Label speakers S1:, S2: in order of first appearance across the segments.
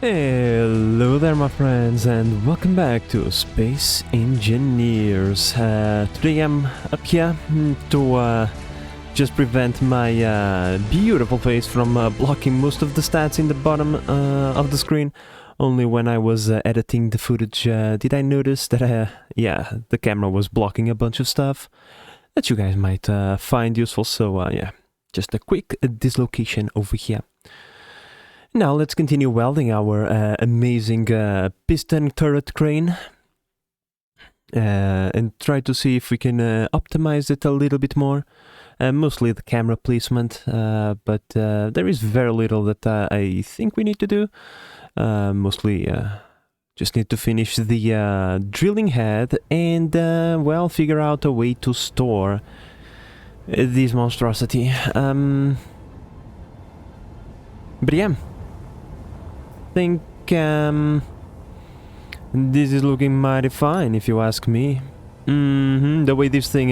S1: Hello there my friends and welcome back to Space Engineers. Today I'm up here to just prevent my beautiful face from blocking most of the stats in the bottom of the screen. Only when I was editing the footage did I notice that yeah, the camera was blocking a bunch of stuff that you guys might find useful, so yeah, just a quick dislocation over here. Now let's continue welding our amazing piston turret crane and try to see if we can optimize it a little bit more. Mostly the camera placement, but there is very little that I think we need to do. Mostly just need to finish the drilling head and, well, figure out a way to store this monstrosity. But yeah. Think this is looking mighty fine if you ask me. The way this thing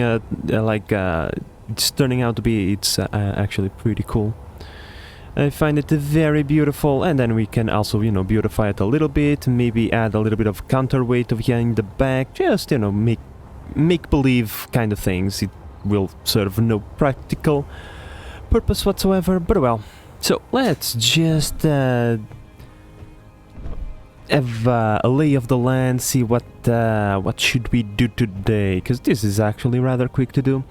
S1: it's turning out to be, it's actually pretty cool. I find it very beautiful, and then we can also, you know, beautify it a little bit, maybe add a little bit of counterweight over here in the back, just, you know, make believe kind of things. It will serve no practical purpose whatsoever, but well. So let's just have a lay of the land, see what should we do today, because this is actually rather quick to do.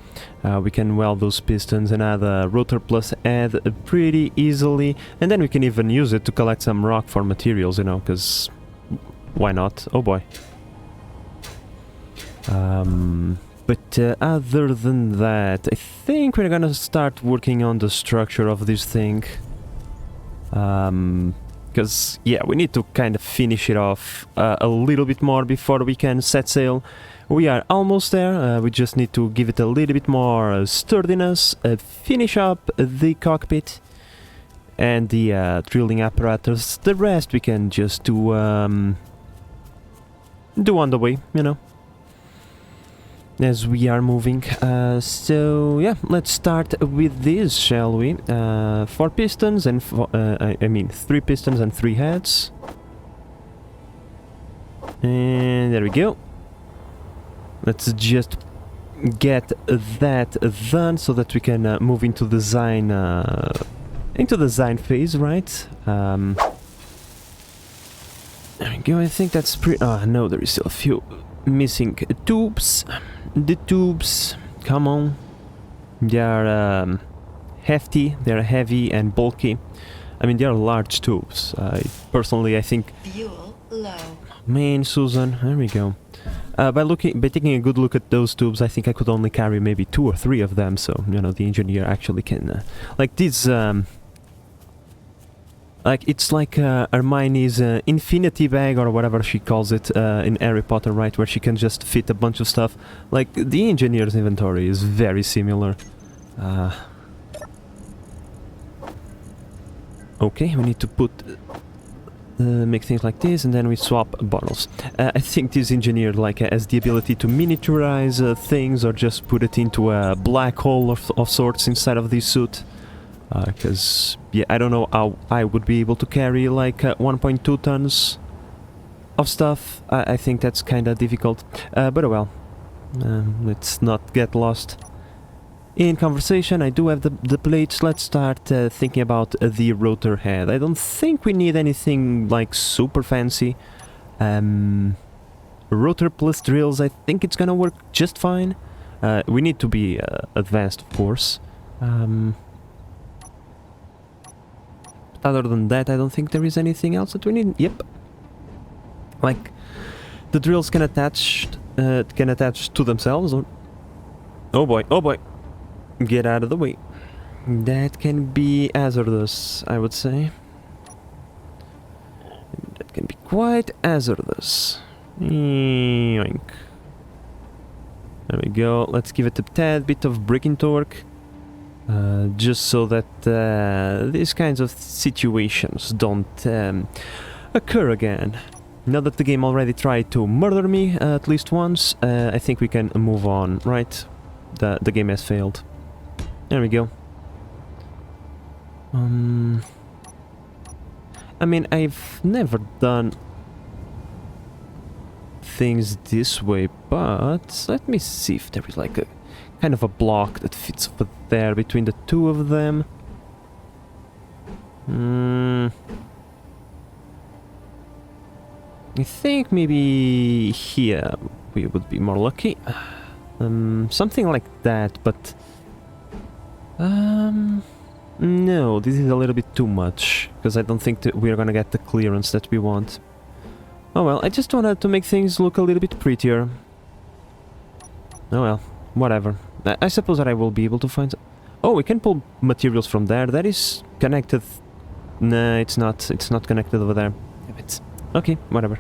S1: We can weld those pistons and add a rotor plus add pretty easily, and then we can even use it to collect some rock for materials, you know, because why not? Oh boy. But other than that, I think we're gonna start working on the structure of this thing. Because, yeah, we need to kind of finish it off a little bit more before we can set sail. We are almost there, we just need to give it a little bit more sturdiness, finish up the cockpit and the drilling apparatus. The rest we can just do on the way, you know, as we are moving. So yeah, let's start with this, shall we? 4 pistons and I mean 3 pistons and 3 heads. And there we go. Let's just get that done so that we can move into design phase, right? There we go. I think that's pretty. Oh no, there is still a few missing tubes. The tubes, come on, they are hefty, they're heavy and bulky. I mean, they are large tubes. Personally, I think.
S2: Fuel low.
S1: Man, Susan, there we go. By taking a good look at those tubes, I think I could only carry maybe 2 or 3 of them. So you know, the engineer actually can, like these. Like, it's like Hermione's infinity bag, or whatever she calls it in Harry Potter, right? Where she can just fit a bunch of stuff. Like, the engineer's inventory is very similar. Okay, we need to make things like this, and then we swap bottles. I think this engineer, like, has the ability to miniaturize things, or just put it into a black hole of sorts inside of this suit. Because, yeah, I don't know how I would be able to carry, like, 1.2 tons of stuff. I think that's kind of difficult. But well, let's not get lost in conversation. I do have the plates. Let's start thinking about the rotor head. I don't think we need anything, like, super fancy. Rotor plus drills, I think it's gonna work just fine. We need to be advanced, of course. Other than that, I don't think there is anything else that we need. Yep. Like, the drills can attach to themselves. Or oh boy, oh boy. Get out of the way. That can be hazardous, I would say. That can be quite hazardous. Yoink. There we go. Let's give it a tad bit of braking torque. Just so that these kinds of situations don't occur again. Now that the game already tried to murder me at least once, I think we can move on, right? The game has failed. There we go. I mean, I've never done things this way, but let me see if there is like a kind of a block that fits over there between the two of them. I think maybe here we would be more lucky. Something like that, but no, this is a little bit too much, because I don't think that we're gonna get the clearance that we want. Oh well, I just wanted to make things look a little bit prettier. Oh well, whatever. I suppose that I will be able to find... Oh, we can pull materials from there. That is connected... No, it's not. It's not connected over there. Damn it. Okay, whatever.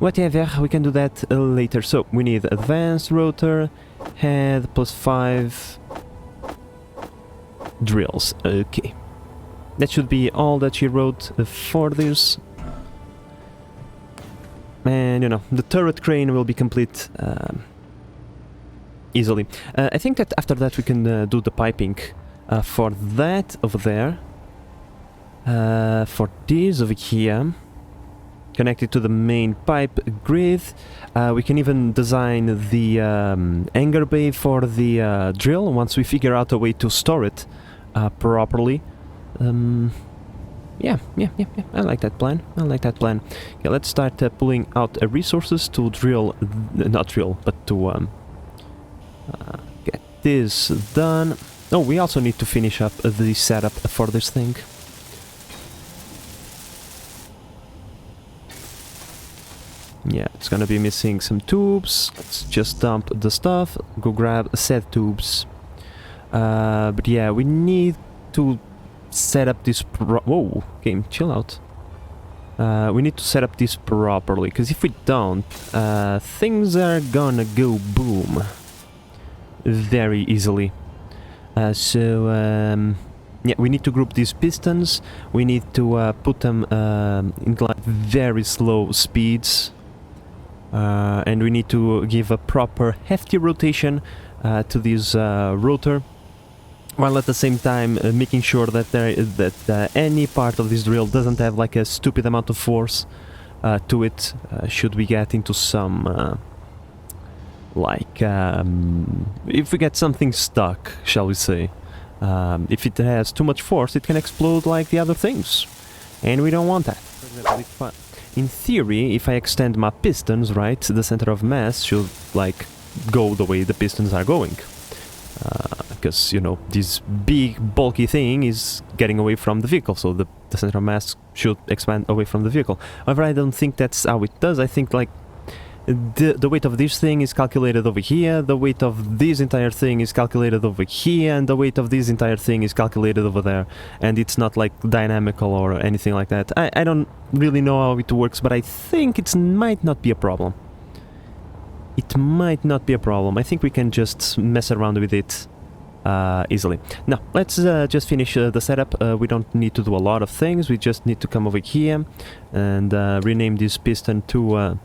S1: Whatever, we can do that later. So, we need advanced rotor, head, +5 drills. Okay. That should be all that she wrote for this. And, you know, the turret crane will be complete easily. I think that after that we can do the piping for that over there. For this over here, connected to the main pipe grid. We can even design the hangar bay for the drill once we figure out a way to store it properly. Yeah, I like that plan. Okay, let's start pulling out resources to drill, not drill, but to get this done. Oh, we also need to finish up the setup for this thing. Yeah, it's gonna be missing some tubes. Let's just dump the stuff, go grab said tubes. But yeah, we need to set up this whoa, game, chill out. We need to set up this properly, because if we don't, things are gonna go boom very easily. Yeah, we need to group these pistons. We need to put them in like very slow speeds. And we need to give a proper hefty rotation to this rotor, while at the same time making sure that any part of this drill doesn't have like a stupid amount of force to it, should we get into some if we get something stuck, shall we say. If it has too much force, it can explode like the other things, and we don't want that. In theory, if I extend my pistons, right, the center of mass should like go the way the pistons are going. Because, you know, this big bulky thing is getting away from the vehicle, so the center of mass should expand away from the vehicle. However, I don't think that's how it does. I think like the weight of this thing is calculated over here, the weight of this entire thing is calculated over here, and the weight of this entire thing is calculated over there, and it's not like dynamical or anything like that. I don't really know how it works, but I think it might not be a problem. It might not be a problem. I think we can just mess around with it easily. Now, let's just finish the setup. We don't need to do a lot of things. We just need to come over here and rename this piston to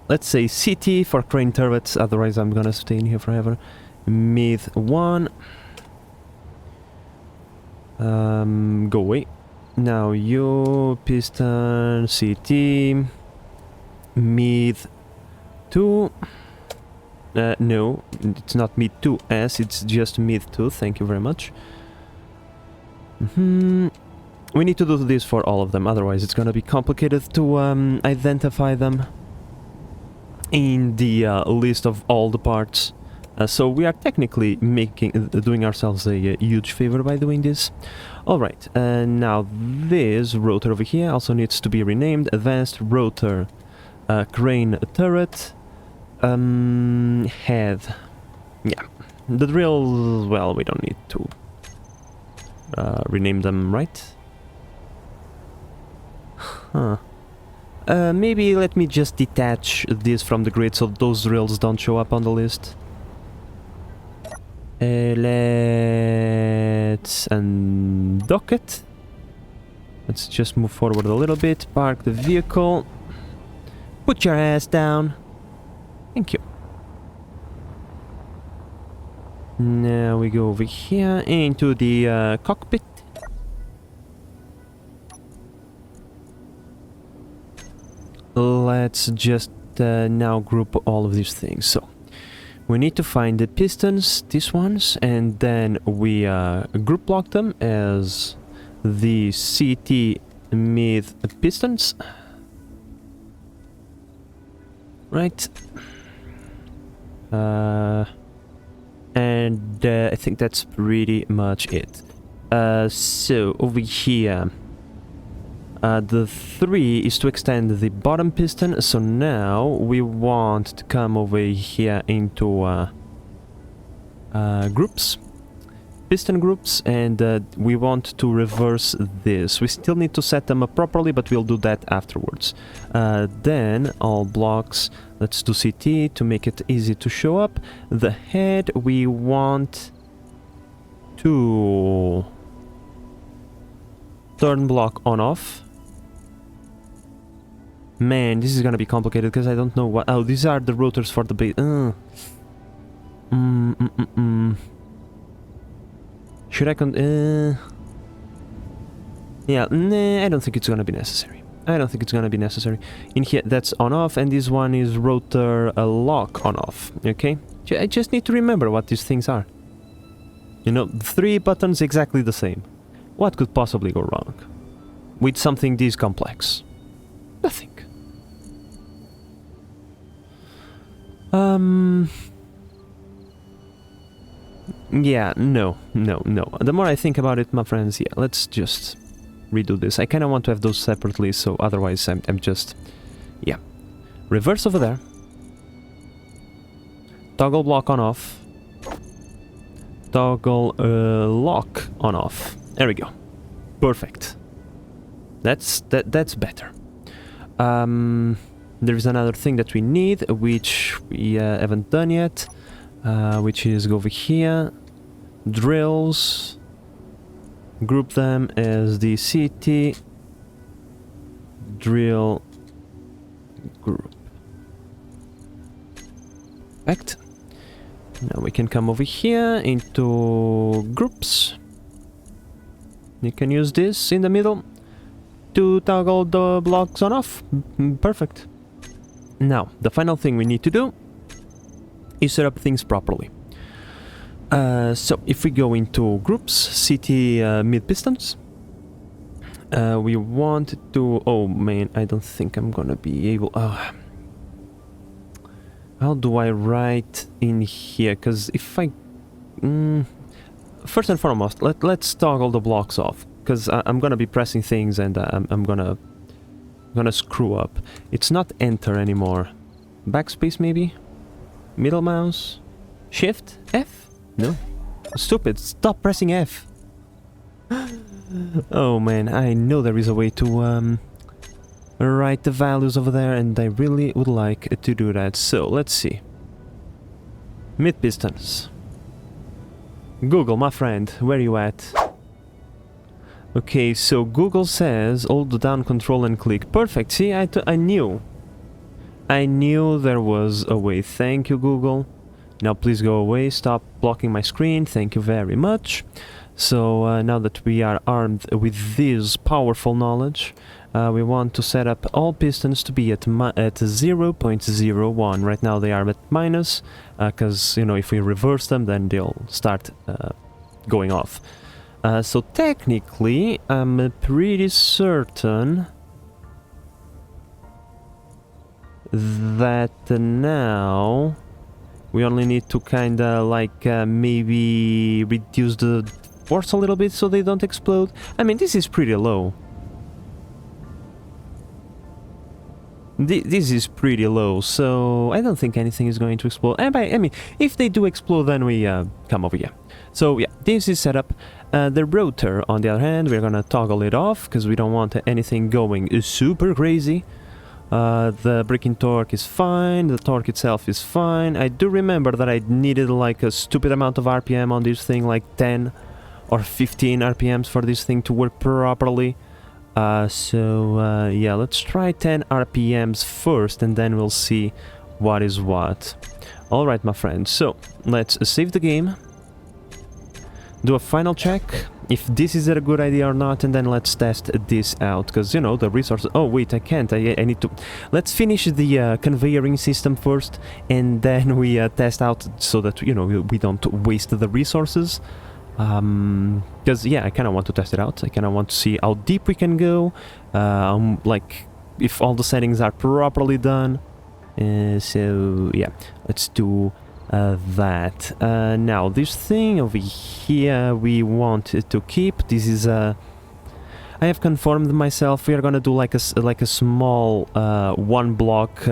S1: let's say CT for crane turrets, otherwise I'm gonna stay in here forever. Mid 1. Go away. Now you piston CT. Mid 2. No, it's not mid 2S, it's just mid 2, thank you very much. We need to do this for all of them, otherwise it's gonna be complicated to identify them in the list of all the parts. So we are technically doing ourselves a huge favor by doing this. Alright, now this rotor over here also needs to be renamed. Advanced rotor crane turret head. Yeah, the drill, well, we don't need to rename them, right? Huh. Maybe let me just detach this from the grid so those drills don't show up on the list. Let's undock it. Let's just move forward a little bit, park the vehicle. Put your ass down. Thank you. Now we go over here into the cockpit. let's just now group all of these things. So we need to find the pistons, these ones, and then we group block them as the CT mid pistons. Right. And I think that's pretty much it. So over here, the 3 is to extend the bottom piston. So now we want to come over here into groups, piston groups, and we want to reverse this. We still need to set them up properly, but we'll do that afterwards. Then all blocks, let's do CT to make it easy to show up. The head we want to turn block on off. Man, this is gonna be complicated because I don't know what... Oh, these are the rotors for the base. Should I yeah, nah, I don't think it's gonna be necessary. I don't think it's gonna be necessary. In here, that's on off, and this one is rotor lock on off, okay? I just need to remember what these things are. You know, 3 buttons exactly the same. What could possibly go wrong with something this complex? Nothing. Yeah, no. The more I think about it, my friends, yeah, let's just redo this. I kind of want to have those separately, so otherwise I'm just... Yeah. Reverse over there. Toggle block on off. Toggle lock on off. There we go. Perfect. That's better. There is another thing that we need, which we haven't done yet, which is go over here, drills, group them as the CT, drill, group. Perfect. Now we can come over here into groups. You can use this in the middle to toggle the blocks on off. Perfect. Now, the final thing we need to do is set up things properly. So, if we go into groups, CT mid pistons, we want to... Oh man, I don't think I'm gonna be able... how do I write in here? Because if I... first and foremost, let's toggle the blocks off. Because I'm gonna be pressing things and I'm gonna screw up. It's not enter anymore. Backspace maybe? Middle mouse? Shift? F? No. Stupid. Stop pressing F. Oh man, I know there is a way to write the values over there, and I really would like to do that. So, let's see. Mid pistons. Google, my friend, where you at? Okay, so Google says hold down control and click. Perfect. See, I knew. I knew there was a way. Thank you, Google. Now please go away. Stop blocking my screen. Thank you very much. So now that we are armed with this powerful knowledge, we want to set up all pistons to be at 0.01. Right now they are at minus, because, you know, if we reverse them, then they'll start going off. So technically, I'm pretty certain that now we only need to kinda like maybe reduce the force a little bit so they don't explode. I mean, this is pretty low. This is pretty low, so I don't think anything is going to explode. I mean, if they do explode, then we come over here. So yeah, this is set up. The rotor, on the other hand, we're gonna toggle it off because we don't want anything going super crazy. The braking torque is fine, the torque itself is fine. I do remember that I needed like a stupid amount of RPM on this thing, like 10 or 15 RPMs for this thing to work properly. So yeah, let's try 10 RPMs first and then we'll see what is what. Alright, my friends, so let's save the game. do a final check if this is a good idea or not, and then let's test this out, because, you know, the resources... Oh, wait, I can't. I need to... Let's finish the conveyoring system first, and then we test out so that, you know, we don't waste the resources. Because, yeah, I kind of want to test it out. I kind of want to see how deep we can go, like, if all the settings are properly done. So, yeah, let's do... that. Now, this thing over here we want to keep. This is I have confirmed myself. We are gonna do like a small one block,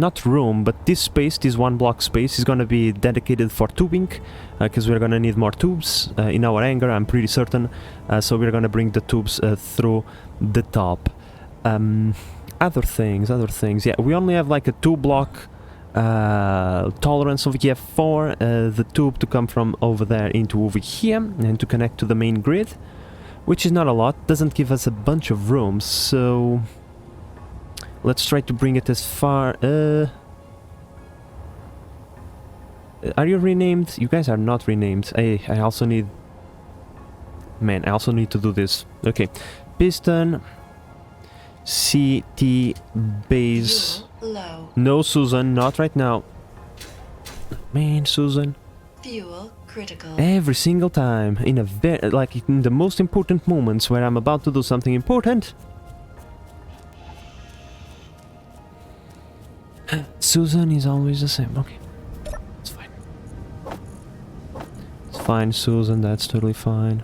S1: not room, but this space, this one block space, is gonna be dedicated for tubing, because we're gonna need more tubes in our hangar. I'm pretty certain. So we're gonna bring the tubes through the top. Other things. Yeah, we only have like a 2-block. Tolerance over here for the tube to come from over there into over here and to connect to the main grid, which is not a lot, doesn't give us a bunch of room, so let's try to bring it as far. Are you renamed? You guys are not renamed. I also need... Man, I also need to do this. Okay, piston CT base.
S2: Low.
S1: No, Susan, not right now. Man, Susan.
S2: Fuel critical.
S1: Every single time, in a like in the most important moments where I'm about to do something important. Susan is always the same. Okay, it's fine. It's fine, Susan. That's totally fine.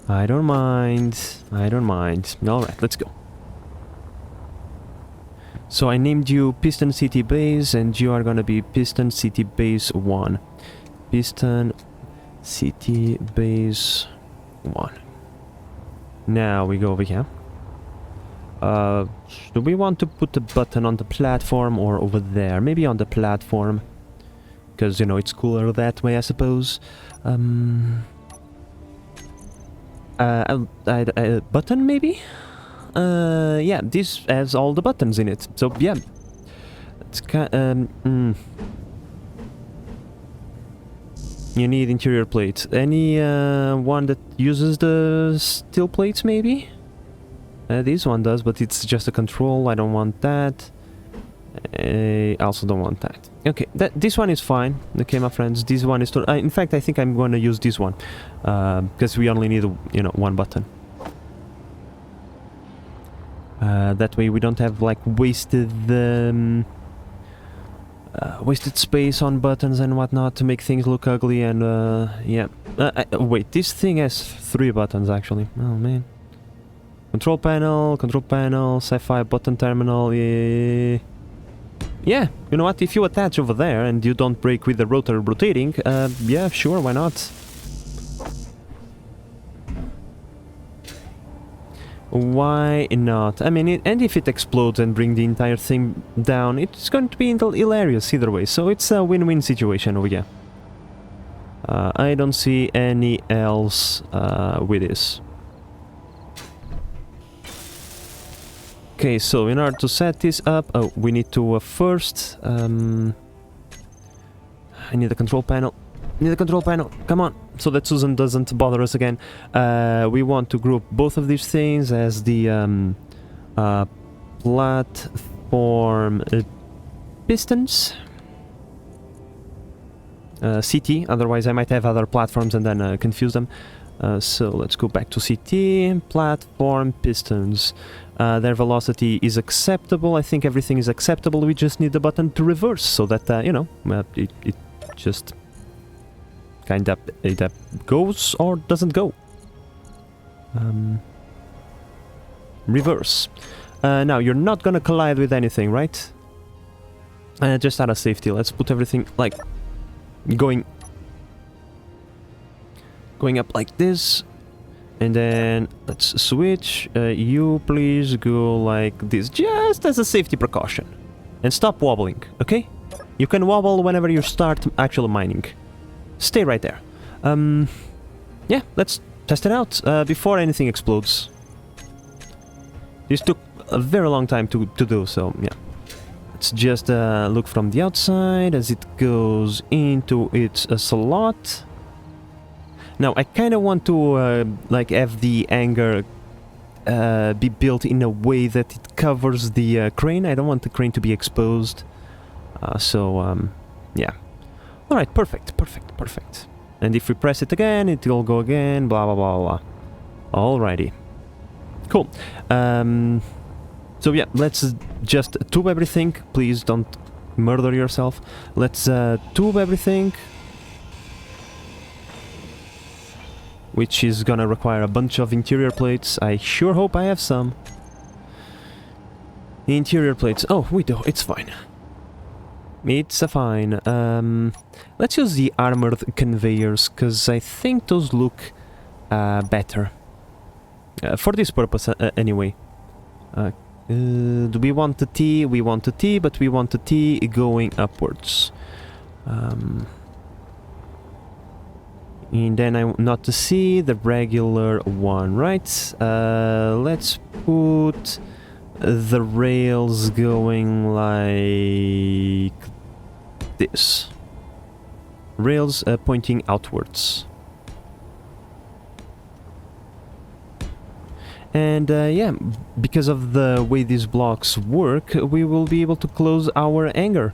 S1: I don't mind. I don't mind. All right, let's go. So I named you Piston City Base, and you are gonna be Piston City Base 1. Piston City Base 1. Now we go over here. Do we want to put the button on the platform or over there? Maybe on the platform, because, you know, it's cooler that way, I suppose. Button, maybe? Yeah, this has all the buttons in it, so yeah. It's You need interior plates. Any one that uses the steel plates, maybe? This one does, but it's just a control. I don't want that. I also don't want that. Okay, this one is fine. Okay, my friends, this one is... in fact, I think I'm going to use this one, because we only need, you know, one button. That way we don't have like wasted space on buttons and whatnot to make things look ugly, and yeah. Wait, this thing has 3 buttons actually. Oh man. Control panel, sci-fi button terminal. Yeah, you know what? If you attach over there and you don't break with the rotor rotating, yeah, sure, why not? Why not? I mean, and if it explodes and bring the entire thing down, it's going to be hilarious either way. So it's a win-win situation over here. I don't see any else with this. Okay, so in order to set this up, oh, we need to first... I need a control panel. Come on, so that Susan doesn't bother us again. We want to group both of these things as the platform pistons. CT, otherwise I might have other platforms and then confuse them. So let's go back to CT, platform pistons. Their velocity is acceptable. I think everything is acceptable. We just need the button to reverse so that, you know, it just... kind of either goes or doesn't go. Reverse. Now, you're not gonna collide with anything, right? Just out of safety, let's put everything, like, going up like this. And then, let's switch. You please go like this, just as a safety precaution. And stop wobbling, okay? You can wobble whenever you start actual mining. Stay right there. Yeah, let's test it out before anything explodes. This took a very long time to do, so yeah. Let's just look from the outside as it goes into its slot. Now, I kind of want to, like, have the hangar be built in a way that it covers the crane. I don't want the crane to be exposed. Yeah. Alright, perfect, perfect, perfect. And if we press it again, it will go again, blah, blah, blah, blah. Alrighty. Cool. So yeah, let's just tube everything. Please don't murder yourself. Let's tube everything. Which is gonna require a bunch of interior plates. I sure hope I have some. Interior plates. Oh, we do. It's fine. It's fine. Let's use the armored conveyors, because I think those look better. For this purpose, anyway. Do we want the T? We want the T, but we want the T going upwards. And then not the C, the regular one, right? Let's put the rails going like this. Rails pointing outwards. And yeah, because of the way these blocks work, we will be able to close our hangar.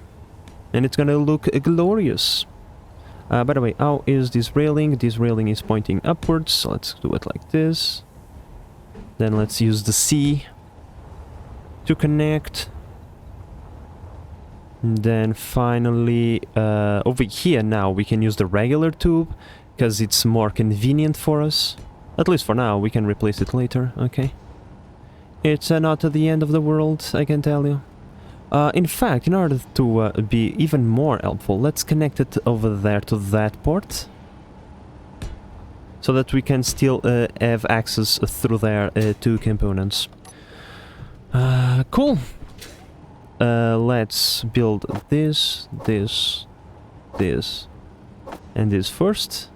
S1: And it's gonna look glorious. By the way, how is this railing? This railing is pointing upwards, so let's do it like this. Then let's use the C to connect. And then finally, over here now, we can use the regular tube, because it's more convenient for us. At least for now, we can replace it later, okay? It's not at the end of the world, I can tell you. In fact, in order to be even more helpful, let's connect it over there to that port. So that we can still have access through there to components. Cool. Let's build this, this, this, and this first.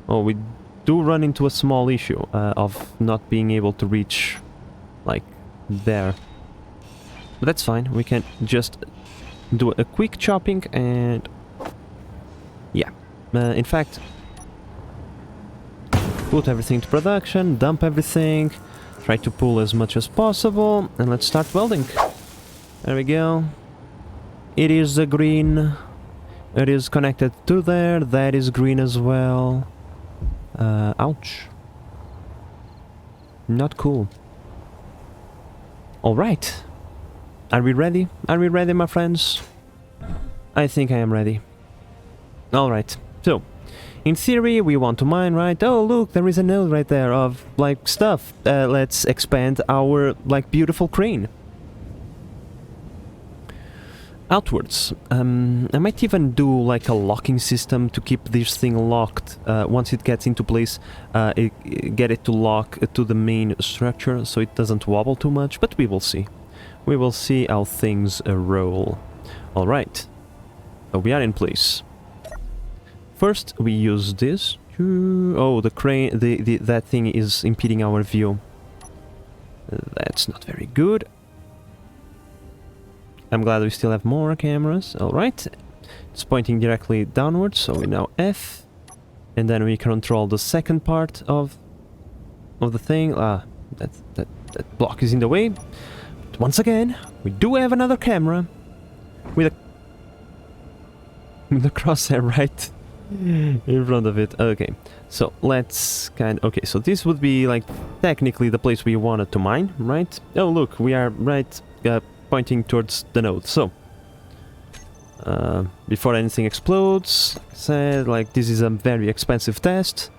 S1: Oh, we do run into a small issue of not being able to reach, like, there. But that's fine, we can just do a quick chopping and... yeah. In fact, put everything to production, dump everything, try to pull as much as possible, and let's start welding. There we go. It is a green. It is connected to there, that is green as well. Ouch. Not cool. Alright. Are we ready? Are we ready, my friends? I think I am ready. Alright. So, in theory, we want to mine, right? Oh, look, there is a node right there of, like, stuff. Let's expand our, like, beautiful crane. Outwards. I might even do like a locking system to keep this thing locked. Once it gets into place, get it to lock to the main structure so it doesn't wobble too much, but we will see. We will see how things roll. Alright. We are in place. First, we use this. Oh, the crane, that thing is impeding our view. That's not very good. I'm glad we still have more cameras. Alright. It's pointing directly downwards, so we now F. And then we control the second part of the thing. That block is in the way. But once again, we do have another camera with a crosshair right in front of it. Okay, so let's okay, so this would be like technically the place we wanted to mine, right? Oh look, we are right pointing towards the node. So before anything explodes, like I said, like this is a very expensive test.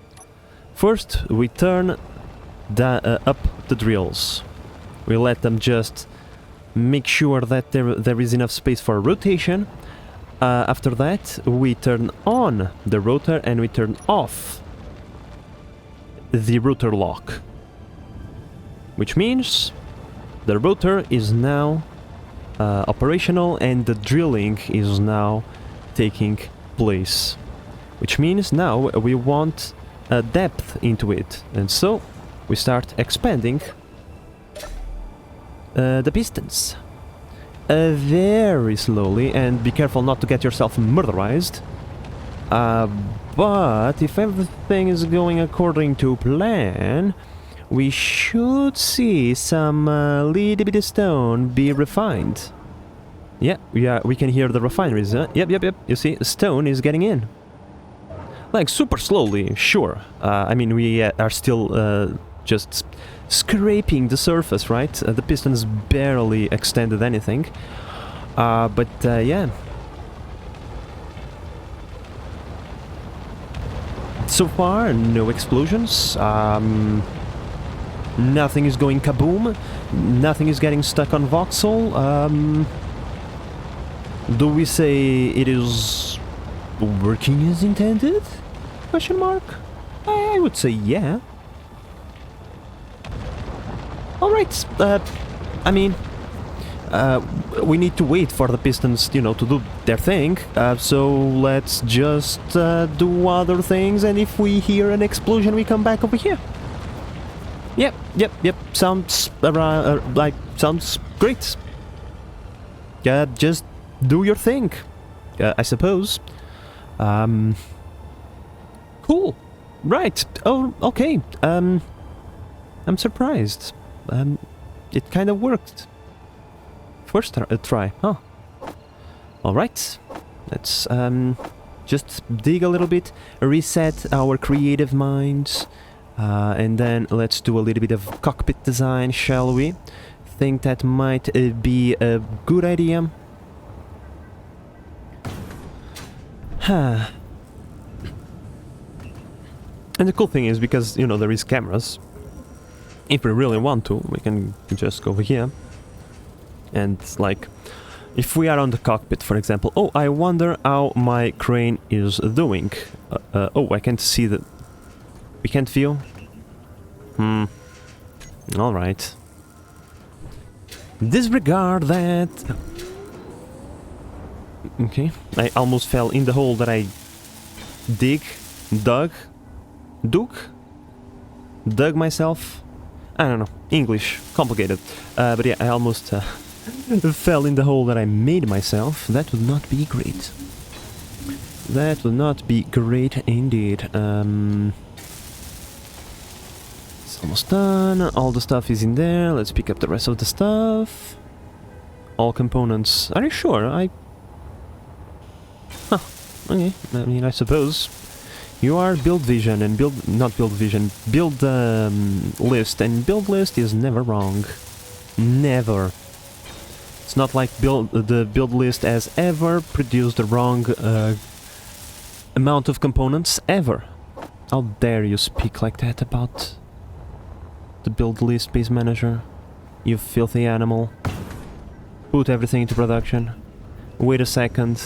S1: First we turn up the drills. We let them just make sure that there is enough space for rotation. After that, we turn on the rotor and we turn off the rotor lock. Which means the rotor is now operational and the drilling is now taking place. Which means now we want depth into it. And so we start expanding the pistons. Very slowly, and be careful not to get yourself murderized. Uh, but if everything is going according to plan, we should see some little bit of stone be refined. Yeah, we can hear the refineries. Yep. You see, stone is getting in. Like, super slowly, sure. I mean, we are still just scraping the surface, right? The piston's barely extended anything. But yeah. So far, no explosions. Nothing is going kaboom. Nothing is getting stuck on voxel. Do we say it is working as intended? Question mark? I would say yeah. Alright, I mean, we need to wait for the pistons, you know, to do their thing. So let's just do other things, and if we hear an explosion, we come back over here. Yep. Sounds sounds great. Just do your thing, I suppose. Cool. Right. Oh, okay. I'm surprised. It kind of worked. First try. Huh. Alright. Let's just dig a little bit, reset our creative minds, and then let's do a little bit of cockpit design, shall we? Think that might be a good idea. Huh. And the cool thing is, because, you know, there is cameras, if we really want to, we can just go over here. And, like, if we are on the cockpit, for example... Oh, I wonder how my crane is doing. Oh, I can't see the... We can't feel? Alright. Disregard that. Okay. I almost fell in the hole that I dug myself. I don't know. English. Complicated. But yeah, I almost fell in the hole that I made myself. That would not be great. That would not be great indeed. It's almost done. All the stuff is in there. Let's pick up the rest of the stuff. All components. Are you sure? Huh. Okay. I mean, I suppose. You are build vision and build list, and build list is never wrong. Never. It's not like the build list has ever produced the wrong amount of components ever. How dare you speak like that about the build list base manager, you filthy animal. Put everything into production. Wait a second.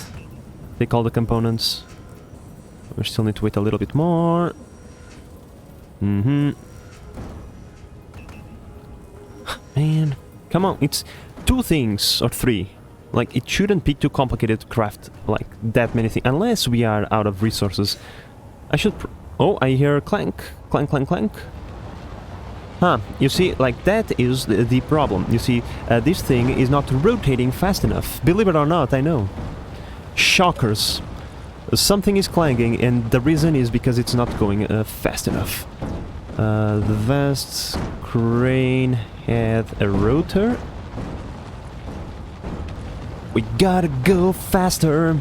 S1: Take all the components. We still need to wait a little bit more. Man, come on, it's 2 things or 3. Like, it shouldn't be too complicated to craft, like, that many things, unless we are out of resources. I should... Oh, I hear clank. Clank, clank, clank. Huh, you see, like, that is the problem. You see, this thing is not rotating fast enough. Believe it or not, I know. Shockers. Something is clanging, and the reason is because it's not going fast enough. The vast crane had a rotor. We gotta go faster.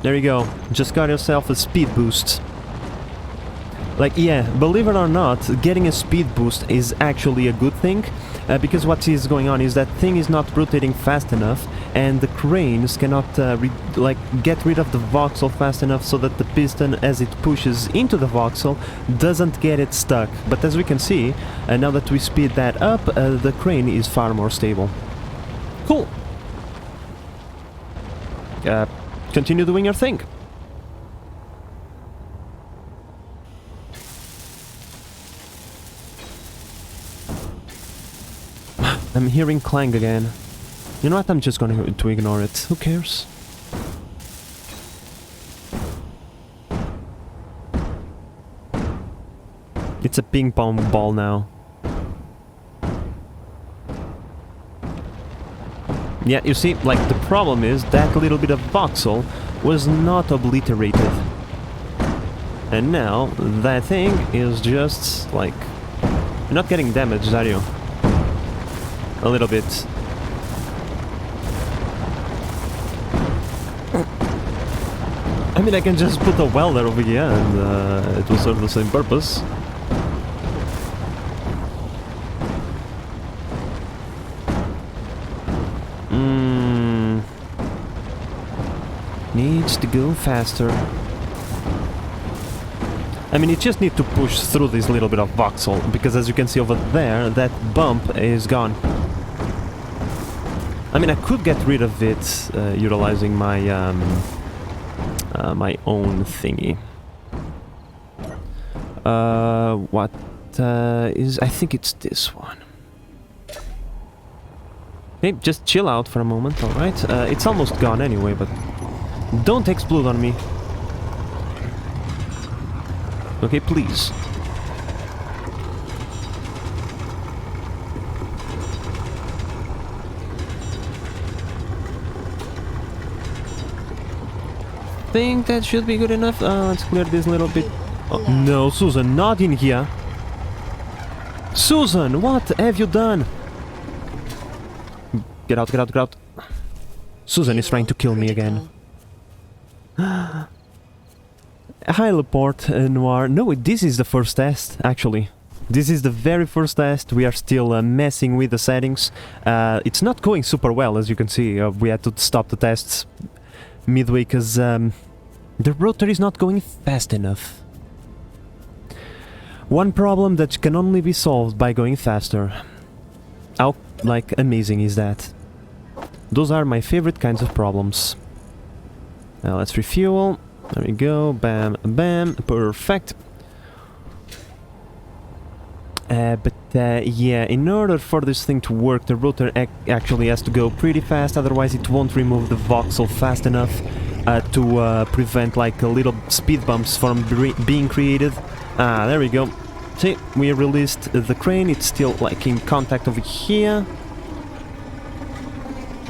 S1: There you go. Just got yourself a speed boost. Like, yeah, believe it or not, getting a speed boost is actually a good thing, because what is going on is that thing is not rotating fast enough, and the cranes cannot get rid of the voxel fast enough so that the piston, as it pushes into the voxel, doesn't get it stuck. But as we can see, now that we speed that up, the crane is far more stable. Cool. Continue doing your thing. I'm hearing clang again. You know what? I'm just going to ignore it. Who cares? It's a ping pong ball now. Yeah, you see, like, the problem is that little bit of voxel was not obliterated. And now that thing is just like... You're not getting damaged, are you? A little bit. I mean, I can just put a welder over here and it will serve the same purpose. Needs to go faster. I mean, you just need to push through this little bit of voxel, because as you can see over there, that bump is gone. I mean, I could get rid of it utilizing my my own thingy. What is... I think it's this one. Okay, just chill out for a moment, alright? It's almost gone anyway, but... Don't explode on me. Okay, please. Think that should be good enough. Let's clear this little bit. Oh, no, Susan, not in here. Susan, what have you done? Get out, get out, get out. Susan is trying to kill me again. Hi, Laporte, Noir. No, this is the first test, actually. This is the very first test. We are still messing with the settings. It's not going super well, as you can see. We had to stop the tests midway because the rotor is not going fast enough. One problem that can only be solved by going faster. How, like, amazing is that? Those are my favorite kinds of problems. Now let's refuel. There we go. Bam, bam. Perfect. Yeah, in order for this thing to work, the rotor actually has to go pretty fast, otherwise it won't remove the voxel fast enough to prevent like little speed bumps from being created. Ah, there we go. See, we released the crane, it's still like in contact over here.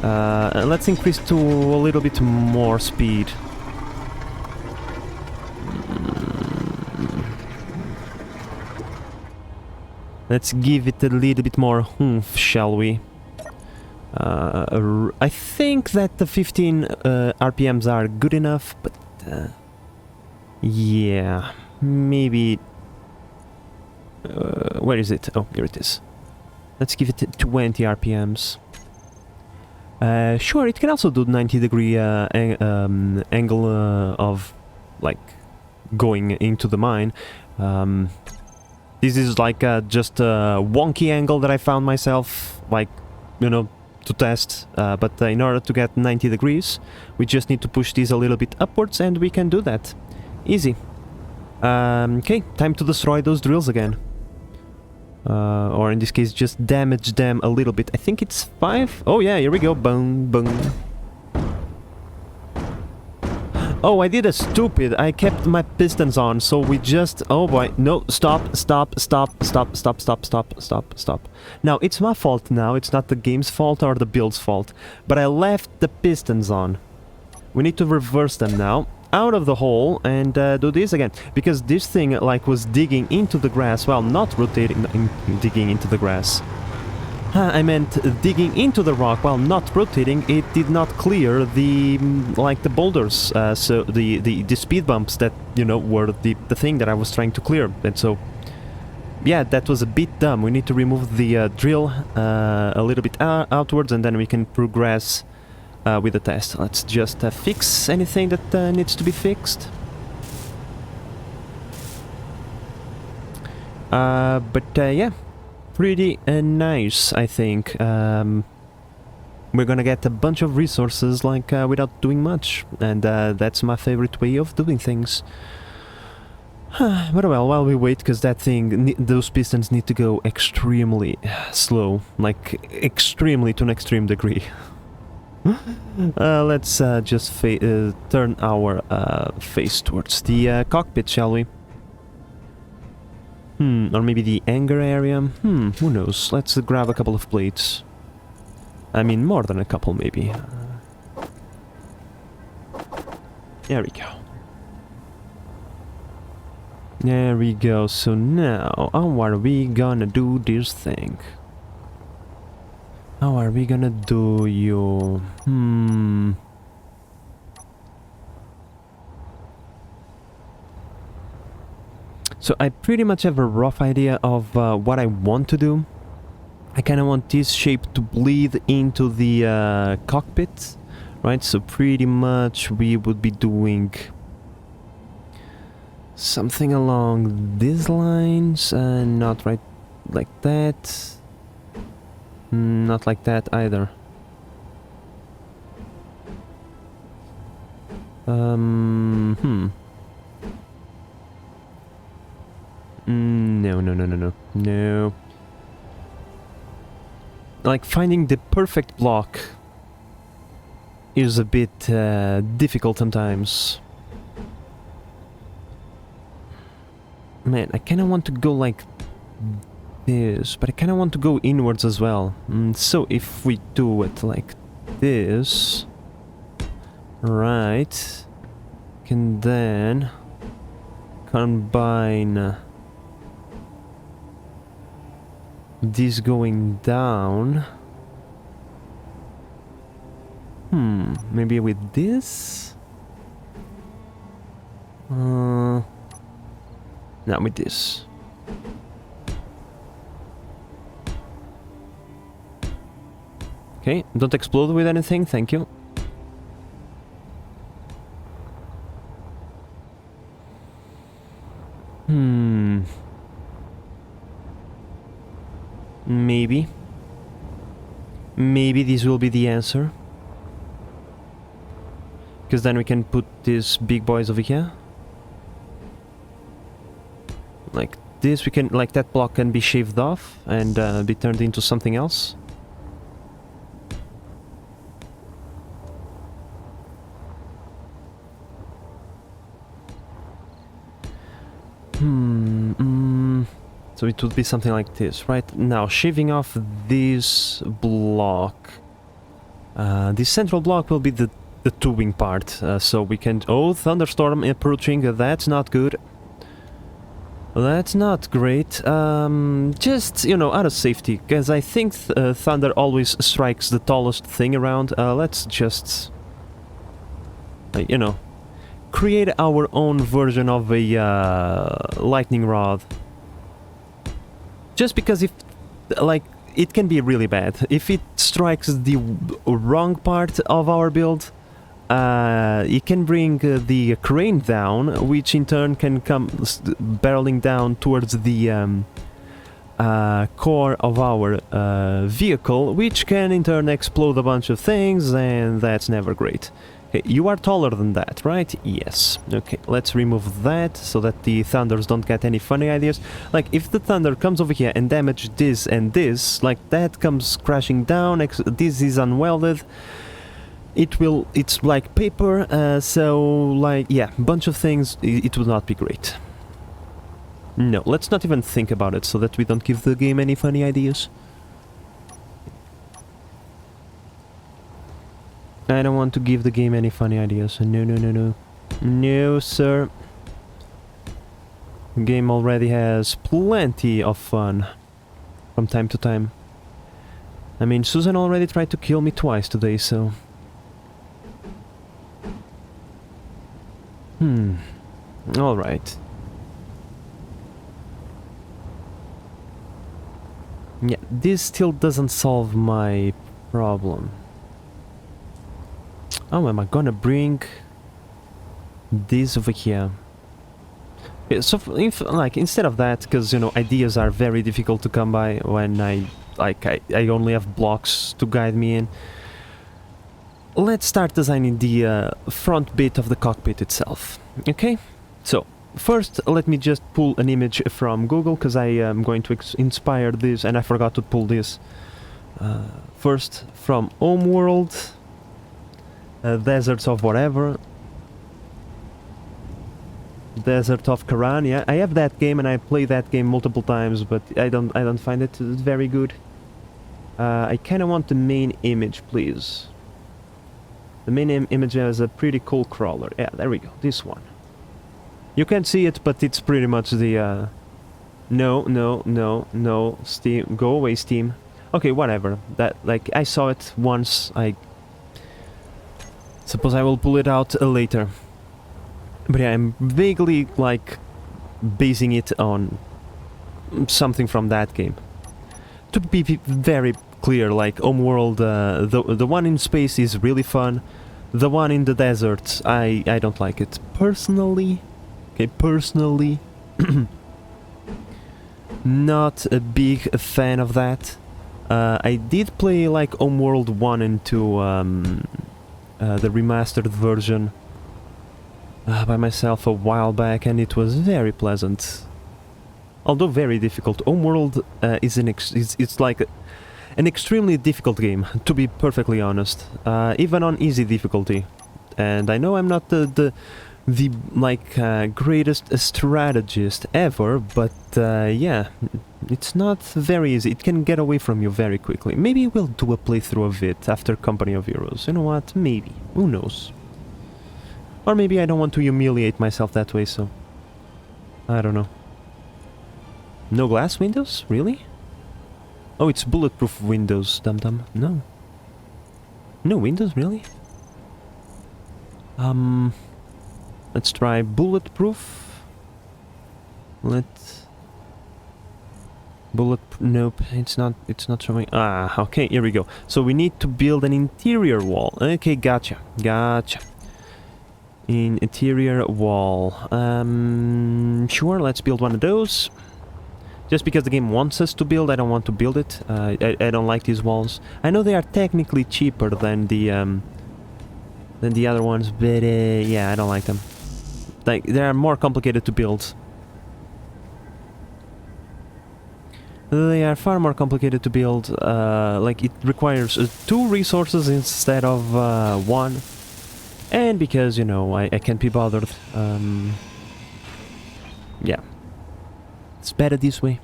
S1: Let's increase to a little bit more speed. Let's give it a little bit more oomph, shall we? I think that the 15 RPMs are good enough, but yeah, maybe... where is it? Oh, here it is. Let's give it 20 RPMs. Sure, it can also do 90-degree angle of, like, going into the mine. This is like just a wonky angle that I found myself, like, you know, to test. But in order to get 90 degrees, we just need to push these a little bit upwards, and we can do that. Easy. Okay, time to destroy those drills again. Or in this case, just damage them a little bit. I think it's 5. Oh yeah, here we go. Boom, boom. Oh, I did a stupid. I kept my pistons on, so we just... Oh boy. No, stop, stop, stop, stop, stop, stop, stop, stop, stop. Now, it's my fault now. It's not the game's fault or the build's fault. But I left the pistons on. We need to reverse them now. Out of the hole and do this again. Because this thing, like, was digging into the grass while not rotating... digging into the grass. I meant digging into the rock while not rotating. It did not clear the, like, the boulders, so the speed bumps that, you know, were the thing that I was trying to clear. And so, yeah, that was a bit dumb. We need to remove the drill a little bit outwards, and then we can progress with the test. Let's just fix anything that needs to be fixed. Yeah. Pretty nice, I think. We're gonna get a bunch of resources, like, without doing much, and that's my favorite way of doing things. But well, while we wait, because that thing, those pistons need to go extremely slow, like, extremely to an extreme degree. Let's just turn our face towards the cockpit, shall we? Or maybe the anger area? Who knows? Let's grab a couple of plates. I mean, more than a couple, maybe. There we go. There we go. So now, how are we gonna do this thing? How are we gonna do you? So I pretty much have a rough idea of what I want to do. I kind of want this shape to bleed into the cockpit, right? So pretty much we would be doing something along these lines, and not right like that. Not like that either. No. Like, finding the perfect block is a bit difficult sometimes. Man, I kind of want to go like this, but I kind of want to go inwards as well. So if we do it like this, right, can then combine this going down. Maybe with this? Not with this. Okay, don't explode with anything, thank you. Maybe. Maybe this will be the answer. Because then we can put these big boys over here. Like this, we can, like, that block can be shaved off and be turned into something else. So it would be something like this, right? Now, shaving off this block. This central block will be the tubing part, so we can... Oh, thunderstorm approaching, that's not good. That's not great. Just, you know, out of safety, because I think thunder always strikes the tallest thing around. Let's just... you know, create our own version of a lightning rod. Just because if, like, it can be really bad. If it strikes the wrong part of our build, it can bring the crane down, which in turn can come barreling down towards the core of our vehicle, which can in turn explode a bunch of things, and that's never great. Okay, you are taller than that, right? Yes. Okay, let's remove that so that the thunders don't get any funny ideas. Like, if the thunder comes over here and damage this and this, like, that comes crashing down, this is unwelded, it's like paper, so, like, yeah, bunch of things, it will not be great. No, let's not even think about it so that we don't give the game any funny ideas. I don't want to give the game any funny ideas. No. No, sir. The game already has plenty of fun from time to time. I mean, Susan already tried to kill me twice today, so... Alright. Yeah, this still doesn't solve my problem. Oh, am I gonna bring this over here? Okay, so like, instead of that, because, you know, ideas are very difficult to come by when I only have blocks to guide me in. Let's start designing the front bit of the cockpit itself. Okay? So, first, let me just pull an image from Google, because I am going to inspire this, and I forgot to pull this. First, from Homeworld. Deserts of whatever. Desert of Karan, yeah. I have that game and I played that game multiple times, but I don't find it very good. I kinda want the main image, please. The main image has a pretty cool crawler. Yeah, there we go, this one. You can't see it, but it's pretty much the, no, Steam, go away, Steam. Okay, whatever. That, like, I saw it once, I suppose I will pull it out later. But yeah, I'm vaguely, like, basing it on something from that game. To be very clear, like, Homeworld, the one in space is really fun. The one in the desert, I don't like it. Personally, okay, personally, not a big fan of that. I did play, like, Homeworld 1 and 2, the remastered version, by myself a while back, and it was very pleasant. Although very difficult. Homeworld is it's like an extremely difficult game, to be perfectly honest, even on easy difficulty. And I know I'm not the greatest strategist ever, but yeah, it's not very easy. It can get away from you very quickly. Maybe we'll do a playthrough of it after Company of Heroes. You know what? Maybe. Who knows? Or maybe I don't want to humiliate myself that way, so I don't know. No glass windows? Really? Oh, it's bulletproof windows, dum-dum. No. No windows, really? Let's try bulletproof. Nope, it's not showing. Ah, okay, here we go. So we need to build an interior wall. Okay, gotcha. Interior wall. Sure, let's build one of those. Just because the game wants us to build, I don't want to build it. I don't like these walls. I know they are technically cheaper than the other ones, but yeah, I don't like them. Like, they are more complicated to build. They are far more complicated to build. Like, it requires 2 resources instead of 1. And because, you know, I can't be bothered. Yeah. It's better this way.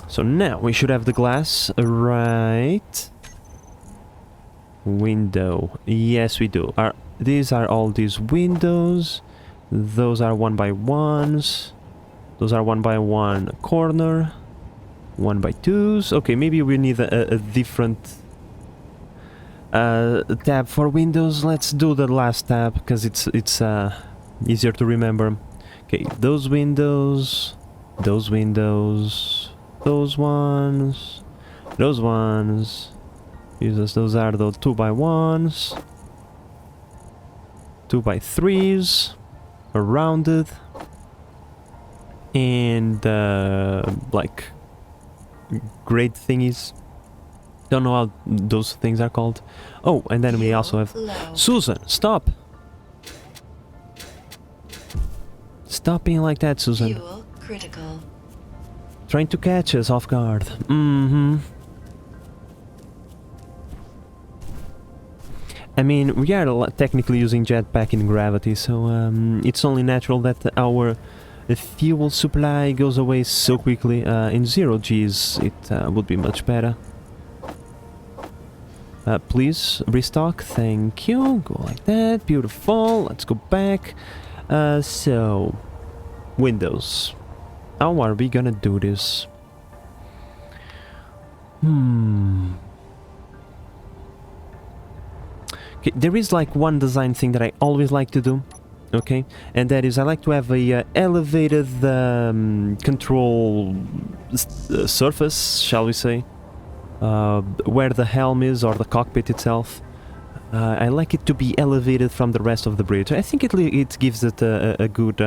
S1: So now we should have the glass, right? Window. Yes, we do. These are all these windows. Those are 1x1s. Those are 1x1 corner. 1x2s. Okay, maybe we need a different tab for windows. Let's do the last tab because it's easier to remember. Okay, those windows, those ones, those are the 2x1s, 2x3s, rounded, and like great thingies. Don't know how those things are called. Oh, and then we also have Susan. Stop. Stop being like that, Susan.
S2: Fuel critical.
S1: Trying to catch us off guard. Mm-hmm. I mean, we are technically using jetpack in gravity, so it's only natural that our fuel supply goes away so quickly. In 0Gs, it would be much better. Please, restock. Thank you. Go like that. Beautiful. Let's go back. So, windows. How are we gonna do this? Okay, there is like one design thing that I always like to do, okay? And that is I like to have a elevated control surface, shall we say, where the helm is or the cockpit itself. I like it to be elevated from the rest of the bridge. I think it gives it a good...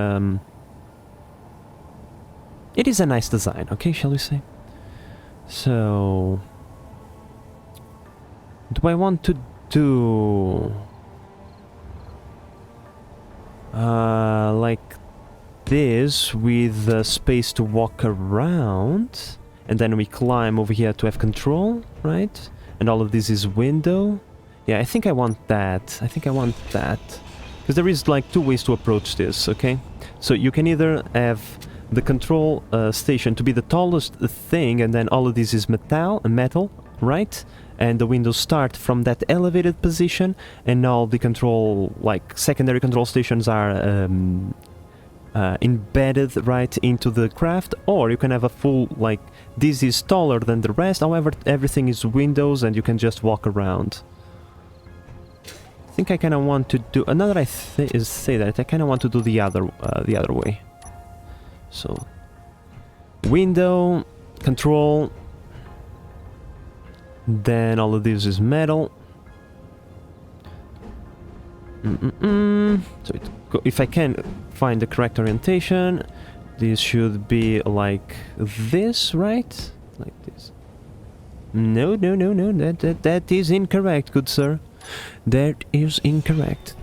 S1: it is a nice design, okay, shall we say? So... do I want to do... like this with space to walk around? And then we climb over here to have control, right? And all of this is window. Yeah, I think I want that. Because there is like 2 ways to approach this, okay? So you can either have the control station to be the tallest thing, and then all of this is metal, right? And the windows start from that elevated position, and all the control, like secondary control stations, are embedded right into the craft. Or you can have a full, like, this is taller than the rest, however everything is windows and you can just walk around. I think I kind of want to do, now that I say that, I kind of want to do the other way. So window, control, then all of this is metal. So if I can find the correct orientation, this should be like this, right? Like this. No, that is incorrect, good sir. That is incorrect.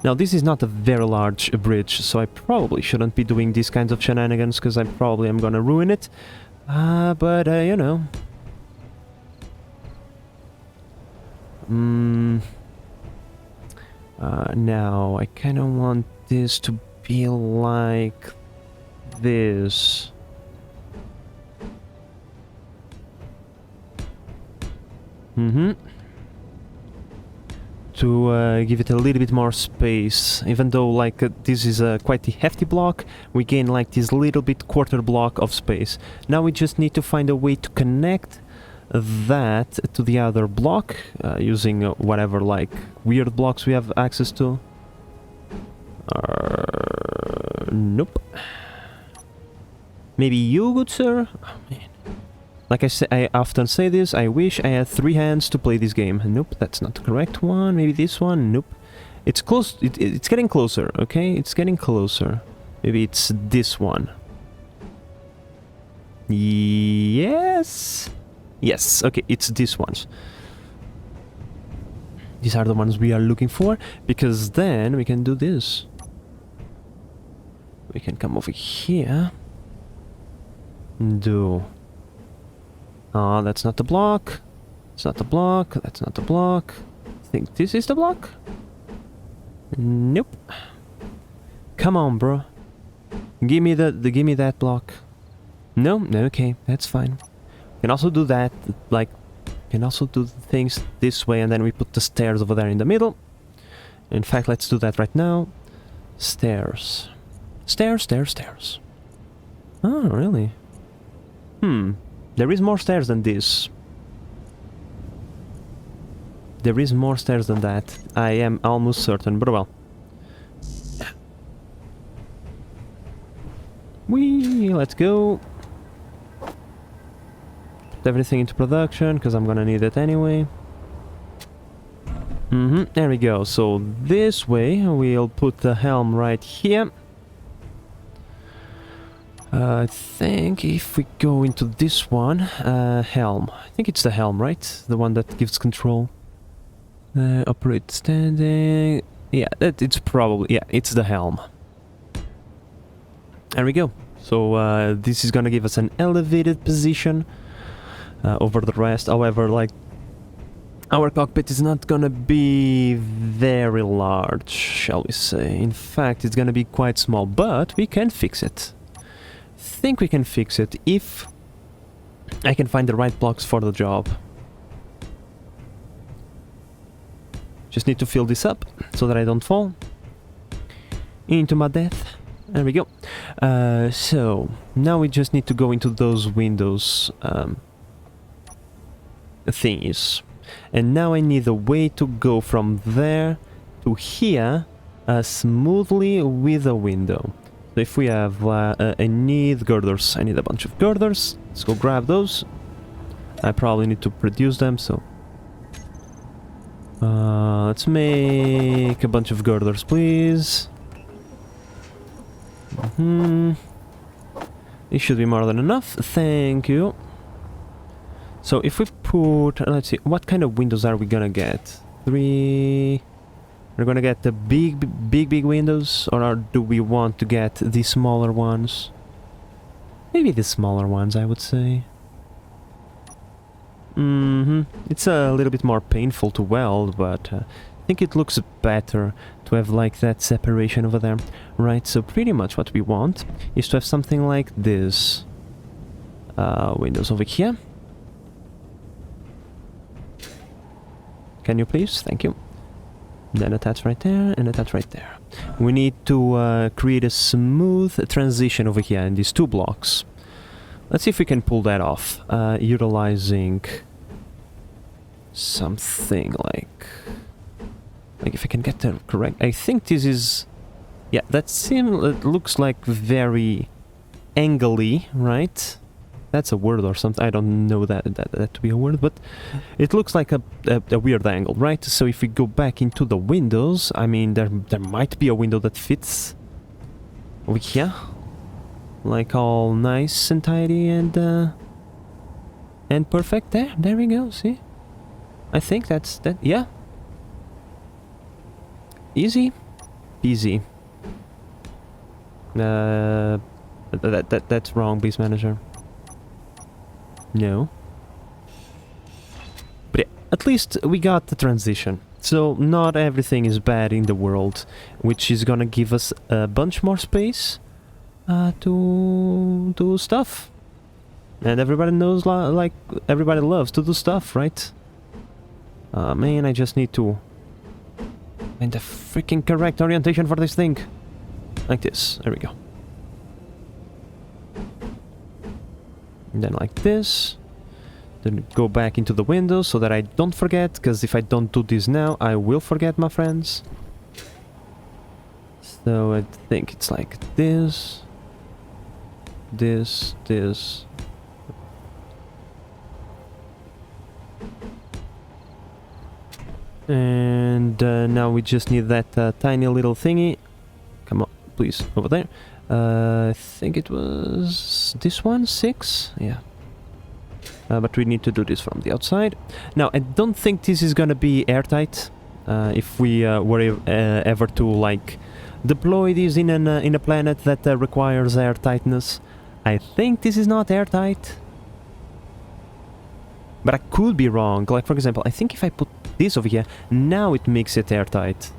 S1: Now, this is not a very large bridge, so I probably shouldn't be doing these kinds of shenanigans, because I probably am gonna ruin it. But, you know. Now, I kind of want this to be like this. To give it a little bit more space, even though like this is a quite a hefty block, we gain like this little bit quarter block of space. Now we just need to find a way to connect that to the other block using whatever like weird blocks we have access to. Nope. Maybe you, good sir? Oh, man. Like I often say this, I wish I had 3 hands to play this game. Nope, that's not the correct one. Maybe this one? Nope. It's close. It's getting closer, okay? It's getting closer. Maybe it's this one. Yes? Yes, okay, it's these ones. These are the ones we are looking for, because then we can do this. We can come over here. Do... Oh, that's not the block. It's not the block. That's not the block. I think this is the block. Nope. Come on, bro. Give me give me that block. No, okay, that's fine. Can also do that. Like, can also do things this way, and then we put the stairs over there in the middle. In fact, let's do that right now. Stairs. Stairs, stairs, stairs. Oh, really? There is more stairs than this. There is more stairs than that. I am almost certain, but well. Whee! Let's go. Put everything into production, because I'm gonna need it anyway. There we go. So this way, we'll put the helm right here. I think if we go into this one, helm. I think it's the helm, right? The one that gives control. Operate standing. Yeah, it's probably... Yeah, it's the helm. There we go. So this is gonna give us an elevated position over the rest. However, like, our cockpit is not gonna be very large, shall we say. In fact, it's gonna be quite small, but we can fix it. Think we can fix it if I can find the right blocks for the job. Just need to fill this up so that I don't fall into my death. There we go. So now we just need to go into those windows thingies, and now I need a way to go from there to here smoothly with a window. So if we have, I need girders. I need a bunch of girders. Let's go grab those. I probably need to produce them, so... let's make a bunch of girders, please. It should be more than enough. Thank you. So if we put... let's see, what kind of windows are we gonna get? 3... We're gonna get the big windows, or do we want to get the smaller ones? Maybe the smaller ones, I would say. It's a little bit more painful to weld, but I think it looks better to have like that separation over there. Right, so pretty much what we want is to have something like this. Windows over here. Can you please? Thank you. Then attach right there and attach right there. We need to create a smooth transition over here in these 2 blocks. Let's see if we can pull that off, utilizing something like if I can get that correct. I think this is, yeah, it looks like very angly, right? That's a word or something. I don't know that to be a word, but it looks like a weird angle, right? So if we go back into the windows, I mean, there might be a window that fits over here, like all nice and tidy and perfect. There we go. See, I think that's that. Yeah, easy peasy. That's wrong, Beast Manager. No. But yeah, at least we got the transition. So not everything is bad in the world, which is gonna give us a bunch more space to do stuff. And everybody knows, like, everybody loves to do stuff, right? Man, I just need to find the freaking correct orientation for this thing. Like this. There we go. And then like this. Then go back into the window so that I don't forget, because if I don't do this now, I will forget, my friends. So I think it's like this. This. And now we just need that tiny little thingy. Come on, please, over there. I think it was this one, 6? Yeah. But we need to do this from the outside. Now, I don't think this is gonna be airtight. If we were ever to, like, deploy this in a planet that requires airtightness. I think this is not airtight. But I could be wrong. Like, for example, I think if I put this over here, now it makes it airtight.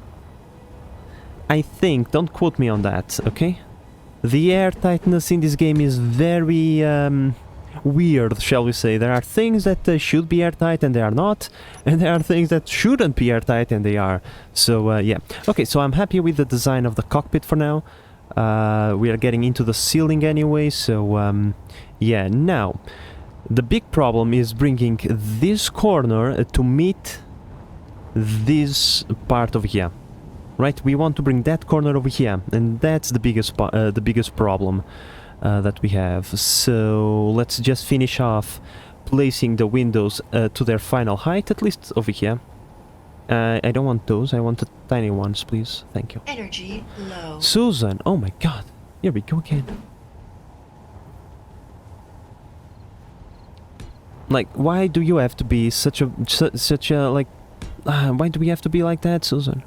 S1: I think, don't quote me on that, okay? The airtightness in this game is very weird, shall we say. There are things that should be airtight and they are not, and there are things that shouldn't be airtight and they are. So, yeah. Okay, so I'm happy with the design of the cockpit for now. We are getting into the ceiling anyway, so, yeah. Now, the big problem is bringing this corner to meet this part over here. Right, we want to bring that corner over here, and that's the biggest problem that we have. So let's just finish off placing the windows to their final height, at least over here. I don't want those, I want the tiny ones, please. Thank you.
S2: Energy low.
S1: Susan, oh my god, here we go again. Like, why do you have to be such a like? Why do we have to be like that, Susan?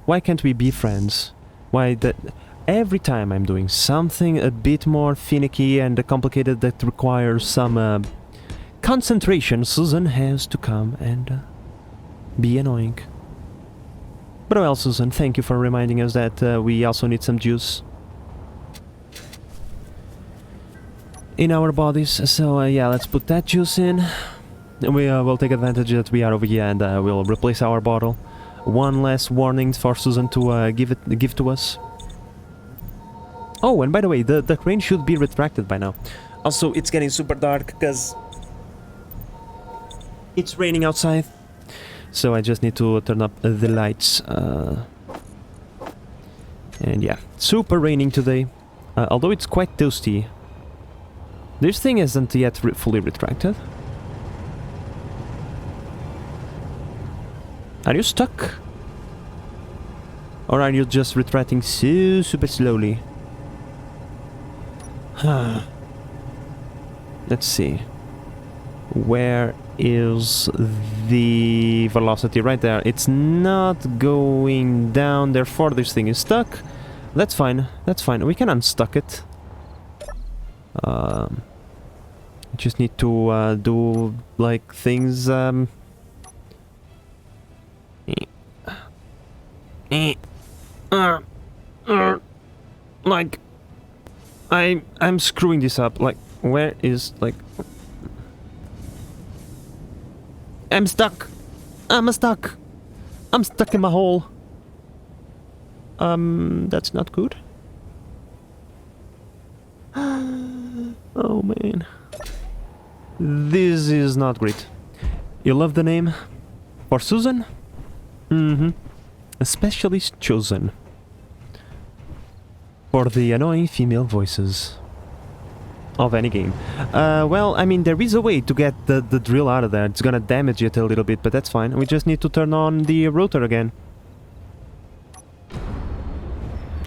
S1: Why can't we be friends? Why that every time I'm doing something a bit more finicky and complicated that requires some concentration, Susan has to come and be annoying. But well, Susan, thank you for reminding us that we also need some juice in our bodies. So yeah, let's put that juice in. And we will take advantage that we are over here and we'll replace our bottle. One last warning for Susan to give to us. Oh, and by the way, the crane should be retracted by now. Also, it's getting super dark because it's raining outside. So I just need to turn up the lights. And yeah, super raining today. Although it's quite toasty. This thing isn't yet fully retracted. Are you stuck? Or are you just retracting so super slowly? Let's see. Where is the velocity? Right there. It's not going down, therefore this thing is stuck. That's fine. That's fine. We can unstuck it. Just need to do like things. Like I'm screwing this up. Like, where is, like, I'm stuck. I'm stuck. I'm stuck in my hole. That's not good. Oh man. This is not great. You love the name? For Susan? Mm-hmm. Especially chosen. For the annoying female voices of any game. Well, I mean, there is a way to get the drill out of there. It's gonna damage it a little bit, but that's fine. We just need to turn on the rotor again.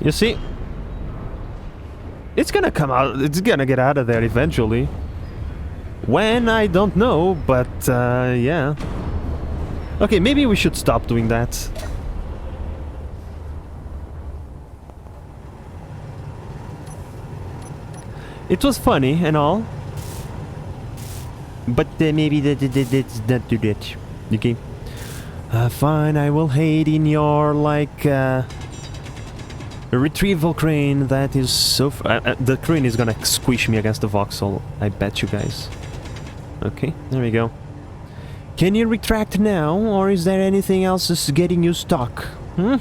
S1: You see? It's gonna come out, it's gonna get out of there eventually. When, I don't know, but yeah. Okay, maybe we should stop doing that. It was funny and all. But maybe that's not do that. Okay. Fine, I will hide in your, like, retrieval crane that is so... the crane is gonna squish me against the voxel, I bet you guys. Okay, there we go. Can you retract now, or is there anything else that's getting you stuck? Hmm?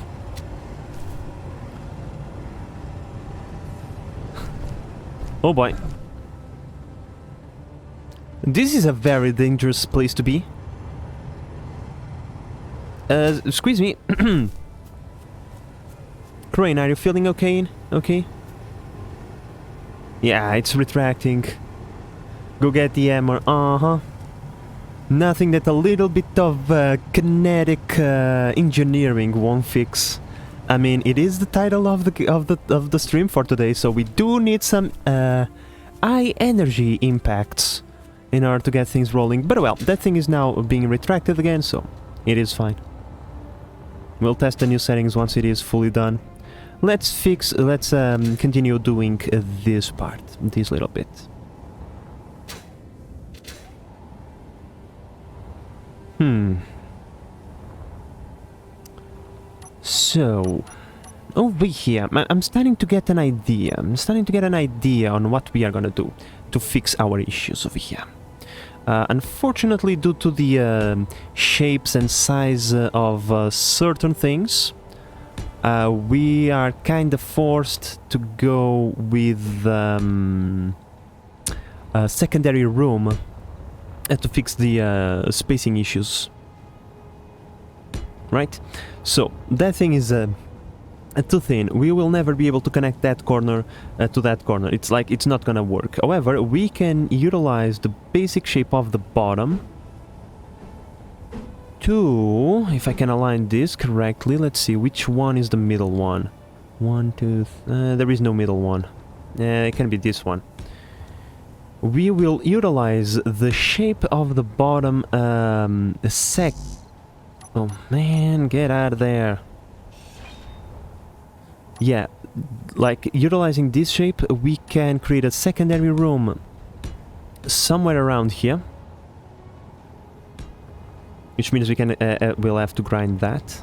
S1: Oh boy. This is a very dangerous place to be. Squeeze me. Crane, are you feeling okay? Okay? Yeah, it's retracting. Go get the hammer. Uh-huh. Nothing that a little bit of kinetic engineering won't fix. I mean, it is the title of the stream for today, so we do need some high energy impacts in order to get things rolling. But well, that thing is now being retracted again, so it is fine. We'll test the new settings once it is fully done. Let's continue doing this part, this little bit. So, over here, I'm starting to get an idea. I'm starting to get an idea on what we are gonna do to fix our issues over here. Unfortunately, due to the shapes and size of certain things, we are kind of forced to go with a secondary room to fix the spacing issues. Right? So, that thing is too thin. We will never be able to connect that corner to that corner. It's like, it's not gonna work. However, we can utilize the basic shape of the bottom to... If I can align this correctly, let's see, which one is the middle one? One, two... there is no middle one. It can be this one. We will utilize the shape of the bottom Oh man, get out of there. Yeah, like utilizing this shape, we can create a secondary room somewhere around here. Which means we can, we'll have to grind that.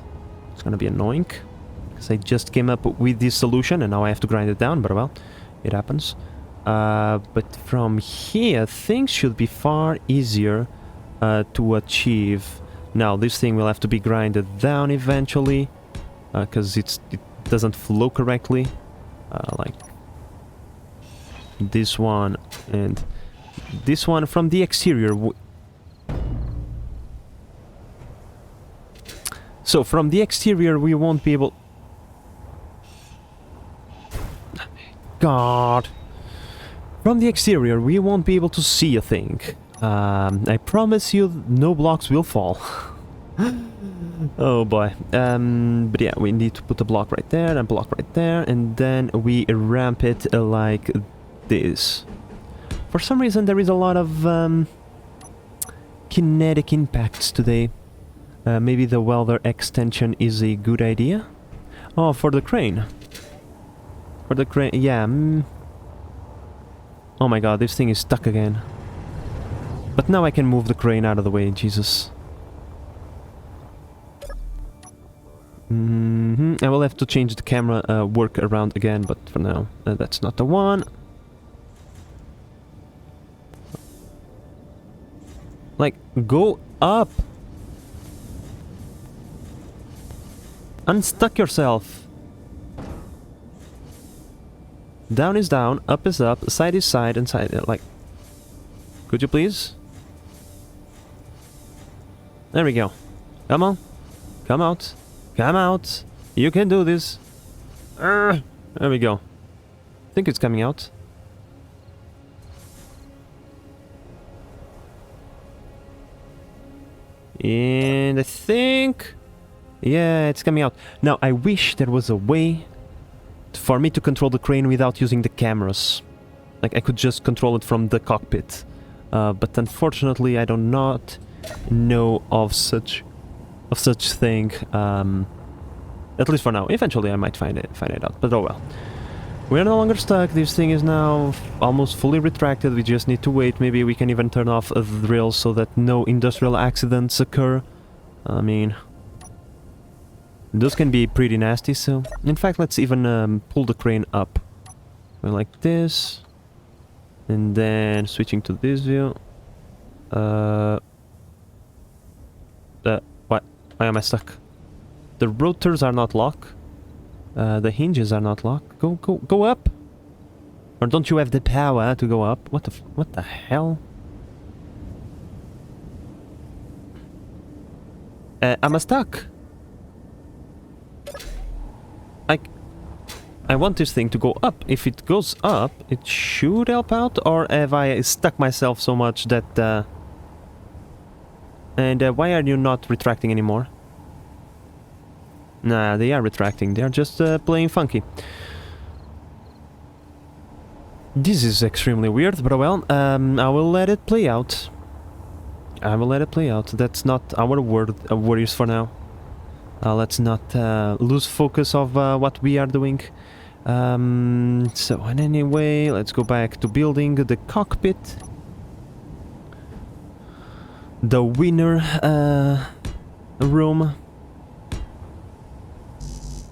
S1: It's gonna be annoying. Because I just came up with this solution and now I have to grind it down, but well, it happens. But from here, things should be far easier to achieve. Now, this thing will have to be grinded down eventually, because it doesn't flow correctly. Like this one and this one from the exterior. So, from the exterior, we won't be able... God! From the exterior, we won't be able to see a thing. I promise you, no blocks will fall. Oh boy. But yeah, we need to put a block right there, and a block right there, and then we ramp it like this. For some reason, there is a lot of kinetic impacts today. Maybe the welder extension is a good idea. Oh, for the crane. For the crane, yeah. Oh my god, this thing is stuck again. But now I can move the crane out of the way, Jesus. I will have to change the camera work around again, but for now, that's not the one. Like, go up! Unstuck yourself. Down is down, up is up, side is side, and side... like... Could you please? There we go. Come on. Come out. Come out. You can do this. There we go. I think it's coming out. And I think... yeah, it's coming out. Now, I wish there was a way for me to control the crane without using the cameras. Like, I could just control it from the cockpit. But unfortunately, I do not know of such thing. At least for now. Eventually, I might find it out. But oh well. We're no longer stuck. This thing is now almost fully retracted. We just need to wait. Maybe we can even turn off the drills so that no industrial accidents occur. I mean, those can be pretty nasty, so... in fact, let's even pull the crane up. Like this. And then switching to this view. What? Why am I stuck? The rotors are not locked. The hinges are not locked. Go up! Or don't you have the power to go up? What the hell? I'm stuck. I want this thing to go up. If it goes up, it should help out. Or have I stuck myself so much that... and why are you not retracting anymore? Nah, they are retracting. They are just playing funky. This is extremely weird, but well, I will let it play out. I will let it play out. That's not our worries for now. Let's not lose focus of what we are doing. So, in any way, let's go back to building the cockpit. The winner room.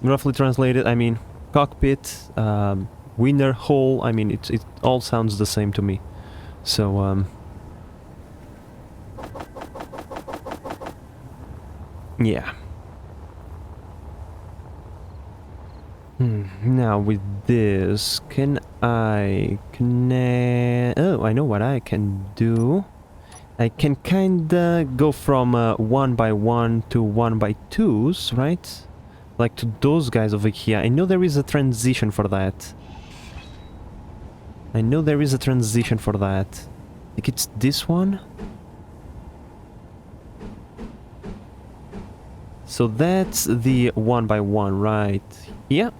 S1: Roughly translated, I mean, cockpit, winner hole. I mean, it all sounds the same to me. So, yeah. Now with this, can I connect... oh, I know what I can do. I can kinda go from 1x1 to 1x2s, right? Like to those guys over here. I know there is a transition for that. I think it's this one. So that's the 1x1, right? Yeah.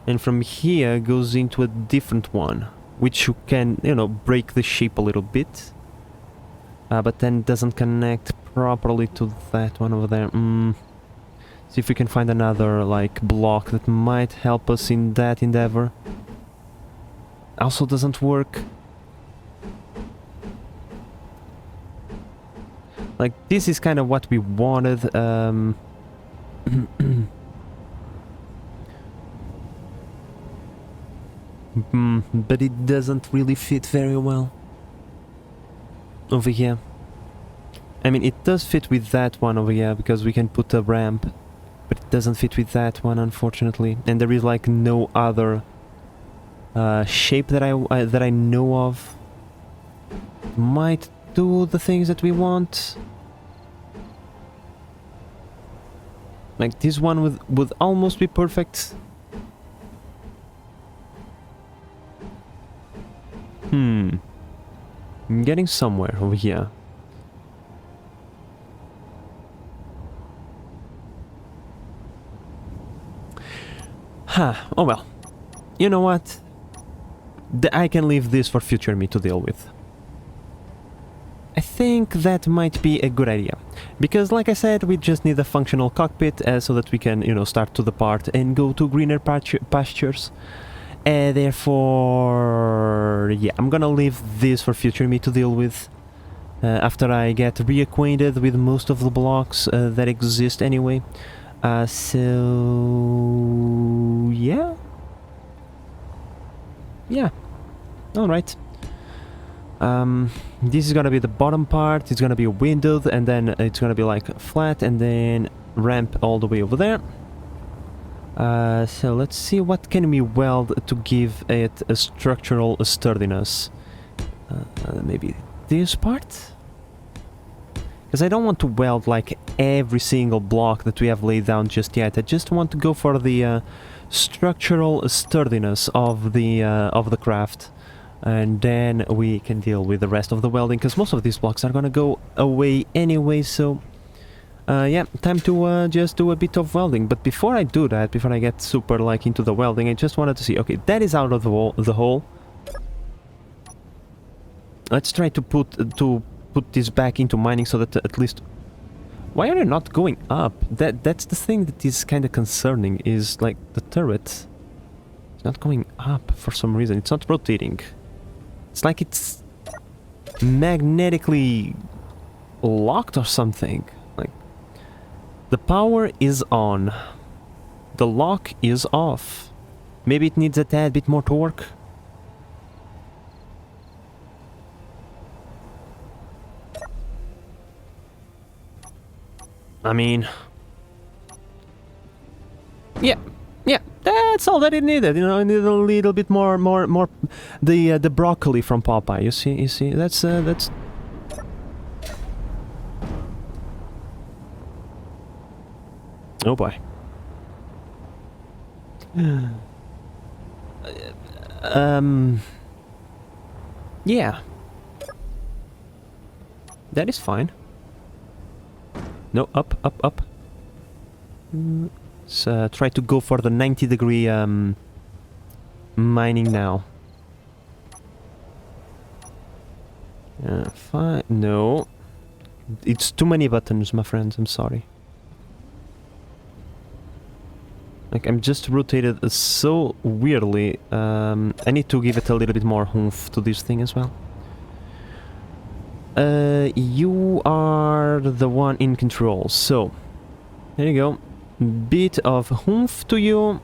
S1: And from here goes into a different one, which you can, you know, break the shape a little bit. But then doesn't connect properly to that one over there. See if we can find another, like, block that might help us in that endeavor. Also doesn't work. Like, this is kind of what we wanted. But it doesn't really fit very well over here. I mean, it does fit with that one over here because we can put a ramp, but it doesn't fit with that one, unfortunately. And there is like no other shape that I know of might do the things that we want. Like this one would almost be perfect. I'm getting somewhere over here. Oh well. You know what? I can leave this for future me to deal with. I think that might be a good idea. Because, like I said, we just need a functional cockpit so that we can, you know, start to depart and go to greener pastures. Therefore, yeah, I'm gonna leave this for future me to deal with. After I get reacquainted with most of the blocks that exist anyway. So... yeah? Yeah. Alright. This is gonna be the bottom part, it's gonna be windowed, and then it's gonna be like flat, and then ramp all the way over there. So let's see what can we weld to give it a structural sturdiness. Maybe this part? Because I don't want to weld like every single block that we have laid down just yet. I just want to go for the structural sturdiness of the craft. And then we can deal with the rest of the welding, because most of these blocks are gonna go away anyway, so... yeah, time to just do a bit of welding. But before I do that, before I get super like into the welding, I just wanted to see... Okay, that is out of the hole. Let's try to put this back into mining so that at least... Why are you not going up? That's the thing that is kind of concerning, is like the turret. It's not going up for some reason. It's not rotating. It's like it's magnetically locked or something. Like, the power is on. The lock is off. Maybe it needs a tad bit more torque. I mean... Yeah, that's all that it needed, you know. It needed a little bit more the broccoli from Popeye. You see, that's oh boy. Yeah, that is fine. No, up. Let's try to go for the 90-degree mining now. Fine. No. It's too many buttons, my friends. I'm sorry. Like, I'm just rotated so weirdly. I need to give it a little bit more oomph to this thing as well. You are the one in control, so... There you go. Bit of oomph to you.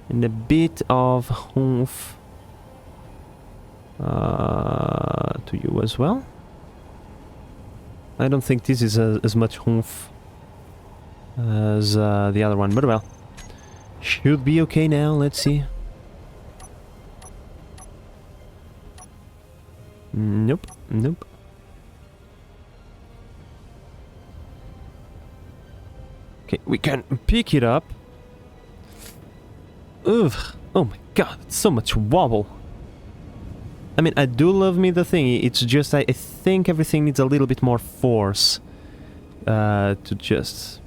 S1: And a bit of oomph to you as well. I don't think this is as much oomph as the other one, but well. Should be okay now, let's see. Nope. Okay, we can pick it up. Ugh. Oh my god, it's so much wobble. I mean, I do love me the thingy, it's just I think everything needs a little bit more force to just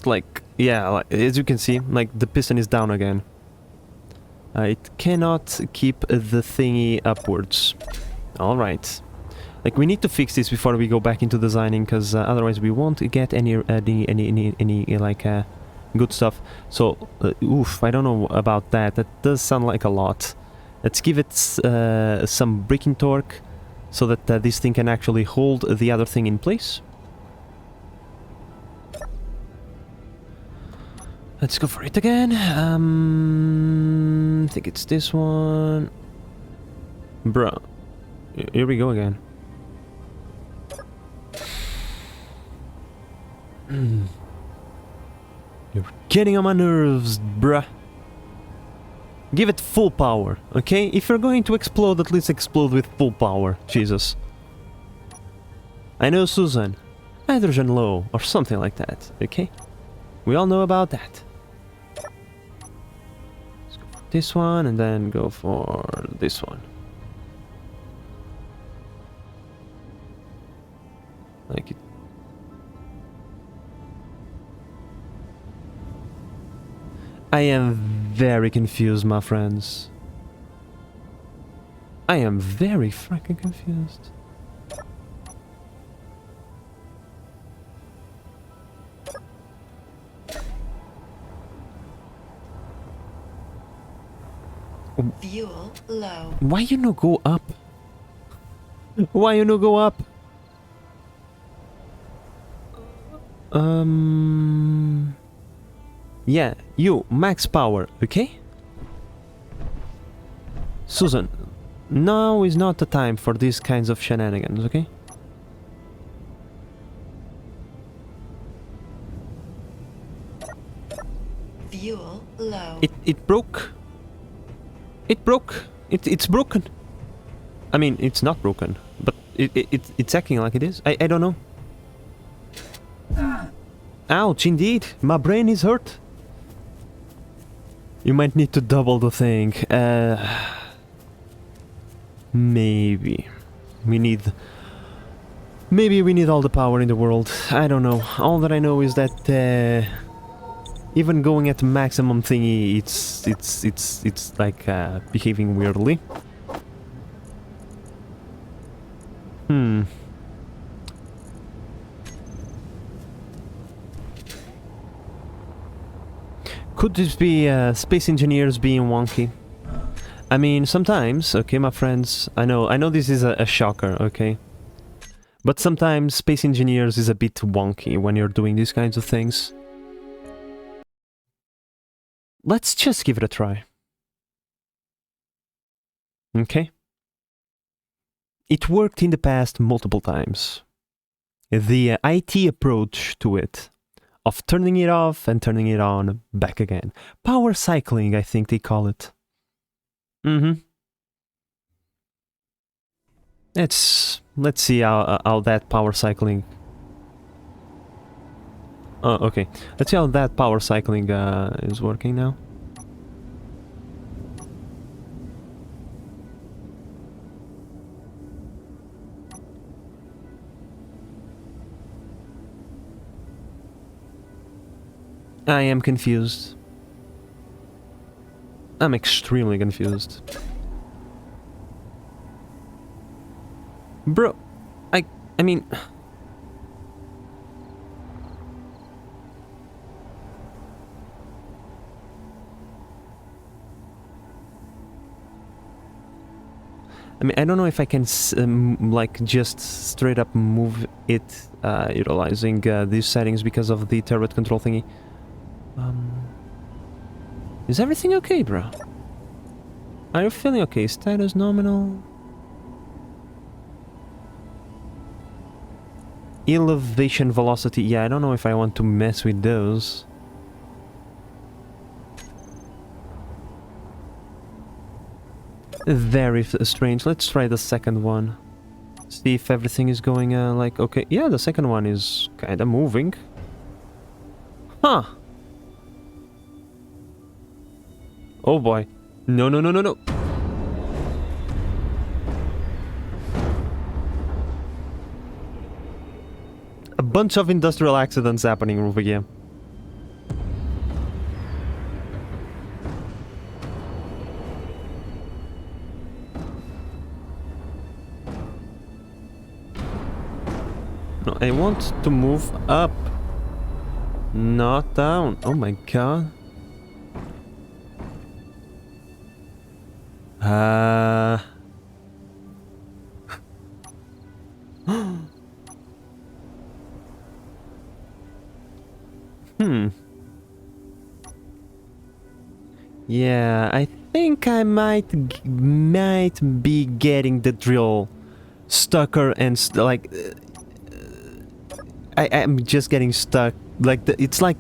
S1: like, yeah, like, as you can see, like the piston is down again. It cannot keep the thingy upwards. Alright. Like, we need to fix this before we go back into designing, because otherwise we won't get any like good stuff. So, oof, I don't know about that. That does sound like a lot. Let's give it some braking torque, so that this thing can actually hold the other thing in place. Let's go for it again. I think it's this one. Bruh. Here we go again. You're getting on my nerves, bruh. Give it full power, okay? If you're going to explode, at least explode with full power. Jesus. I know, Susan. Hydrogen low, or something like that, okay? We all know about that. Let's go for this one, and then go for this one. Like it. I am very confused, my friends. I am very freaking confused.
S2: Fuel low.
S1: Why you no go up? Why you no go up? Yeah, you, max power, okay? Susan, now is not the time for these kinds of shenanigans, okay?
S2: Fuel low.
S1: It broke. It broke. It's broken. I mean, it's not broken, but it's acting like it is. I don't know. Ouch, indeed. My brain is hurt. You might need to double the thing. Maybe. Maybe we need all the power in the world. I don't know. All that I know is that even going at maximum thingy, it's like behaving weirdly. Could this be space engineers being wonky? I mean, sometimes, okay, my friends, I know this is a shocker, okay? But sometimes space engineers is a bit wonky when you're doing these kinds of things. Let's just give it a try. Okay? It worked in the past multiple times. The IT approach to it, of turning it off and turning it on back again. Power cycling, I think they call it. Let's see how that power cycling... Oh, okay. Let's see how that power cycling is working now. I am confused. I'm extremely confused. Bro, I mean... I don't know if I can, like, just straight up move it, utilizing these settings because of the turret control thingy. Is everything okay, bro? Are you feeling okay? Status nominal? Elevation velocity. Yeah, I don't know if I want to mess with those. Very strange. Let's try the second one. See if everything is going, like, okay. Yeah, the second one is kind of moving. Huh. Oh boy. No, no, no, no, no. A bunch of industrial accidents happening over here. No, I want to move up, not down. Oh my god. Yeah, I think I might be getting the drill stucker and like I'm just getting stuck. Like it's like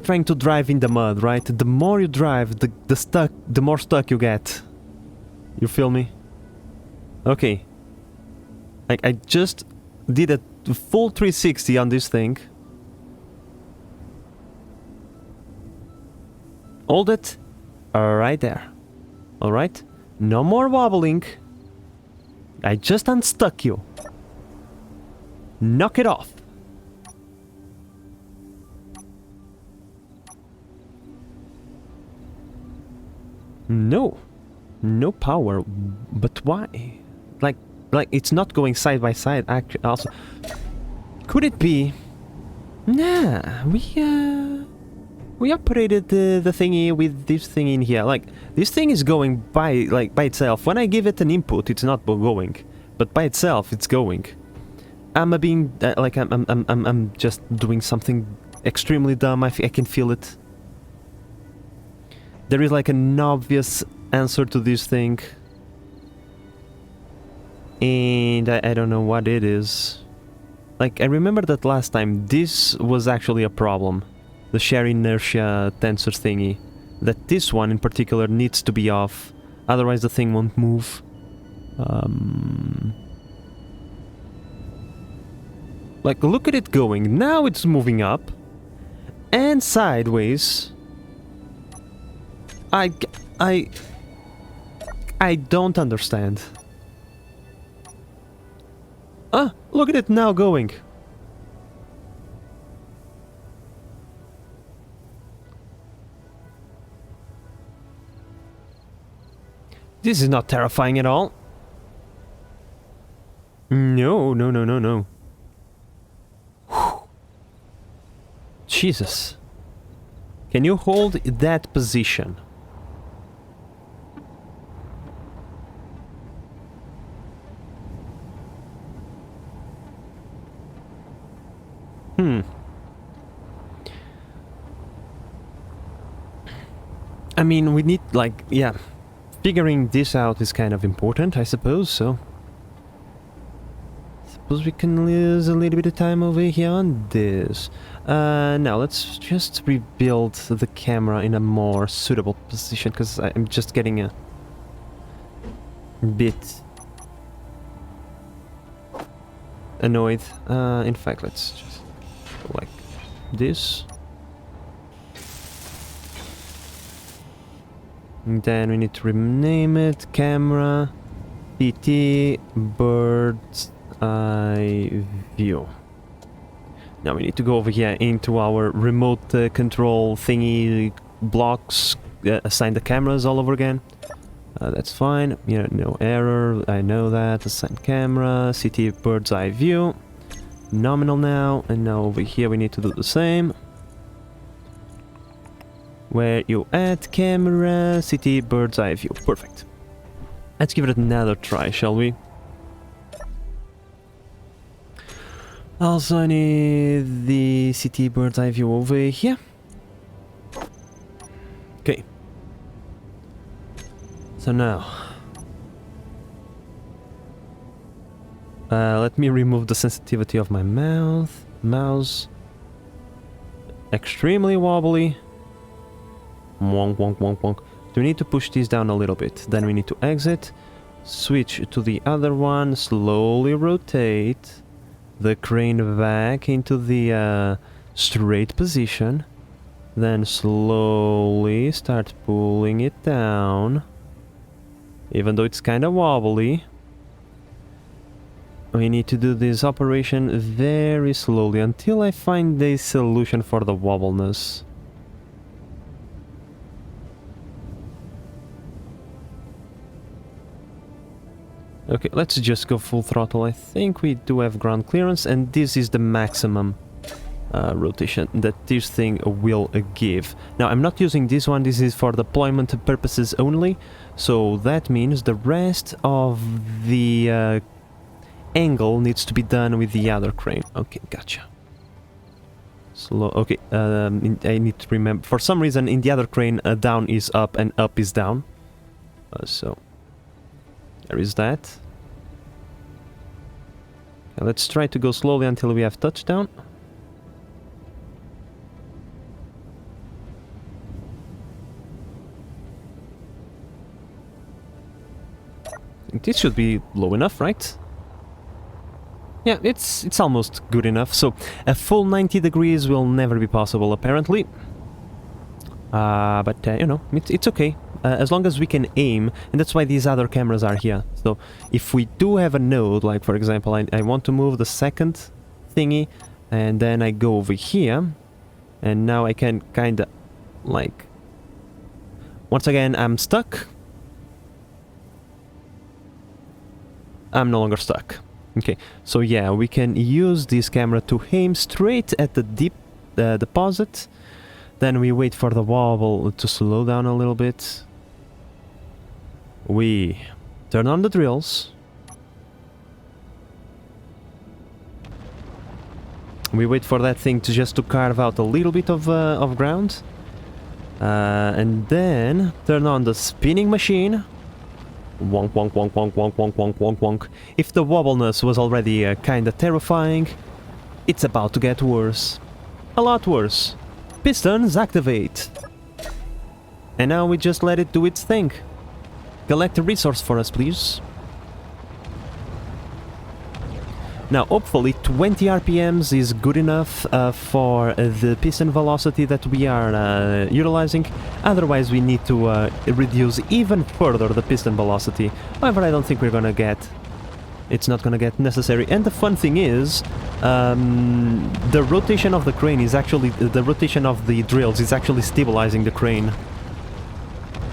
S1: trying to drive in the mud, right? The more you drive, the more stuck you get. You feel me? Okay. I just did a full 360 on this thing. Hold it right there. Alright? No more wobbling. I just unstuck you. Knock it off. No. No power. But why? Like it's not going side by side actually also. Could it be? Nah, we operated the thingy with this thing in here. Like this thing is going by itself. When I give it an input, it's not going, but by itself, it's going. I'm just doing something extremely dumb. I can feel it. There is like an obvious answer to this thing. And I don't know what it is. Like, I remember that last time this was actually a problem. The shear inertia tensor thingy. That this one in particular needs to be off. Otherwise the thing won't move. Like, look at it going. Now it's moving up. And sideways. I don't understand. Ah, look at it now going. This is not terrifying at all. No, no, no, no, no. Whew. Jesus. Can you hold that position? I mean, we need, like, yeah, figuring this out is kind of important, I suppose, so... Suppose we can lose a little bit of time over here on this. Now, let's just rebuild the camera in a more suitable position, because I'm just getting a bit annoyed. In fact, let's just go like this. And then we need to rename it camera PT bird's eye view. Now we need to go over here into our remote control thingy blocks, assign the cameras all over again. That's fine. Yeah, no error. I know that. Assign camera, CT bird's eye view. Nominal now. And now over here we need to do the same. Where you at, camera, CT bird's eye view. Perfect. Let's give it another try, shall we? Also, I need the CT bird's eye view over here. Okay. So now... let me remove the sensitivity of my mouse. Extremely wobbly. Wonk, wonk, wonk, wonk. Do we need to push these down a little bit? Then we need to exit. Switch to the other one. Slowly rotate the crane back into the straight position. Then slowly start pulling it down. Even though it's kind of wobbly. We need to do this operation very slowly until I find the solution for the wobbleness. Okay, let's just go full throttle. I think we do have ground clearance, and this is the maximum rotation that this thing will give. Now, I'm not using this one. This is for deployment purposes only. So that means the rest of the angle needs to be done with the other crane. Okay, gotcha. Slow. Okay, I need to remember. For some reason, in the other crane, down is up and up is down. So... there is that. Now let's try to go slowly until we have touchdown. This should be low enough, right? Yeah, it's almost good enough. So a full 90 degrees will never be possible, apparently. But you know, it's okay. As long as we can aim, and that's why these other cameras are here. So if we do have a node, like for example, I want to move the second thingy, and then I go over here, and now I can kind of, like... once again, I'm stuck. I'm no longer stuck. Okay, so yeah, we can use this camera to aim straight at the deep deposit. Then we wait for the wobble to slow down a little bit. We turn on the drills. We wait for that thing to just carve out a little bit of ground. And then turn on the spinning machine. Wonk, wonk, wonk, wonk, wonk, wonk, wonk, wonk, wonk. If the wobbleness was already kinda terrifying, it's about to get worse. A lot worse. Pistons activate. And now we just let it do its thing. Collect a resource for us, please. Now, hopefully 20 RPMs is good enough for the piston velocity that we are utilizing. Otherwise, we need to reduce even further the piston velocity. However, I don't think we're gonna get... It's not gonna get necessary. And the fun thing is, the rotation of the crane is actually... The rotation of the drills is actually stabilizing the crane.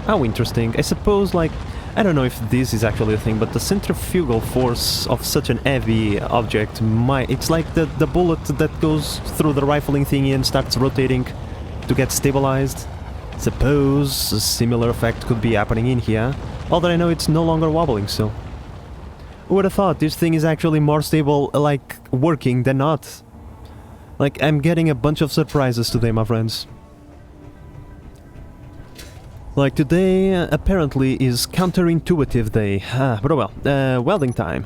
S1: How interesting. I suppose, like... I don't know if this is actually a thing, but the centrifugal force of such an heavy object might... It's like the bullet that goes through the rifling thingy and starts rotating to get stabilized. Suppose a similar effect could be happening in here, although I know it's no longer wobbling, so... Who would have thought this thing is actually more stable, like, working than not? Like, I'm getting a bunch of surprises today, my friends. Like, today apparently is counterintuitive day. But oh well, welding time.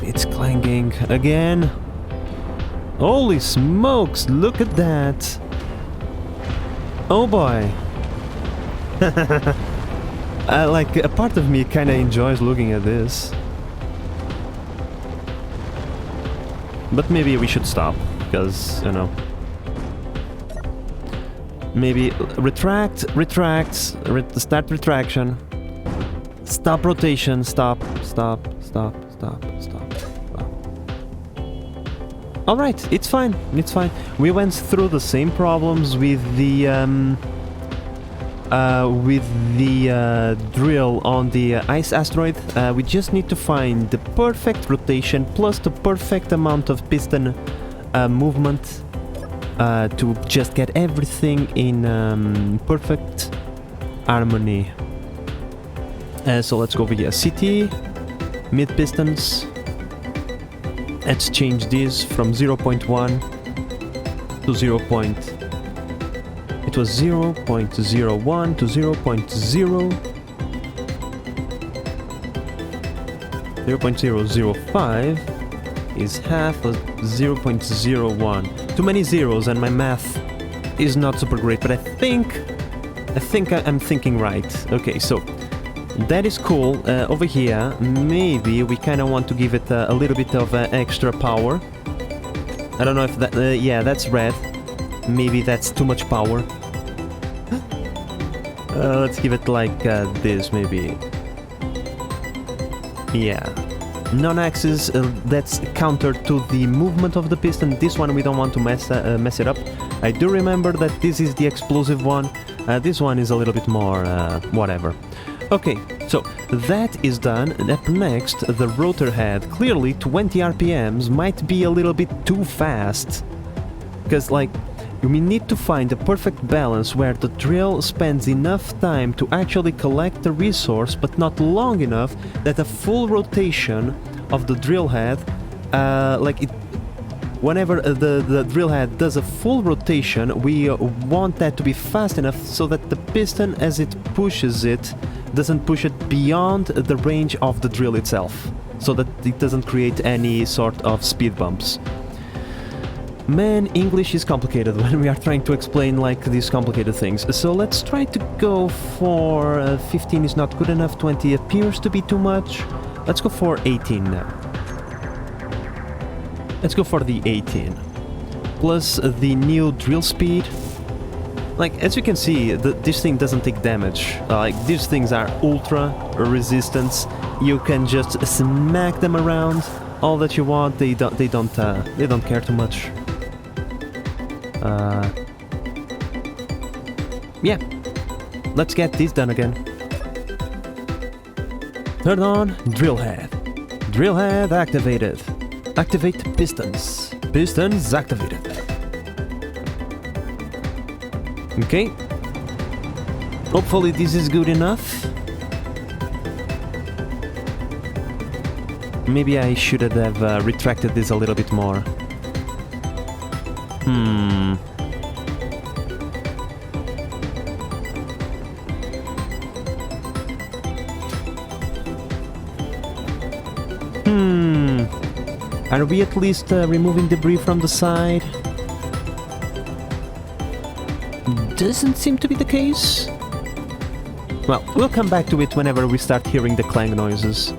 S1: It's clanging again. Holy smokes, look at that. Oh boy. Like, a part of me kinda enjoys looking at this. But maybe we should stop, because, you know. Maybe retract, start retraction. Stop rotation, stop. Alright, it's fine, We went through the same problems with the drill on the ice asteroid. We just need to find the perfect rotation plus the perfect amount of piston movement to just get everything in perfect harmony. So let's go over here. CT, mid pistons. Let's change this from 0.1 to 0. It was 0.01 to 0.0. 0.005 is half of 0.01. Too many zeros and my math is not super great, but I think I'm thinking right. Okay, so that is cool. Over here, maybe we kind of want to give it a little bit of extra power. I don't know if that... yeah, that's red. Maybe that's too much power. Let's give it like this, maybe. Yeah. Non-axis, that's counter to the movement of the piston. This one we don't want to mess it up. I do remember that this is the explosive one. This one is a little bit more whatever. Okay, so that is done. Up next, the rotor head. Clearly 20 RPMs might be a little bit too fast. Because, like, we need to find the perfect balance where the drill spends enough time to actually collect the resource, but not long enough that a full rotation of the drill head, whenever the drill head does a full rotation, we want that to be fast enough so that the piston, as it pushes it, doesn't push it beyond the range of the drill itself, so that it doesn't create any sort of speed bumps. Man, English is complicated when we are trying to explain like these complicated things. So let's try to go for 15 is not good enough, 20 appears to be too much. Let's go for 18 now. Let's go for the 18. Plus the new drill speed. Like, as you can see, this thing doesn't take damage. Like, these things are ultra resistance. You can just smack them around all that you want. They don't care too much. Yeah, let's get this done again. Turn on drill head. Drill head activated. Activate pistons. Pistons activated. Okay. Hopefully this is good enough. Maybe I should have retracted this a little bit more. Are we at least removing debris from the side? Doesn't seem to be the case. Well, we'll come back to it whenever we start hearing the clang noises.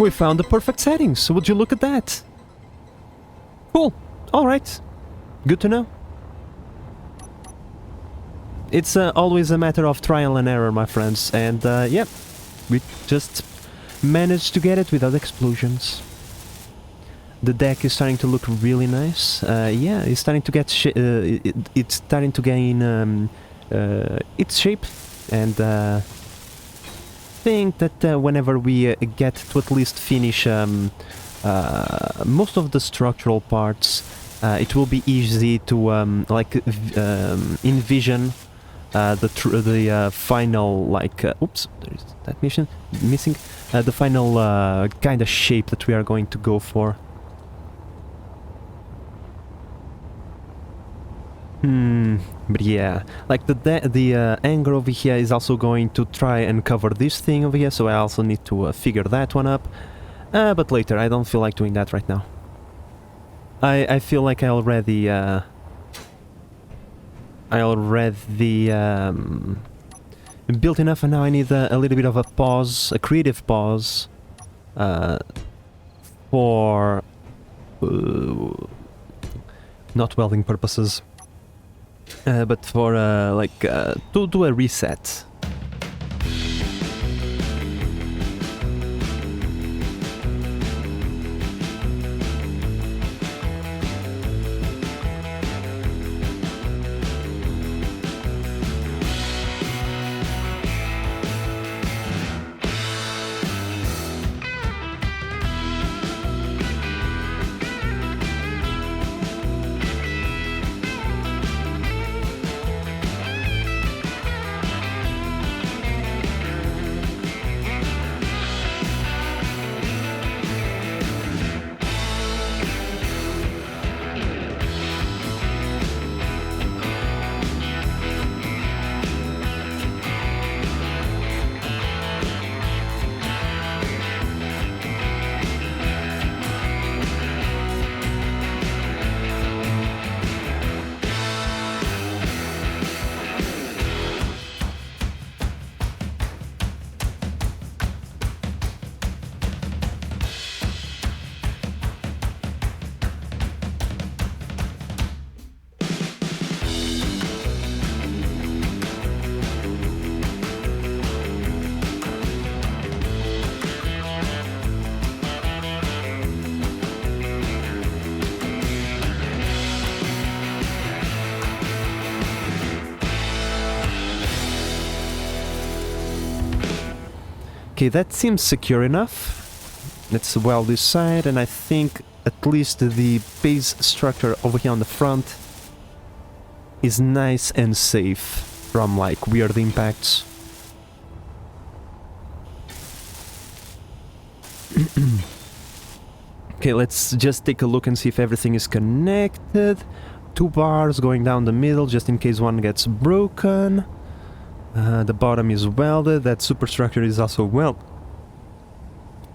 S1: We found the perfect settings, so would you look at that? Cool. Alright. Good to know. It's always a matter of trial and error, my friends, and yeah, we just managed to get it without explosions. The deck is starting to look really nice. Yeah, it's starting to get it's starting to gain its shape, and think that whenever we get to at least finish most of the structural parts, it will be easy to envision the final, like oops, there is that mission missing, the final kind of shape that we are going to go for. But yeah, like the angle over here is also going to try and cover this thing over here, so I also need to figure that one up. But later, I don't feel like doing that right now. I feel like I already built enough, and now I need a little bit of a pause, a creative pause, for not welding purposes. But for to do a reset. Okay, that seems secure enough. Let's weld this side, and I think at least the base structure over here on the front is nice and safe from like weird impacts. Okay, let's just take a look and see if everything is connected. 2 bars going down the middle just in case one gets broken. The bottom is welded. That superstructure is also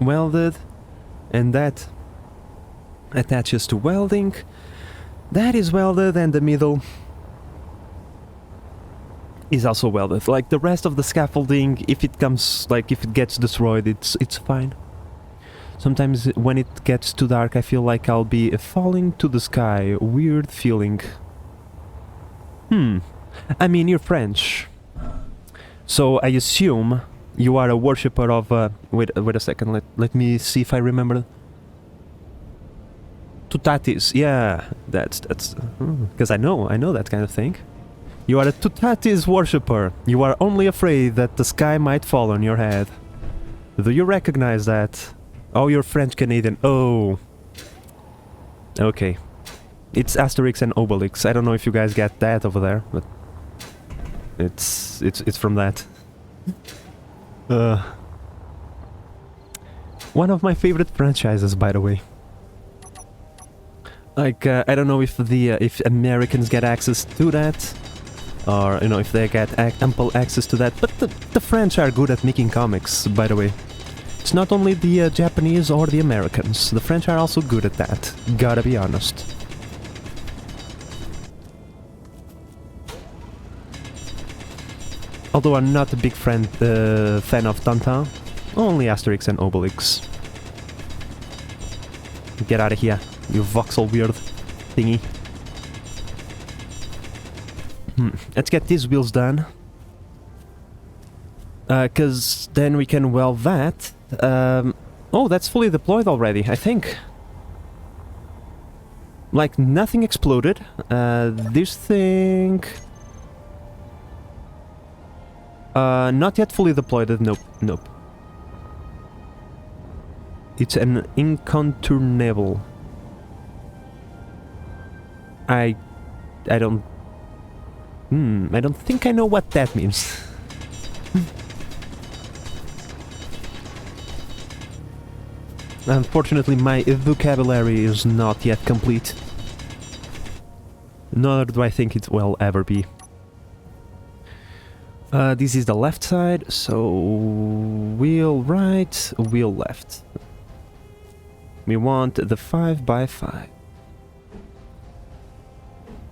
S1: welded, and that attaches to welding. That is welded, and the middle is also welded. Like the rest of the scaffolding, if it gets destroyed, it's fine. Sometimes when it gets too dark, I feel like I'll be falling to the sky. Weird feeling. I mean, you're French, so I assume you are a worshipper of. Wait a second. Let me see if I remember. Tutatis. Yeah, that's because I know that kind of thing. You are a Tutatis worshipper. You are only afraid that the sky might fall on your head. Do you recognize that? Oh, you're French Canadian. Oh. Okay. It's Asterix and Obelix. I don't know if you guys get that over there, but it's from that. One of my favorite franchises, by the way. Like, I don't know if if Americans get access to that, or you know, if they get ample access to that. But the French are good at making comics, by the way. It's not only the Japanese or the Americans. The French are also good at that. Gotta be honest. Although I'm not a big fan of Tintin, only Asterix and Obelix. Get out of here, you voxel weird thingy. Let's get these wheels done. Cause then we can weld that. Oh, that's fully deployed already, I think. Like, nothing exploded. This thing... not yet fully deployed. Nope. It's an incontournable. I don't... I don't think I know what that means. Unfortunately, my vocabulary is not yet complete. Nor do I think it will ever be. This is the left side, so wheel right, wheel left. We want the 5x5.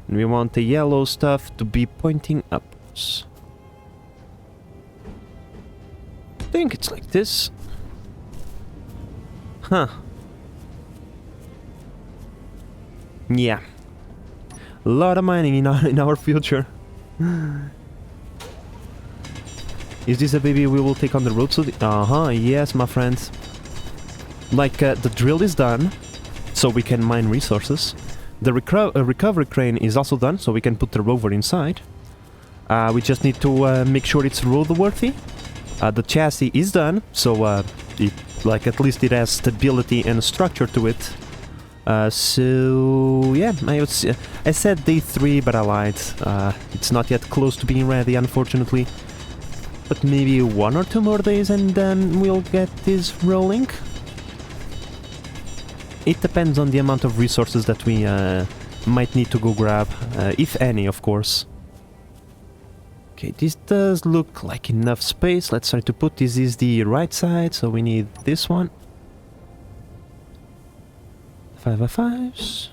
S1: And we want the yellow stuff to be pointing upwards. I think it's like this. Huh. Yeah. A lot of mining in our future. Is this a baby we will take on the road soon? Yes, my friends. Like, the drill is done, so we can mine resources. The recovery crane is also done, so we can put the rover inside. We just need to make sure it's roadworthy. The chassis is done, so at least it has stability and structure to it. So yeah, I said day 3, but I lied. It's not yet close to being ready, unfortunately. But maybe 1 or 2 more days, and then we'll get this rolling. It depends on the amount of resources that we might need to go grab, if any, of course. Okay, this does look like enough space. Let's try to put this is the right side, so we need this one. 5x5s.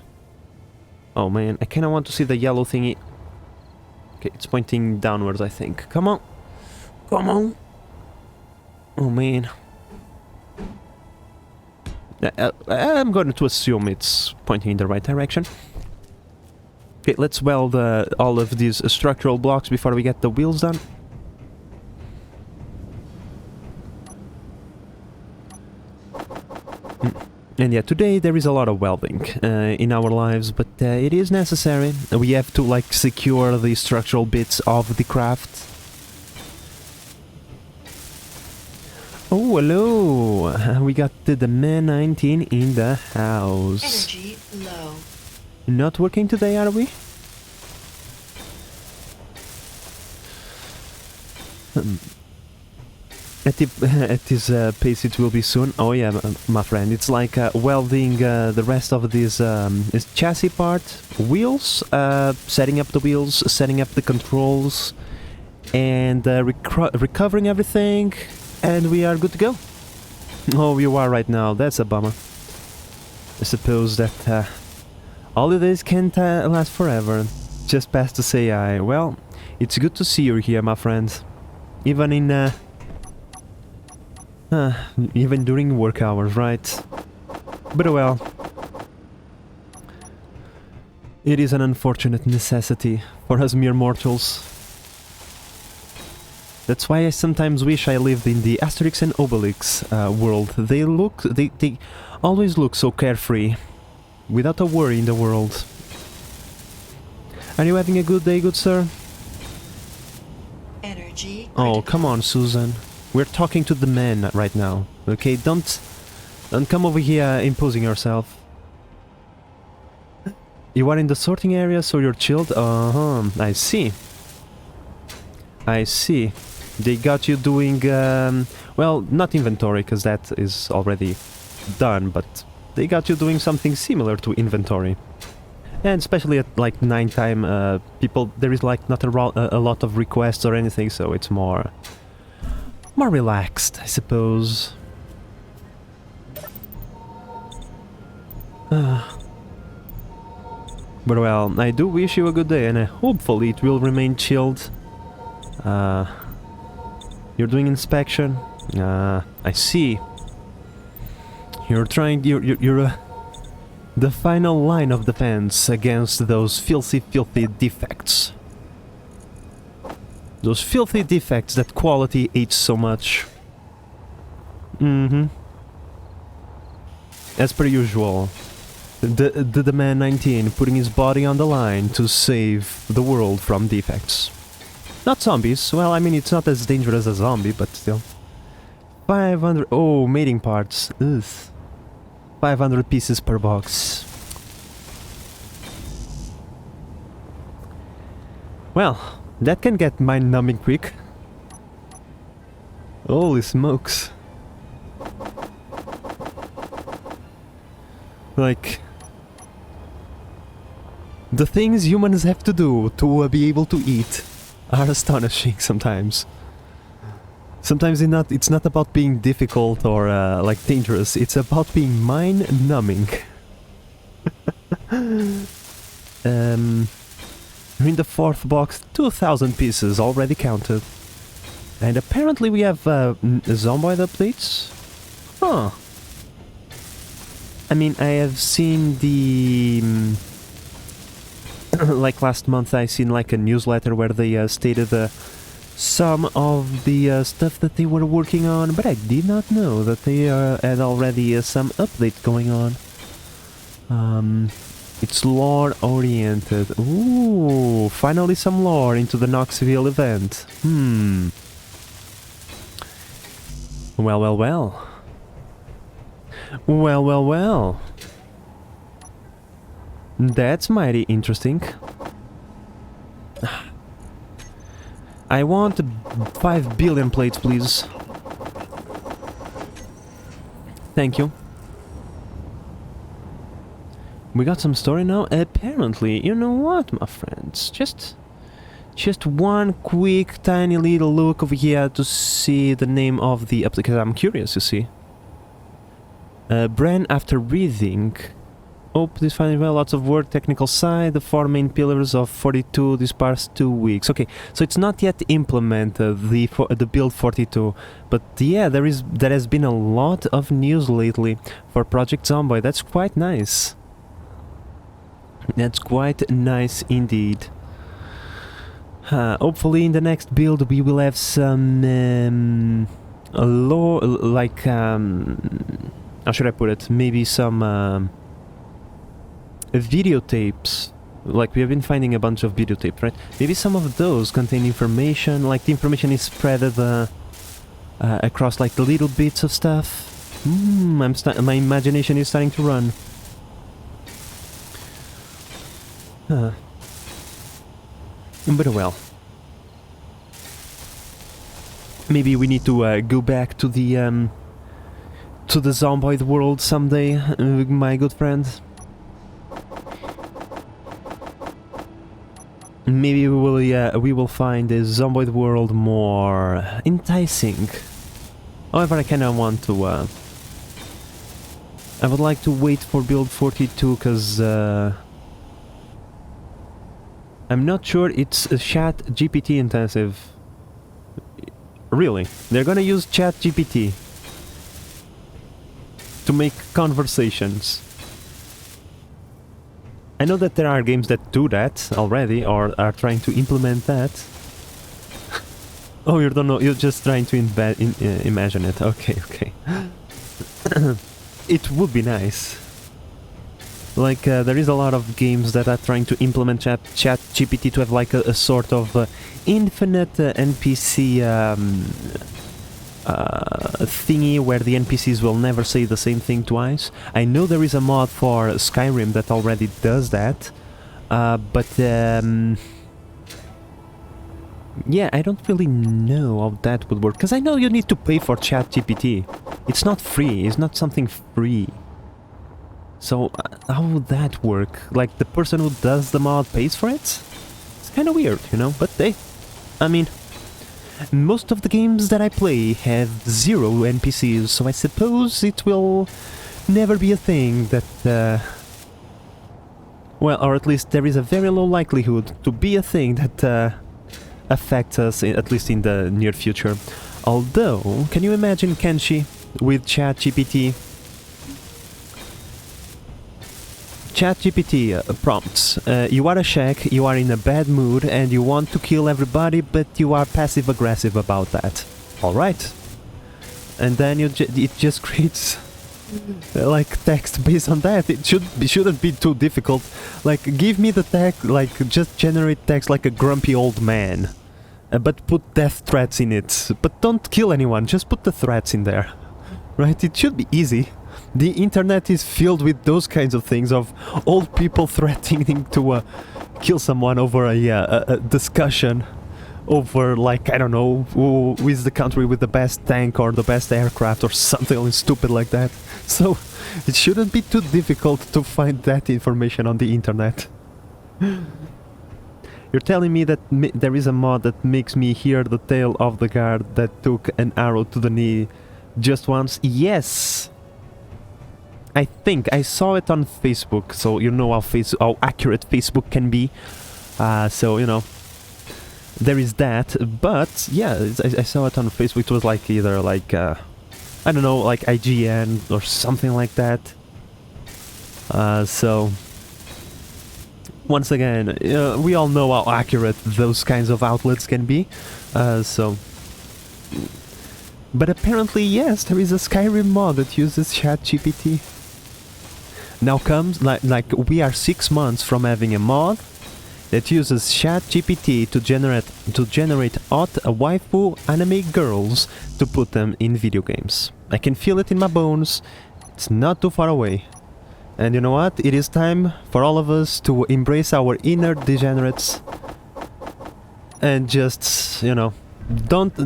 S1: Oh man, I kinda want to see the yellow thingy. Okay, it's pointing downwards, I think. Come on. Come on. Oh man. I'm going to assume it's pointing in the right direction. Okay, let's weld all of these structural blocks before we get the wheels done. And yeah, today there is a lot of welding in our lives, but it is necessary. We have to, like, secure the structural bits of the craft. Oh, hello! We got the man 19 in the house.
S2: Energy low.
S1: Not working today, are we? At this pace it will be soon. Oh yeah, my friend, it's like welding the rest of this chassis part, wheels, setting up the wheels, setting up the controls, and recovering everything, and we are good to go. Oh, you are right now, that's a bummer. I suppose that holidays can't last forever. Just past to say I. Well, it's good to see you here, my friend. Even in even during work hours, right? But well, it is an unfortunate necessity for us mere mortals. That's why I sometimes wish I lived in the Asterix and Obelix world. They always look so carefree, without a worry in the world. Are you having a good day, good sir?
S2: Energy.
S1: Oh, come on, Susan. We're talking to the man right now. Okay, don't come over here imposing yourself. You are in the sorting area, so you're chilled? I see. I see. They got you doing, well, not inventory, because that is already done, but they got you doing something similar to inventory. And especially at like nighttime, people, there is like not a lot of requests or anything, so it's more relaxed, I suppose. But well, I do wish you a good day, and hopefully it will remain chilled. You're doing inspection. I see. You're trying. You're the final line of defense against those filthy defects. Those filthy defects that quality hates so much. As per usual, the man 19 putting his body on the line to save the world from defects. Not zombies. Well, I mean, it's not as dangerous as a zombie, but still. 500... Oh, mating parts. Ugh. 500 pieces per box. Well, that can get mind-numbing quick. Holy smokes. Like... the things humans have to do to be able to eat are astonishing sometimes. Sometimes it's not about being difficult or like dangerous, it's about being mind-numbing. In the fourth box, 2,000 pieces already counted. And apparently we have zomboid updates? Huh. I mean, I have seen the... like last month I seen like a newsletter where they stated some of the stuff that they were working on, but I did not know that they had already some update going on. It's lore oriented. Ooh, finally some lore into the Knoxville event. Well, well, well. Well, well, well. That's mighty interesting. I want 5 billion plates, please. Thank you. We got some story now? Apparently, you know what, my friends? Just one quick, tiny little look over here to see the name of the application. Because I'm curious, you see. Brand after reading. Oh, this finding well, lots of work, technical side, the 4 main pillars of 42 these past 2 weeks. Okay, so it's not yet implemented, the build 42, but yeah, there has been a lot of news lately for Project Zomboid. That's quite nice. That's quite nice indeed. Hopefully in the next build we will have some lore, like how should I put it? Maybe some videotapes. Like we have been finding a bunch of videotapes, right? Maybe some of those contain information, like the information is spread across like the little bits of stuff. My imagination is starting to run. But well, maybe we need to go back to the zomboid world someday, my good friend. Maybe we will find the zomboid world more enticing. However, I kinda want to. I would like to wait for build 42 because I'm not sure it's chat GPT intensive. Really, they're gonna use chat GPT to make conversations. I know that there are games that do that already, or are trying to implement that. Oh, you don't know, you're just trying to imagine it. Okay, okay. It would be nice. Like, there is a lot of games that are trying to implement chat GPT to have like a sort of infinite NPC thingy where the NPCs will never say the same thing twice. I know there is a mod for Skyrim that already does that, but yeah, I don't really know how that would work, because I know you need to pay for ChatGPT. It's not free, it's not something free. So how would that work? Like, the person who does the mod pays for it? It's kind of weird, you know, but hey, I mean, most of the games that I play have 0 NPCs, so I suppose it will never be a thing that, well, or at least there is a very low likelihood to be a thing that affects us, at least in the near future. Although, can you imagine Kenshi with ChatGPT? ChatGPT prompts. You are a shack, you are in a bad mood, and you want to kill everybody, but you are passive-aggressive about that. Alright. And then it just creates like text based on that. It shouldn't be too difficult. Like, give me the text, like, just generate text like a grumpy old man. But put death threats in it. But don't kill anyone, just put the threats in there. Right? It should be easy. The internet is filled with those kinds of things, of old people threatening to kill someone over a discussion over, like, I don't know, who is the country with the best tank or the best aircraft or something stupid like that. So it shouldn't be too difficult to find that information on the internet. You're telling me that there is a mod that makes me hear the tale of the guard that took an arrow to the knee just once? Yes! I think I saw it on Facebook, so you know how accurate Facebook can be. So, you know, there is that. But yeah, I saw it on Facebook. It was like either like I don't know, like IGN or something like that. So once again, we all know how accurate those kinds of outlets can be. So, but apparently, yes, there is a Skyrim mod that uses ChatGPT. Now comes, like we are 6 months from having a mod that uses ChatGPT to generate hot waifu anime girls to put them in video games. I can feel it in my bones. It's not too far away. And you know what? It is time for all of us to embrace our inner degenerates and just, you know, don't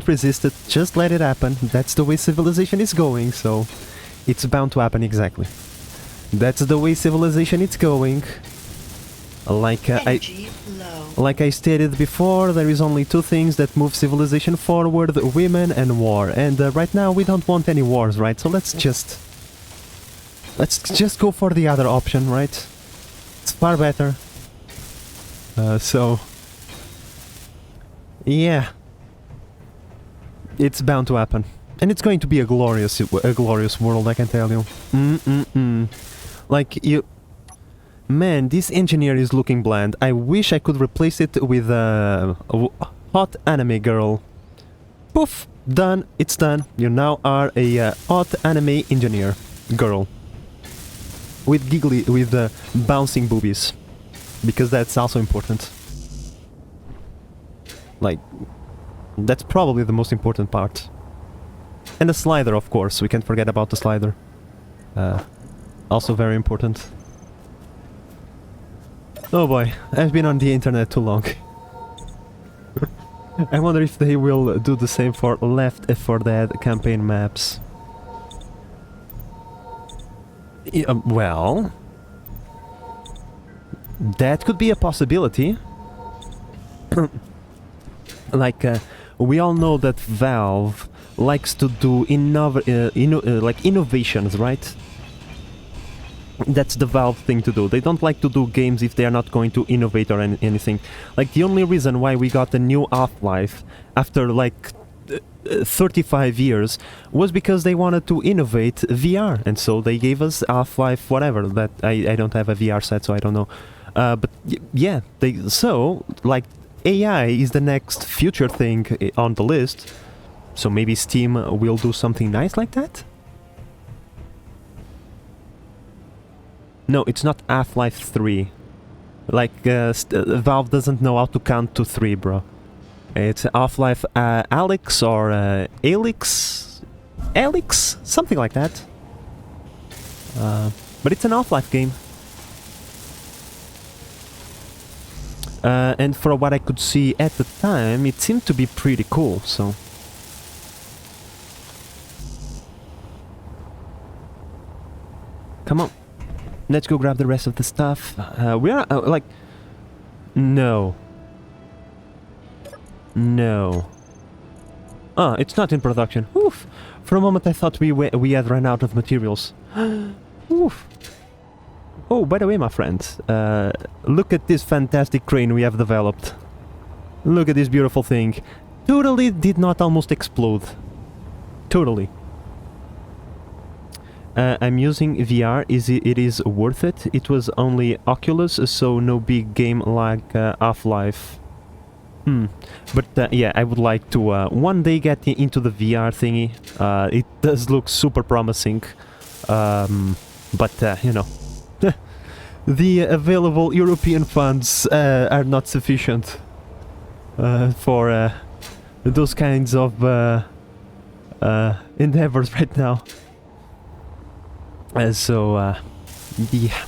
S1: resist it. Just let it happen. That's the way civilization is going, so it's bound to happen. Exactly. That's the way civilization is going. Like I stated before, there is only 2 things that move civilization forward: women and war. And right now we don't want any wars, right? So let's just go for the other option, right? It's far better. So yeah, it's bound to happen. And it's going to be a glorious world, I can tell you. Like, man, this engineer is looking bland. I wish I could replace it with a hot anime girl. Poof! Done. It's done. You now are a hot anime engineer girl. With bouncing boobies. Because that's also important. Like, That's probably the most important part. And the slider, of course. We can't forget about the slider. Also very important. Oh boy, I've been on the internet too long. I wonder if they will do the same for Left 4 Dead campaign maps. Well... that could be a possibility. Like, we all know that Valve likes to do innovations, right? That's the Valve thing to do. They don't like to do games if they are not going to innovate or anything. Like, the only reason why we got a new Half-Life after, like, 35 years was because they wanted to innovate VR. And so they gave us Half-Life whatever. That I don't have a VR set, so I don't know. But yeah, so, like, AI is the next future thing on the list. So maybe Steam will do something nice like that? No, it's not Half-Life 3. Like, Valve doesn't know how to count to 3, bro. It's Half-Life Alyx or Alyx? Alyx? Something like that. But it's an Half-Life game. And for what I could see at the time, it seemed to be pretty cool, so... Come on. Let's go grab the rest of the stuff. We are, like... No. No. Ah, it's not in production. Oof. For a moment I thought we had run out of materials. Oof. Oh, by the way, my friends, look at this fantastic crane we have developed. Look at this beautiful thing. Totally did not almost explode. Totally. I'm using VR. It is worth it. It was only Oculus, so no big game like Half-Life. But yeah, I would like to one day get into the VR thingy. It does look super promising. But, you know, the available European funds are not sufficient for those kinds of endeavors right now. So, yeah.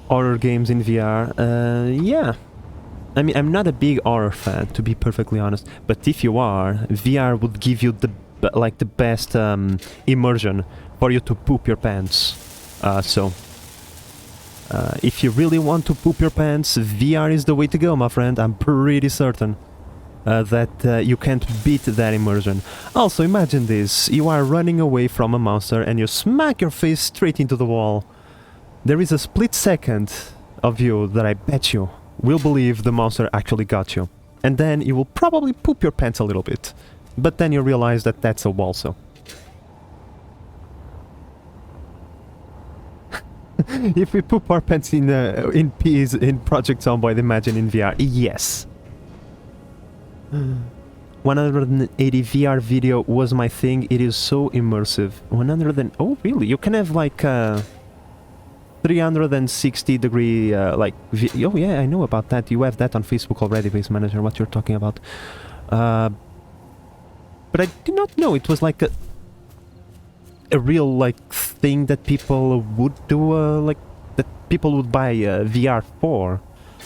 S1: Horror games in VR, yeah. I mean, I'm not a big horror fan, to be perfectly honest. But if you are, VR would give you the best immersion for you to poop your pants. So, if you really want to poop your pants, VR is the way to go, my friend. I'm pretty certain that you can't beat that immersion. Also, imagine this. You are running away from a monster and you smack your face straight into the wall. There is a split second of you that I bet you will believe the monster actually got you. And then you will probably poop your pants a little bit. But then you realize that that's a wall, so... If we poop our pants in peas in Project Zomboid, imagine in VR. Yes. 180 VR video was my thing. It is so immersive. 100 oh really? You can have like 360 degree like oh yeah, I know about that. You have that on Facebook already, Base Manager. What you're talking about? But I did not know it was like a real like thing that people would do, like that people would buy VR for,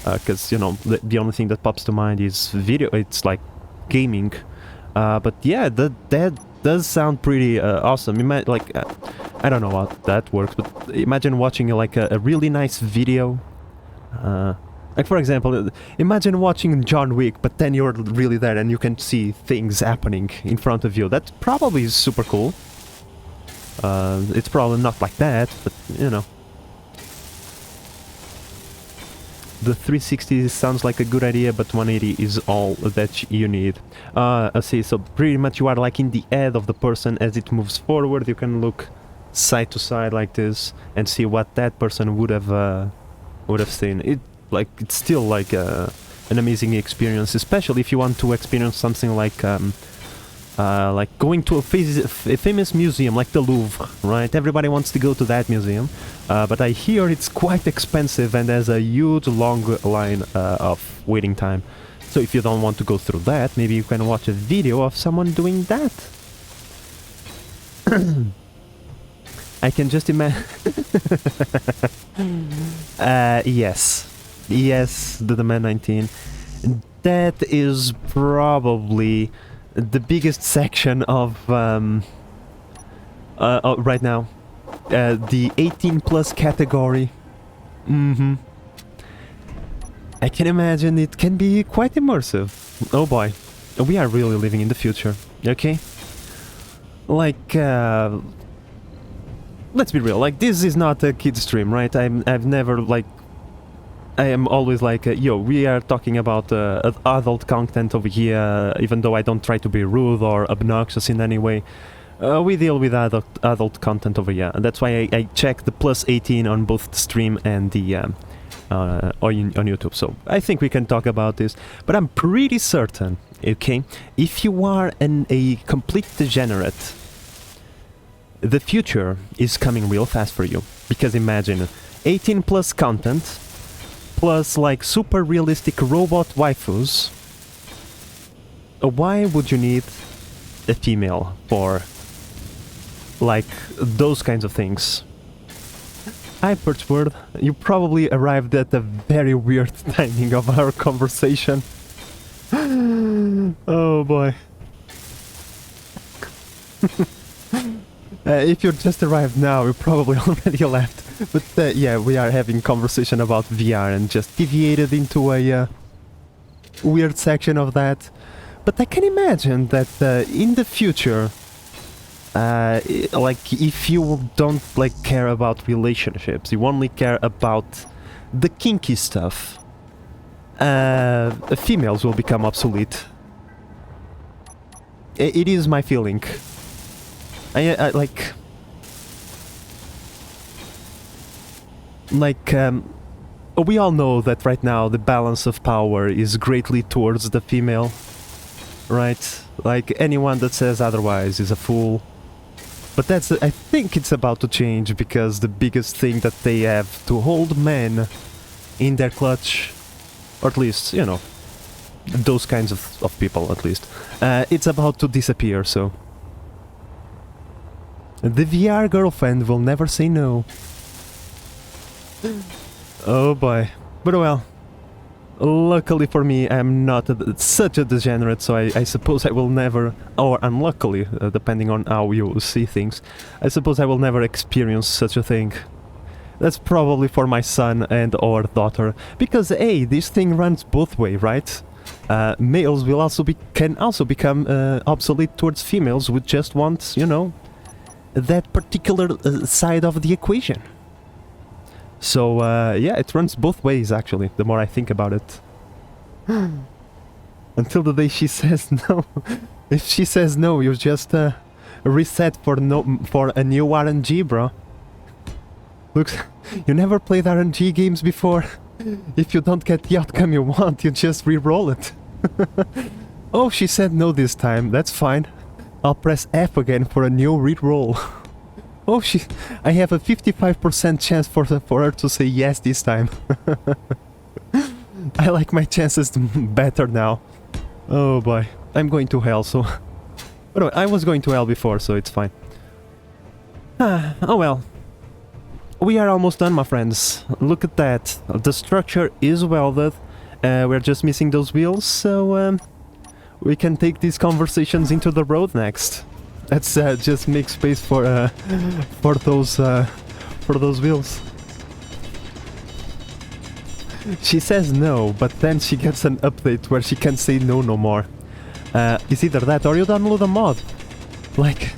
S1: because you know the only thing that pops to mind is video. It's like gaming, but yeah, that does sound pretty awesome. Like I don't know how that works, but imagine watching like a really nice video. Like for example, imagine watching John Wick, but then you're really there and you can see things happening in front of you. That probably is super cool. It's probably not like that, but you know. The 360 sounds like a good idea, but 180 is all that you need. I see, so pretty much you are like in the head of the person as it moves forward. You can look side to side like this and see what that person would have seen. It's still like an amazing experience, especially if you want to experience something like like going to a famous museum like the Louvre, right? Everybody wants to go to that museum, but I hear it's quite expensive and there's a huge long line of waiting time. So if you don't want to go through that, maybe you can watch a video of someone doing that. I can just imagine. Yes. Yes, the Man 19. That is probably the biggest section of right now. The 18 plus category. I can imagine it can be quite immersive. Oh boy. We are really living in the future, okay? Like, let's be real, like, this is not a kid's stream, right? I've never, like, I am always like, yo, we are talking about adult content over here, even though I don't try to be rude or obnoxious in any way. We deal with adult content over here, and that's why I check the plus 18 on both the stream and the on YouTube. So I think we can talk about this, but I'm pretty certain, okay, if you are a complete degenerate, the future is coming real fast for you. Because imagine 18 plus content, plus like super realistic robot waifus. Why would you need a female for like those kinds of things? Hi Perchword, you probably arrived at a very weird timing of our conversation. Oh boy. If you just arrived now, you probably already left. But yeah, we are having conversation about VR and just deviated into a weird section of that. But I can imagine that in the future, like if you don't like care about relationships, you only care about the kinky stuff, females will become obsolete. It is my feeling. I like we all know that right now the balance of power is greatly towards the female, right? Like anyone that says otherwise is a fool. But that's, I think it's about to change, because the biggest thing that they have to hold men in their clutch, or at least, you know, those kinds of people at least, it's about to disappear, so the VR girlfriend will never say no. Oh boy. But well, luckily for me, I'm not such a degenerate, so I suppose I will never, or unluckily, depending on how you see things, I suppose I will never experience such a thing. That's probably for my son and or daughter, because hey, this thing runs both ways, right? Males will also can also become obsolete towards females who just want, you know, that particular side of the equation. So yeah, it runs both ways actually, the more I think about it. Until the day she says no. If she says no, you just reset for a new RNG, bro. Look, you never played RNG games before. If you don't get the outcome you want, you just re-roll it. Oh, she said no this time, that's fine. I'll press F again for a new re-roll. Oh, I have a 55% chance for her to say yes this time. I like my chances better now. Oh boy, I'm going to hell, so... But anyway, I was going to hell before, so it's fine. Oh well. We are almost done, my friends. Look at that. The structure is welded. We're just missing those wheels, so we can take these conversations into the road next. Let's just make space for those wheels. She says no, but then she gets an update where she can't say no more. It's either that or you download a mod. Like,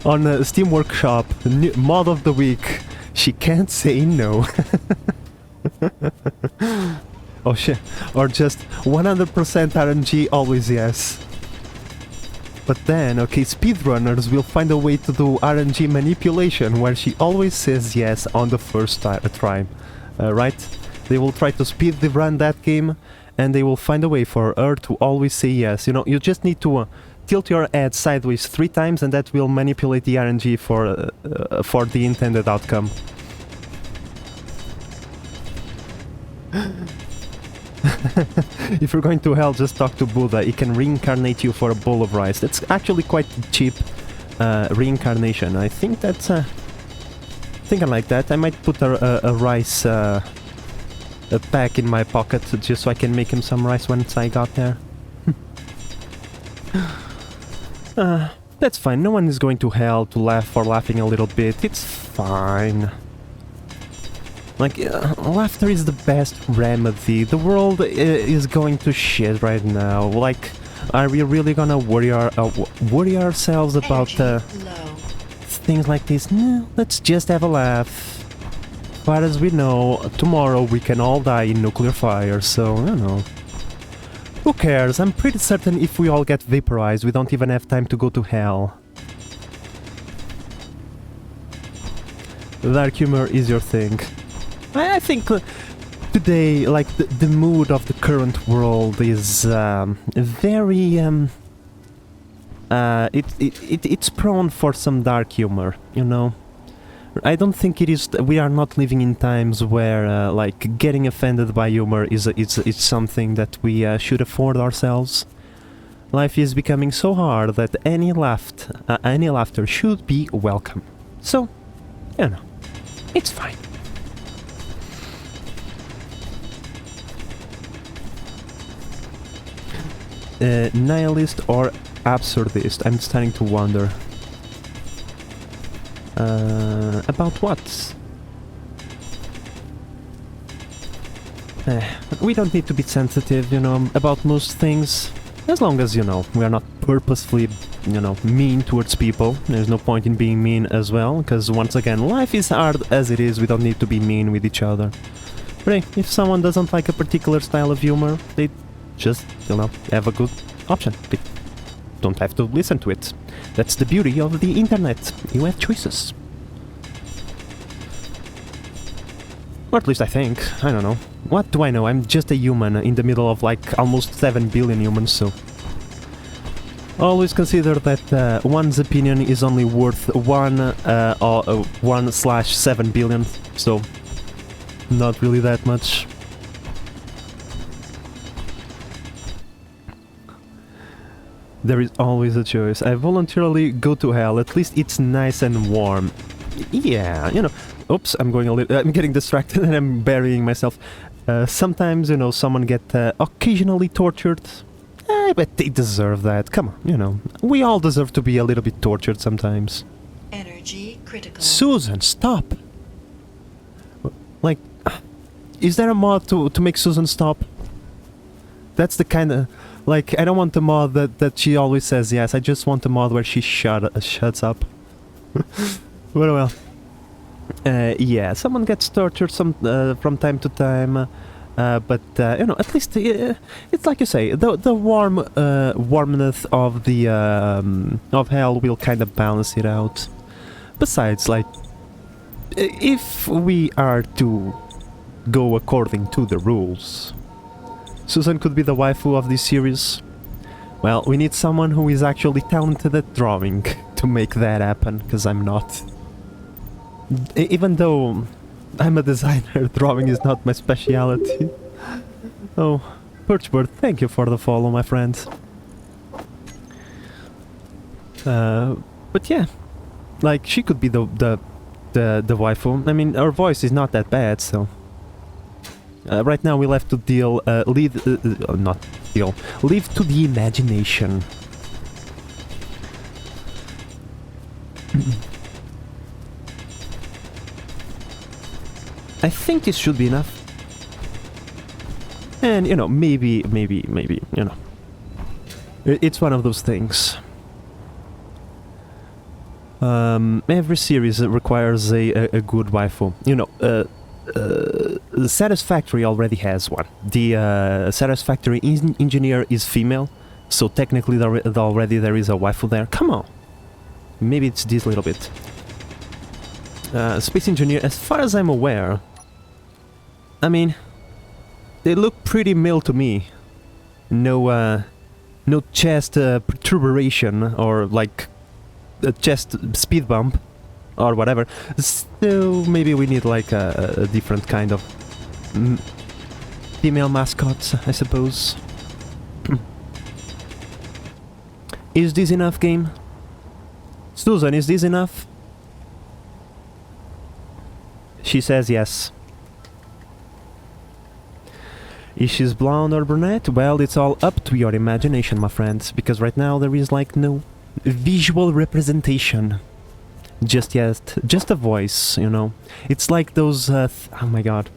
S1: on Steam Workshop, mod of the week, she can't say no. Oh shit, or just 100% RNG, always yes. But then, okay, speedrunners will find a way to do RNG manipulation where she always says yes on the first try, right? They will try to speed run that game, and they will find a way for her to always say yes. You know, you just need to tilt your head sideways 3 times, and that will manipulate the RNG for the intended outcome. If you're going to hell, just talk to Buddha. He can reincarnate you for a bowl of rice. That's actually quite cheap reincarnation. I think that's... I think I like that. I might put a rice a pack in my pocket just so I can make him some rice once I got there. That's fine. No one is going to hell to laugh for laughing a little bit. It's fine. Like, laughter is the best remedy. The world is going to shit right now. Like, are we really gonna worry ourselves about things like this? No, let's just have a laugh. As far as we know, tomorrow we can all die in nuclear fire, so, I don't know. Who cares? I'm pretty certain if we all get vaporized, we don't even have time to go to hell. Dark humor is your thing. I think today, like, the mood of the current world is very... it's prone for some dark humor, you know? I don't think it is... We are not living in times where, like, getting offended by humor is something that we should afford ourselves. Life is becoming so hard that any laughter should be welcome. So, you know, it's fine. Nihilist or absurdist? I'm starting to wonder. About what? We don't need to be sensitive, you know, about most things. As long as, you know, we are not purposefully, you know, mean towards people. There's no point in being mean as well, because once again, life is hard as it is. We don't need to be mean with each other. But hey, if someone doesn't like a particular style of humor, they just, you know, have a good option. They don't have to listen to it. That's the beauty of the internet. You have choices. Or at least I think. I don't know. What do I know? I'm just a human in the middle of like almost 7 billion humans, so... Always consider that one's opinion is only worth 1/7 billion, so... Not really that much. There is always a choice. I voluntarily go to hell. At least it's nice and warm. Yeah, you know. Oops, I'm getting distracted and I'm burying myself. Sometimes, you know, someone get occasionally tortured. But they deserve that. Come on, you know. We all deserve to be a little bit tortured sometimes.
S2: Energy critical.
S1: Susan, stop! Like, is there a mod to make Susan stop? That's the kind of... Like, I don't want the mod that she always says yes. I just want the mod where she shuts up. Well. Yeah, someone gets tortured from time to time. But, you know, at least it's like you say, the warmth of the of hell will kind of balance it out. Besides, like, if we are to go according to the rules, Susan could be the waifu of this series. Well, we need someone who is actually talented at drawing to make that happen, because I'm not. Even though I'm a designer, drawing is not my speciality. Oh, Birchbird, thank you for the follow, my friend. But yeah, like, she could be the waifu. I mean, her voice is not that bad, so... right now we'll have to leave to the imagination. I think this should be enough. And, you know, maybe, you know. It's one of those things. Every series requires a good waifu. You know, Satisfactory already has one. The Satisfactory engineer is female, so technically already there is a waifu there. Come on! Maybe it's this little bit. Space engineer, as far as I'm aware... I mean, they look pretty male to me. No no chest perturbation or like a chest speed bump or whatever. So maybe we need like a different kind of female mascots, I suppose. Is this enough, game? Susan, is this enough? She says yes. Is she blonde or brunette? Well, it's all up to your imagination, my friends, because right now there is like no visual representation. Just yet, just a voice, you know. It's like those, oh my god.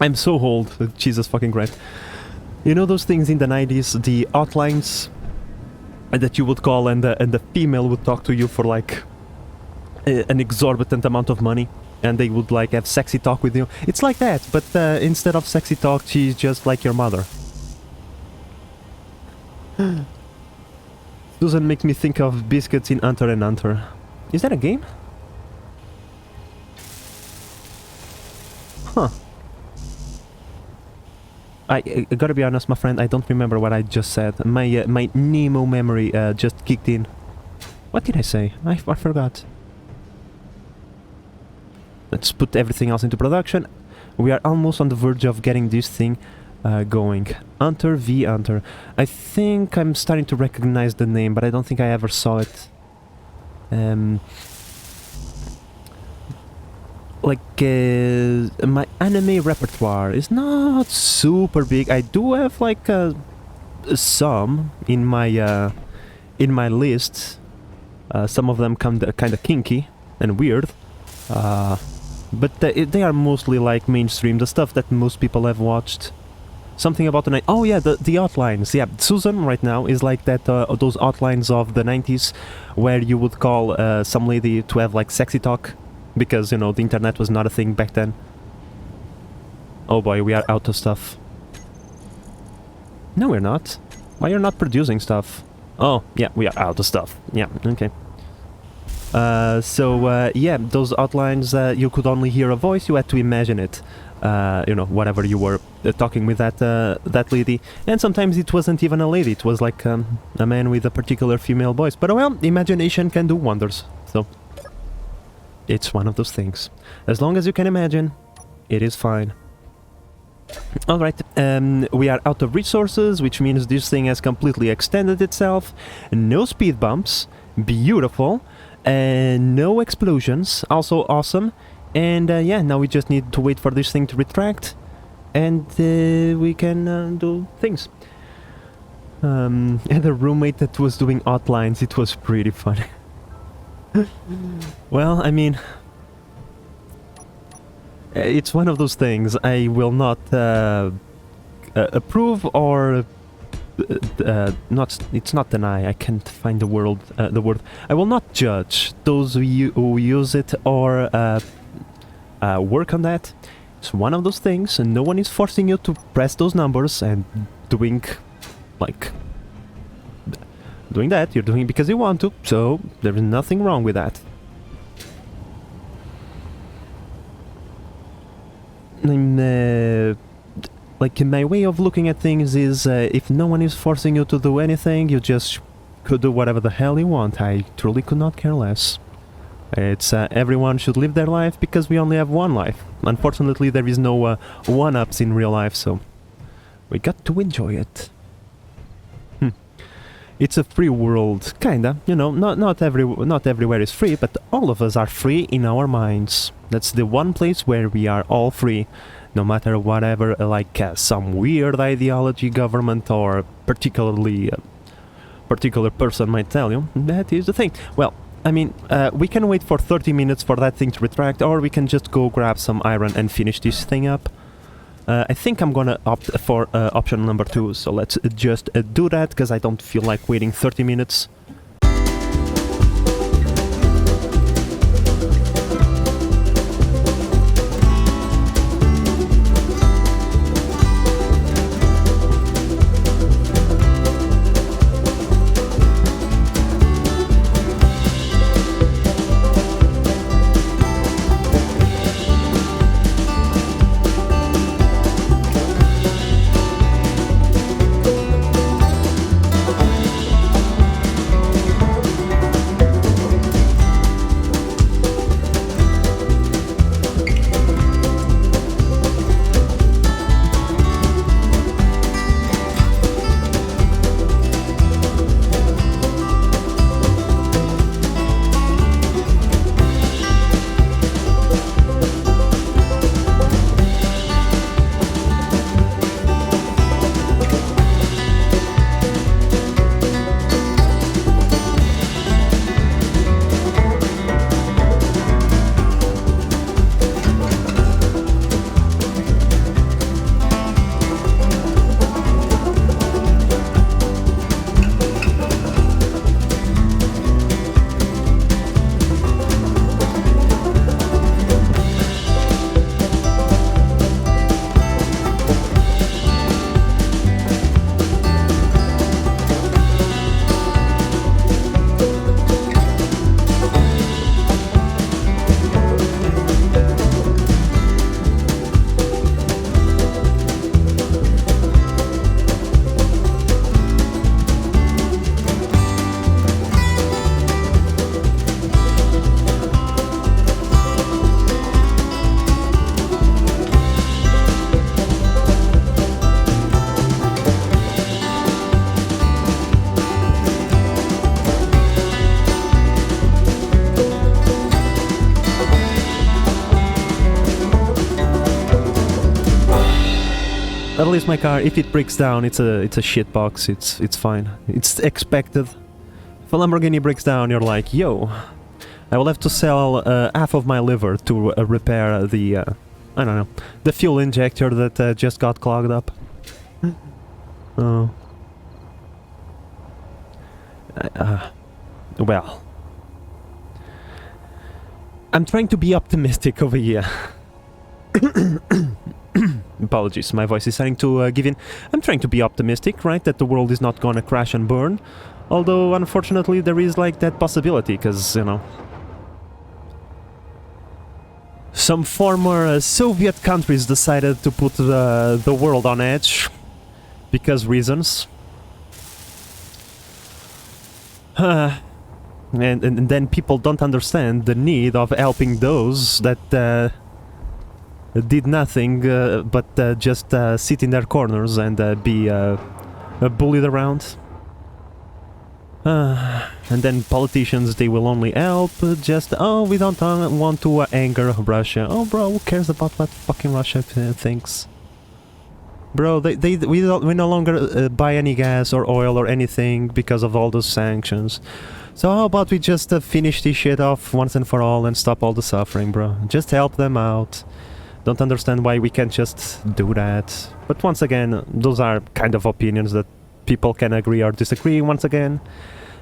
S1: I'm so old, Jesus fucking Christ. You know those things in the 90s, the hotlines that you would call and the female would talk to you for like an exorbitant amount of money? And they would like have sexy talk with you. It's like that, but instead of sexy talk, she's just like your mother. Doesn't make me think of biscuits in Hunter and Hunter. Is that a game? Huh. I gotta be honest, my friend, I don't remember what I just said. My Nemo memory just kicked in. What did I say? I forgot. Let's put everything else into production. We are almost on the verge of getting this thing going. Hunter v Hunter. I think I'm starting to recognize the name, but I don't think I ever saw it. My anime repertoire is not super big. I do have like some in my list. Some of them come kind of kinky and weird. But they are mostly like mainstream, the stuff that most people have watched. Something about the night. Oh yeah, the outlines. Yeah, Susan right now is like that. Those outlines of the 90s, where you would call some lady to have like sexy talk, because you know the internet was not a thing back then. Oh boy, we are out of stuff. No, we're not. Why you're not producing stuff? Oh yeah, we are out of stuff. Yeah, okay. Yeah, those outlines, you could only hear a voice, you had to imagine it. You know, whatever you were talking with that lady. And sometimes it wasn't even a lady, it was like a man with a particular female voice. But well, imagination can do wonders, so it's one of those things. As long as you can imagine, it is fine. Alright, we are out of resources, which means this thing has completely extended itself. No speed bumps, beautiful. No explosions, also awesome. And yeah, now we just need to wait for this thing to retract, and we can do things. And a roommate that was doing outlines, it was pretty funny. Well, I mean, it's one of those things I will not approve or it's not deny. I can't find the word. I will not judge those who use it or work on that. It's one of those things, and no one is forcing you to press those numbers and doing that. You're doing it because you want to, so there is nothing wrong with that. Like, my way of looking at things is, if no one is forcing you to do anything, you just could do whatever the hell you want. I truly could not care less. It's, everyone should live their life because we only have one life. Unfortunately, there is no one-ups in real life, so we got to enjoy it. It's a free world, kinda. You know, not everywhere is free, but all of us are free in our minds. That's the one place where we are all free. No matter whatever, like some weird ideology, government, or particular person might tell you, that is the thing. Well, I mean, we can wait for 30 minutes for that thing to retract, or we can just go grab some iron and finish this thing up. I think I'm gonna opt for option number 2, so let's just do that, because I don't feel like waiting 30 minutes. At least my car, if it breaks down, it's a shit box. It's fine. It's expected. If a Lamborghini breaks down, you're like, yo, I will have to sell half of my liver to repair the, I don't know, the fuel injector that just got clogged up. Oh. Well. I'm trying to be optimistic over here. Apologies, my voice is starting to give in. I'm trying to be optimistic, right? That the world is not gonna crash and burn. Although, unfortunately, there is like that possibility, because, you know, some former Soviet countries decided to put the world on edge. Because reasons. And then people don't understand the need of helping those that did nothing but just sit in their corners and be bullied around. And then politicians, they will only help just, oh, we don't want to anger Russia. Oh, bro, who cares about what fucking Russia thinks? Bro, we no longer buy any gas or oil or anything because of all those sanctions. So how about we just finish this shit off once and for all and stop all the suffering, bro? Just help them out. Don't understand why we can't just do that. But once again, those are kind of opinions that people can agree or disagree. Once again,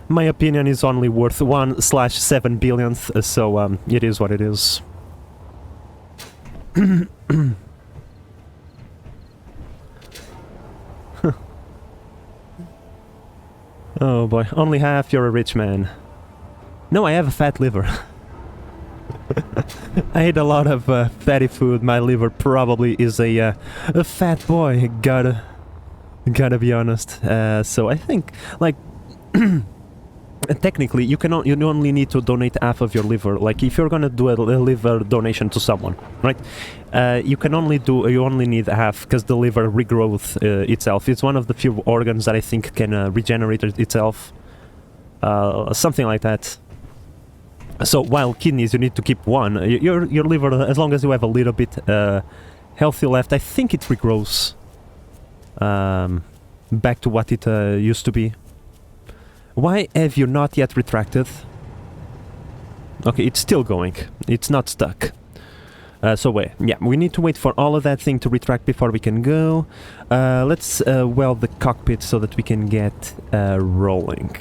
S1: my opinion is only worth 1/7 billionth, so it is what it is. Oh boy, only half, you're a rich man. No, I have a fat liver. I ate a lot of fatty food. My liver probably is a fat boy. Gotta be honest. So I think, like, technically, you only need to donate half of your liver. Like, if you're gonna do a liver donation to someone, right? You only need half, because the liver regrowth itself. It's one of the few organs that I think can regenerate itself. Something like that. So while kidneys, you need to keep one. Your liver, as long as you have a little bit healthy left, I think it regrows back to what it used to be. Why have you not yet retracted? Okay, it's still going. It's not stuck. So wait, yeah, we need to wait for all of that thing to retract before we can go. Let's weld the cockpit so that we can get rolling.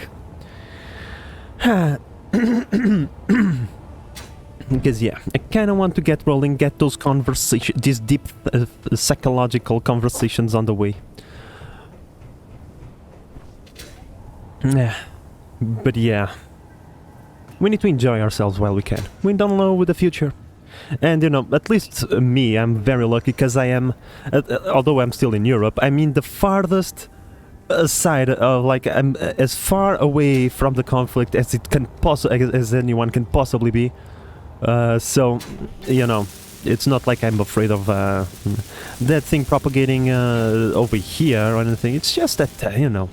S1: Because yeah, I kind of want to get rolling, get those conversations, these deep psychological conversations on the way. But yeah, we need to enjoy ourselves while we can. We don't know the future. And you know, at least me, I'm very lucky because I am, although I'm still in Europe, I'm in the farthest side of, like, I'm as far away from the conflict as it can as anyone can possibly be. So, you know, it's not like I'm afraid of that thing propagating over here or anything. It's just that, you know,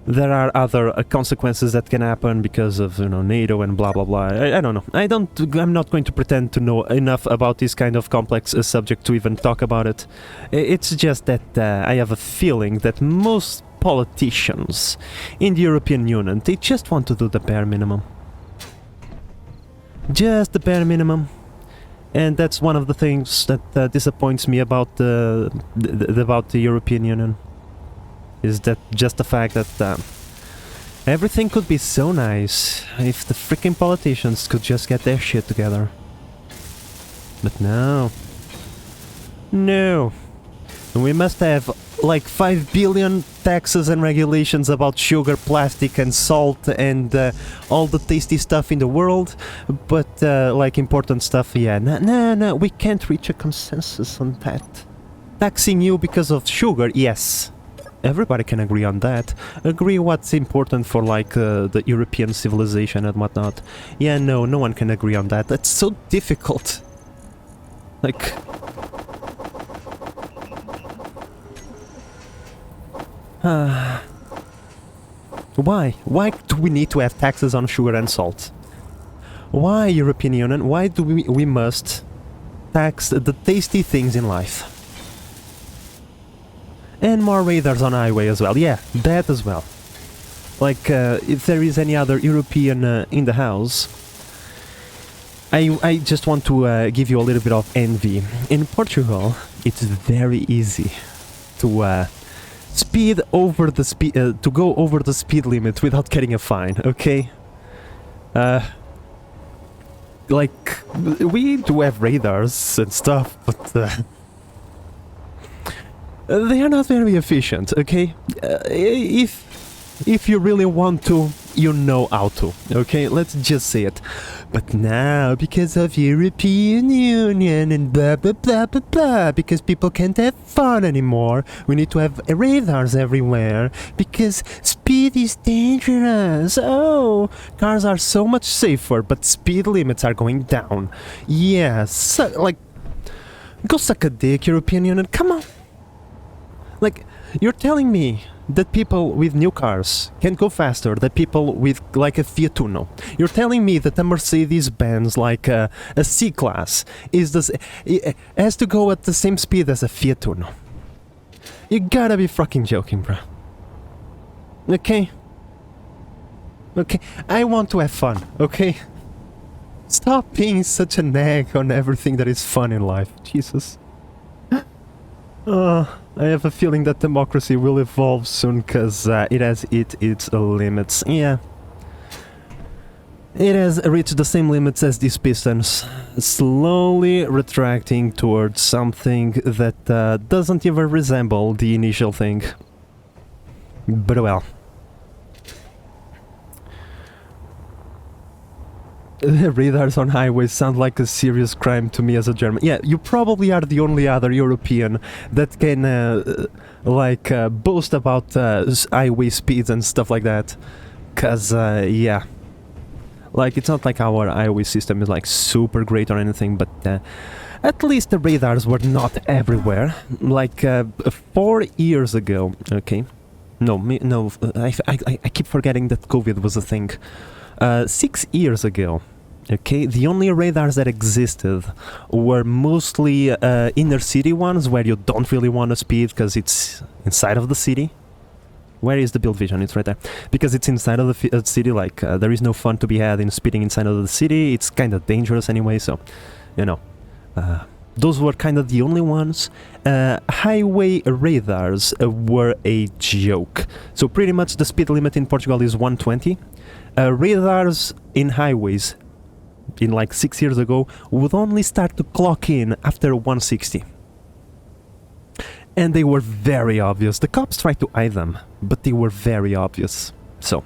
S1: there are other consequences that can happen because of, you know, NATO and blah blah blah. I don't know. I'm not going to pretend to know enough about this kind of complex subject to even talk about it. It's just that I have a feeling that most politicians in the European Union, they just want to do the bare minimum. Just the bare minimum. And that's one of the things that disappoints me about the European Union. Is that just the fact that everything could be so nice if the freaking politicians could just get their shit together. But no. No. We must have like 5 billion taxes and regulations about sugar, plastic and salt and all the tasty stuff in the world, but like important stuff, yeah, no, we can't reach a consensus on that. Taxing you because of sugar, yes. Everybody can agree on that. Agree what's important for, like, the European civilization and whatnot. Yeah, no one can agree on that. That's so difficult. Like... Why? Why do we need to have taxes on sugar and salt? Why, European Union? Why do we must tax the tasty things in life? And more radars on highway as well. Yeah, that as well. Like, if there is any other European in the house, I just want to give you a little bit of envy. In Portugal, it's very easy to speed over the speed to go over the speed limit without getting a fine. Okay. Like, we do have radars and stuff, but they are not very efficient. Okay. If you really want to, you know how to, okay? Let's just say it. But now, because of European Union and blah blah blah blah blah, because people can't have fun anymore, we need to have radars everywhere, because speed is dangerous. Oh, cars are so much safer, but speed limits are going down. Yes, like, go suck a dick, European Union, come on. Like, you're telling me that people with new cars can go faster than people with like a Fiat Uno. You're telling me that a Mercedes-Benz like a C-Class has to go at the same speed as a Fiat Uno. You gotta be fucking joking, bro. Okay? Okay, I want to have fun, okay? Stop being such a nag on everything that is fun in life. Jesus. I have a feeling that democracy will evolve soon, because it has hit its limits. Yeah. It has reached the same limits as these pistons, slowly retracting towards something that doesn't even resemble the initial thing. But well. Radars on highways sound like a serious crime to me as a German. Yeah, you probably are the only other European that can boast about highway speeds and stuff like that. Cause yeah, like, it's not like our highway system is like super great or anything, but at least the radars were not everywhere. Like 4 years ago. Okay, no, I keep forgetting that COVID was a thing. 6 years ago, okay, the only radars that existed were mostly inner city ones where you don't really want to speed because it's inside of the city. Where is the build vision? It's right there. Because it's inside of the city, like, there is no fun to be had in speeding inside of the city. It's kind of dangerous anyway, so, you know. Those were kind of the only ones. Highway radars were a joke. So pretty much the speed limit in Portugal is 120. Radars in highways, in like 6 years ago, would only start to clock in after 160. And they were very obvious. The cops tried to hide them, but they were very obvious. So,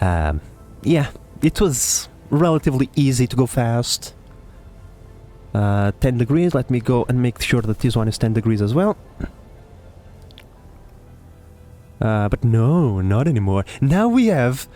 S1: yeah, it was relatively easy to go fast. 10 degrees, let me go and make sure that this one is 10 degrees as well. But no, not anymore. Now we have,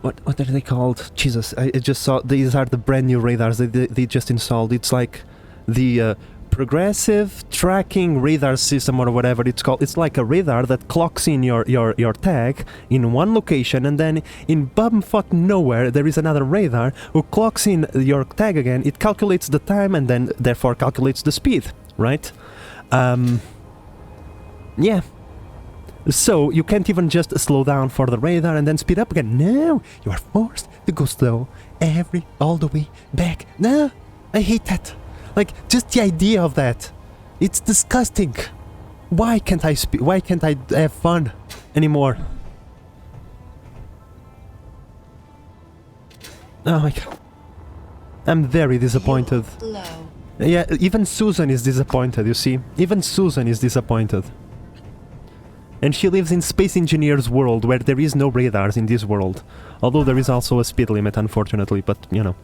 S1: what are they called? Jesus, I just saw, these are the brand new radars they just installed. It's like the progressive tracking radar system or whatever it's called. It's like a radar that clocks in your tag in one location, and then in bumfuck nowhere there is another radar who clocks in your tag again. It calculates the time and then therefore calculates the speed, right? Yeah. So you can't even just slow down for the radar and then speed up again. No, you are forced to go slow all the way back. No, I hate that. Like, just the idea of that, it's disgusting. Why can't I speed? Why can't I have fun anymore? Oh my god, I'm very disappointed.
S2: Low.
S1: Yeah, even Susan is disappointed. You see, even Susan is disappointed. And she lives in Space Engineer's world, where there is no radars in this world. Although there is also a speed limit, unfortunately, but, you know.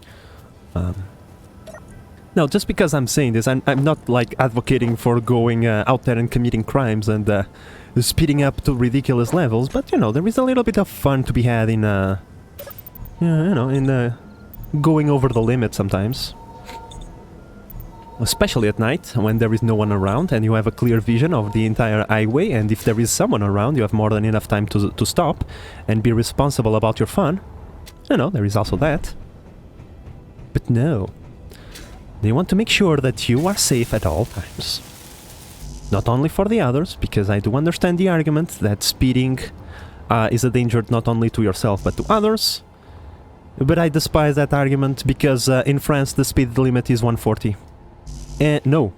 S1: No, just because I'm saying this, I'm not, like, advocating for going out there and committing crimes and speeding up to ridiculous levels, but, you know, there is a little bit of fun to be had in, going over the limit sometimes. Especially at night, when there is no one around and you have a clear vision of the entire highway, and if there is someone around, you have more than enough time to stop and be responsible about your fun. You know, there is also that. But no. They want to make sure that you are safe at all times. Not only for the others, because I do understand the argument that speeding is a danger not only to yourself but to others. But I despise that argument because in France the speed limit is 140. No.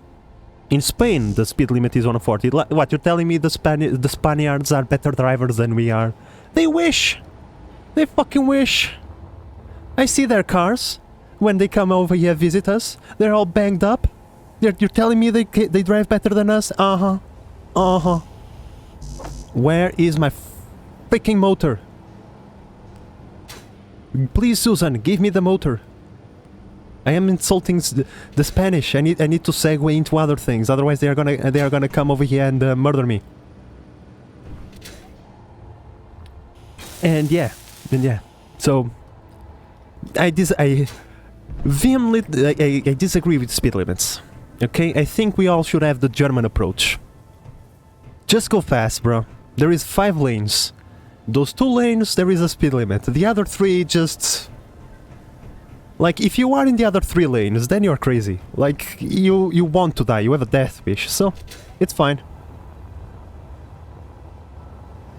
S1: In Spain the speed limit is 140. What, you're telling me the Spaniards are better drivers than we are? They wish! They fucking wish! I see their cars when they come over here visit us. They're all banged up. You're telling me they drive better than us? Uh-huh. Uh-huh. Where is my freaking motor? Please, Susan, give me the motor. I am insulting the Spanish. I need to segue into other things. Otherwise, they are gonna come over here and murder me. And yeah. So I vehemently I disagree with speed limits. Okay, I think we all should have the German approach. Just go fast, bro. There is 5 lanes. Those 2 lanes, there is a speed limit. The other 3 just... Like, if you are in the other 3 lanes, then you're crazy. Like, you want to die, you have a death wish, so it's fine.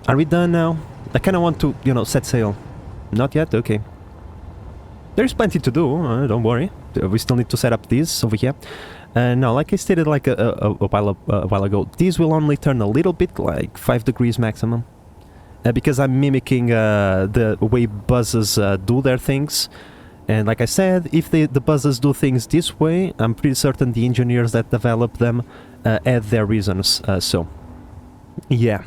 S1: Are we done now? I kinda want to, you know, set sail. Not yet? Okay. There's plenty to do, don't worry. We still need to set up these over here. Now, like I stated like a while ago, these will only turn a little bit, like 5 degrees maximum. Because I'm mimicking the way buses do their things. And like I said, if the buses do things this way, I'm pretty certain the engineers that develop them had their reasons. So, yeah.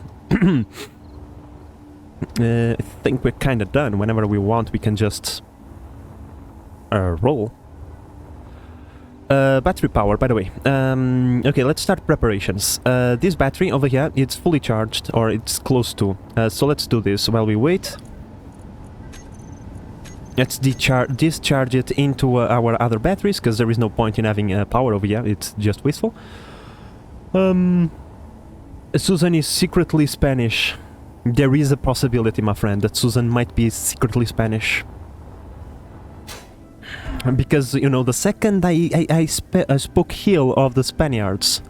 S1: I think we're kind of done. Whenever we want, we can just roll. Battery power, by the way. Okay, let's start preparations. This battery over here, it's fully charged, or it's close to. So let's do this while we wait. Let's discharge it into our other batteries, because there is no point in having power over here, it's just wasteful. Susan is secretly Spanish. There is a possibility, my friend, that Susan might be secretly Spanish. Because, you know, the second I spoke ill of the Spaniards,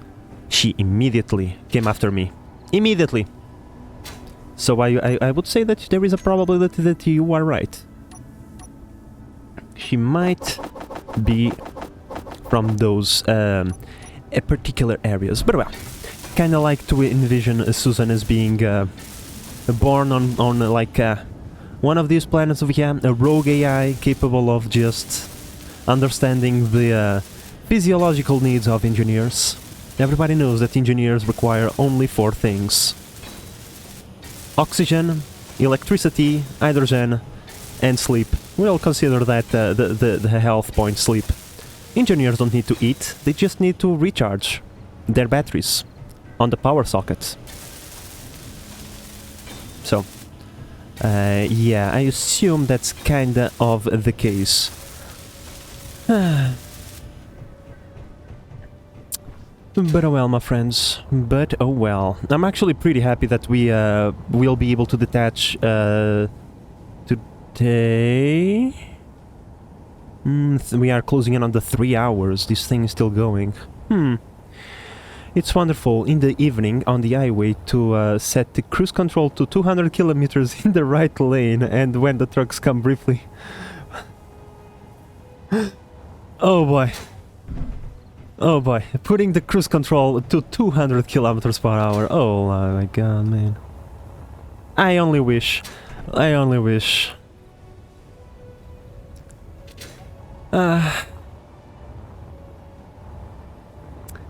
S1: she immediately came after me. Immediately! So I would say that there is a probability that you are right. She might be from those particular areas. But well, kinda like to envision Susan as being born on like one of these planets over here, a rogue AI capable of just understanding the physiological needs of engineers. Everybody knows that engineers require only 4 things: oxygen, electricity, hydrogen, and sleep. We'll consider that the health point sleep. Engineers don't need to eat, they just need to recharge their batteries on the power sockets. So, yeah, I assume that's kinda of the case. But oh well, my friends. But oh well. I'm actually pretty happy that we will be able to detach today. We are closing in on the 3 hours. This thing is still going. It's wonderful in the evening on the highway to set the cruise control to 200 kilometers in the right lane, and when the trucks come briefly. Oh boy. Oh boy. Putting the cruise control to 200 kilometers per hour. Oh my god, man. I only wish. I only wish.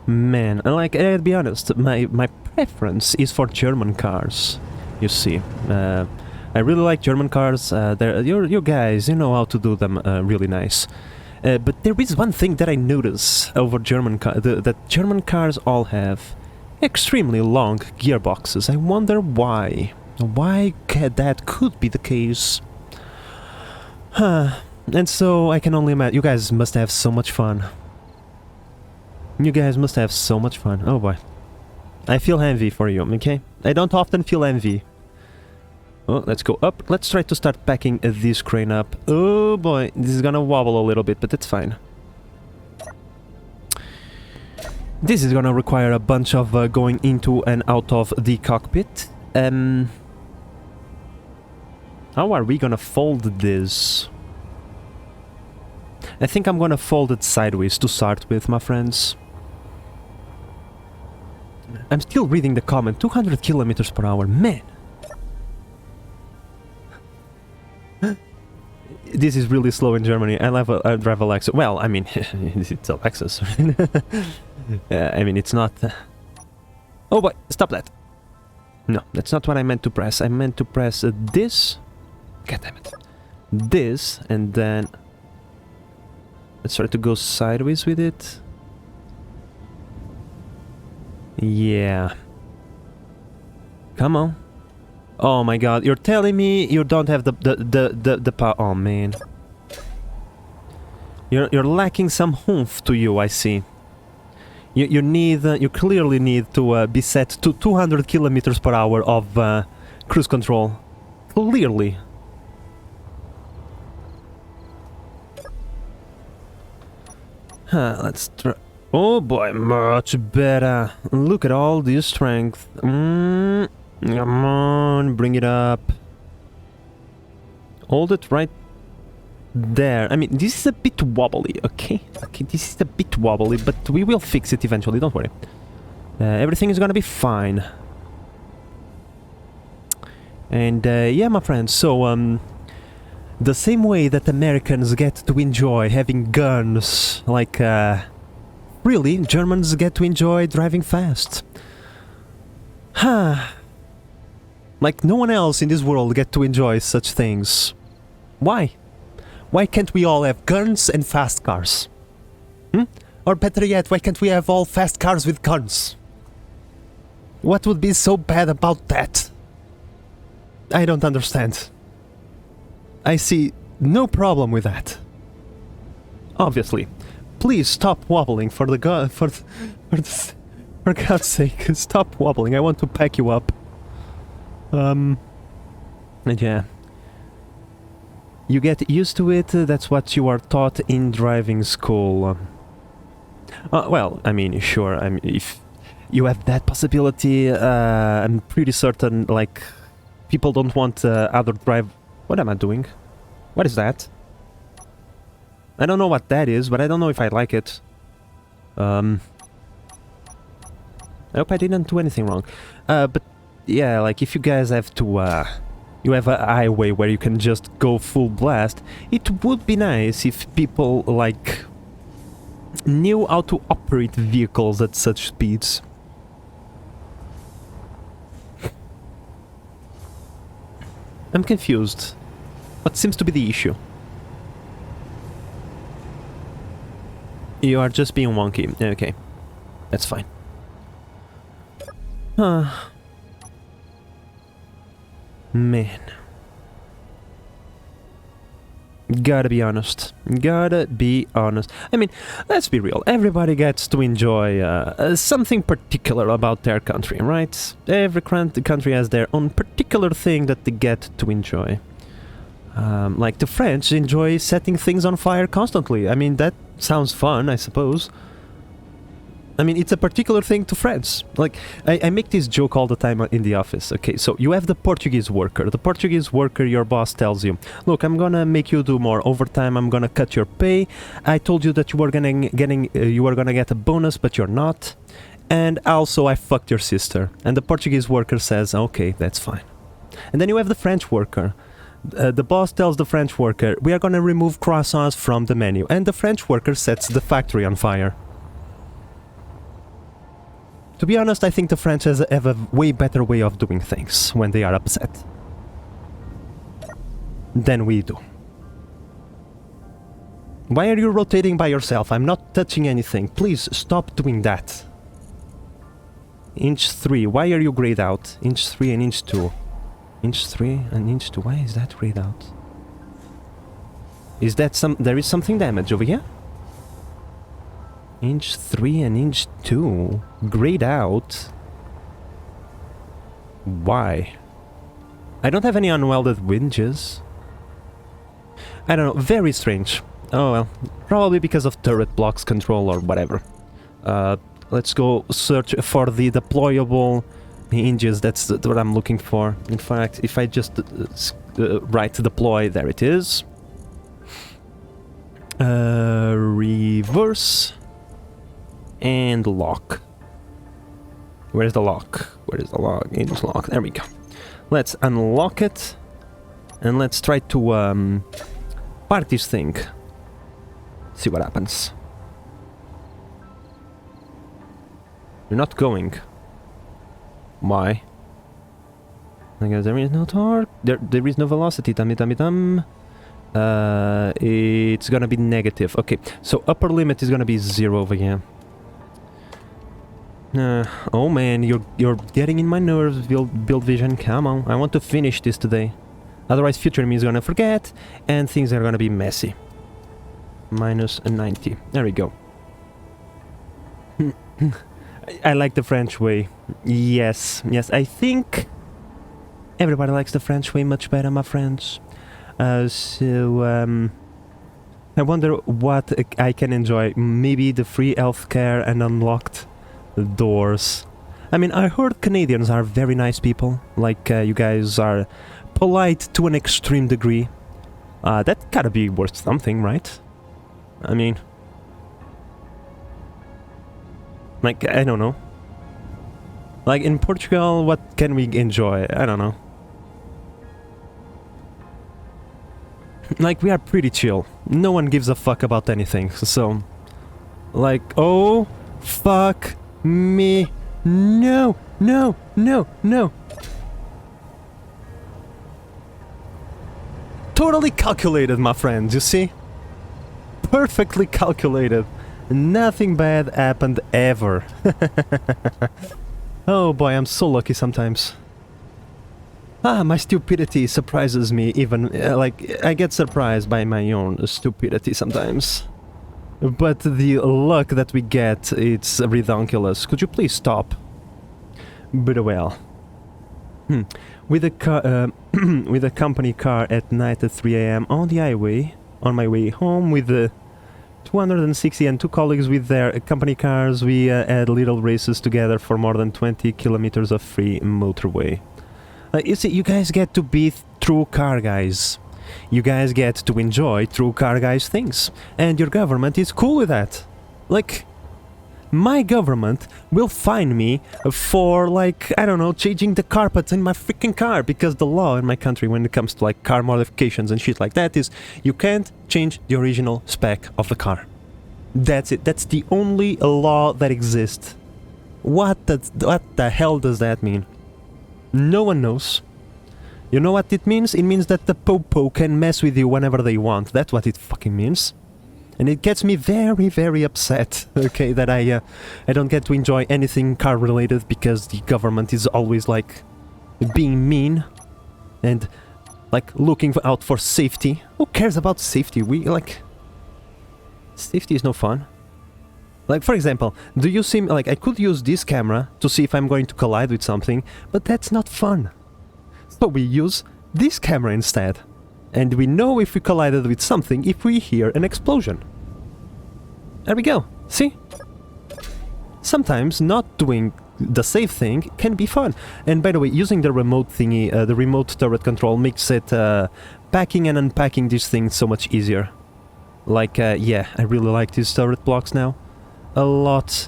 S1: Man, like, I'll be honest, my preference is for German cars, you see. I really like German cars, you guys, you know how to do them really nice. But there is one thing that I notice over German cars, that German cars all have extremely long gearboxes. I wonder why. Why that could be the case. And so I can only imagine, you guys must have so much fun. You guys must have so much fun. Oh boy. I feel envy for you, okay? I don't often feel envy. Oh, let's go up. Let's try to start packing this crane up. Oh boy, this is gonna wobble a little bit, but it's fine. This is gonna require a bunch of going into and out of the cockpit. How are we gonna fold this? I think I'm gonna fold it sideways to start with, my friends. I'm still reading the comment. 200 kilometers per hour. Man! This is really slow in Germany. I drive a Lexus. Well, I mean, it's a Lexus. I mean, it's not... Oh boy, stop that. No, that's not what I meant to press. I meant to press this. God damn it. This, and then... Let's try to go sideways with it. Yeah. Come on. Oh my god, you're telling me you don't have the power. Oh man. You're lacking some oomph to you, I see. You clearly need to be set to 200 kilometers per hour of cruise control. Clearly. Let's try. Oh boy, much better. Look at all this strength. Come on, bring it up. Hold it right there. I mean, this is a bit wobbly, okay? Okay, this is a bit wobbly, but we will fix it eventually, don't worry. Everything is gonna be fine. And yeah, my friends, so the same way that Americans get to enjoy having guns, like really, Germans get to enjoy driving fast. Like no one else in this world get to enjoy such things. Why? Why can't we all have guns and fast cars? Or better yet, why can't we have all fast cars with guns? What would be so bad about that? I don't understand. I see no problem with that. Obviously. Please stop wobbling for the for God's sake, stop wobbling. I want to pack you up. And yeah. You get used to it, that's what you are taught in driving school. Well, I mean, sure, I mean, if you have that possibility, I'm pretty certain, like, people don't want other drive... What am I doing? What is that? I don't know what that is, but I don't know if I like it. I hope I didn't do anything wrong. But yeah, like if you guys have to, you have a highway where you can just go full blast, it would be nice if people, like, knew how to operate vehicles at such speeds. I'm confused. What seems to be the issue? You are just being wonky. Okay. That's fine. Man. Gotta be honest. Gotta be honest. I mean, let's be real. Everybody gets to enjoy something particular about their country, right? Every country has their own particular thing that they get to enjoy. Like the French enjoy setting things on fire constantly. I mean, that sounds fun, I suppose. I mean, it's a particular thing to France. Like, I make this joke all the time in the office. Okay, so you have the Portuguese worker. The Portuguese worker, your boss tells you, look, I'm gonna make you do more overtime. I'm gonna cut your pay. I told you that you were gonna get a bonus, but you're not. And also, I fucked your sister. And the Portuguese worker says, okay, that's fine. And then you have the French worker. The boss tells the French worker, we are gonna remove croissants from the menu. And the French worker sets the factory on fire. To be honest, I think the French have a way better way of doing things when they are upset than we do. Why are you rotating by yourself? I'm not touching anything. Please stop doing that. Inch 3. Why are you grayed out? Inch 3 and inch 2. Inch 3 and inch 2. Why is that grayed out? Is that there is something damaged over here? Inch 3 and inch 2 grayed out. Why? I don't have any unwelded winches. I don't know, very strange. Oh well, probably because of turret blocks control or whatever. Let's go search for the deployable hinges. That's what I'm looking for. In fact, if I just write deploy, there it is. Reverse and lock. Where's the lock? Where is the lock? It's locked. There we go. Let's unlock it and let's try to park this thing. See what happens. You're not going. Why? Because there is no torque. There is no velocity. It's gonna be negative. Okay, so upper limit is gonna be 0 over here. Oh man, you're getting in my nerves, build vision. Come on, I want to finish this today. Otherwise, future me is gonna forget, and things are gonna be messy. Minus 90. There we go. I like the French way. Yes, I think everybody likes the French way much better, my friends. I wonder what I can enjoy. Maybe the free healthcare and unlocked doors. I mean, I heard Canadians are very nice people. Like, you guys are polite to an extreme degree. That gotta be worth something, right? I mean... Like, I don't know. Like, in Portugal, what can we enjoy? I don't know. Like, we are pretty chill. No one gives a fuck about anything, so... Like, oh, fuck me. No, no, no, no. Totally calculated, my friends, you see? Perfectly calculated. Nothing bad happened ever. Oh boy, I'm so lucky sometimes. My stupidity surprises me even, like, I get surprised by my own stupidity sometimes. But the luck that we get, it's redonkulous. Could you please stop? But well. With a car, with a company car at night at 3 AM on the highway, on my way home with the 260 and two colleagues with their company cars, we had little races together for more than 20 kilometers of free motorway. You see, you guys get to be true car guys. You guys get to enjoy true car guys things. And your government is cool with that. Like, my government will fine me for, like, I don't know, changing the carpets in my freaking car, because the law in my country when it comes to, like, car modifications and shit like that is you can't change the original spec of the car. That's it. That's the only law that exists. What the hell does that mean? No one knows. You know what it means? It means that the popo can mess with you whenever they want. That's what it fucking means. And it gets me very, very upset, okay, that I don't get to enjoy anything car-related because the government is always, like, being mean and, like, looking out for safety. Who cares about safety? Safety is no fun. Like, for example, do you see, like, I could use this camera to see if I'm going to collide with something, but that's not fun. So we use this camera instead. And we know if we collided with something if we hear an explosion. There we go. See? Sometimes not doing the safe thing can be fun. And by the way, using the remote thingy, the remote turret control makes it packing and unpacking these things so much easier. Like, yeah, I really like these turret blocks now. A lot.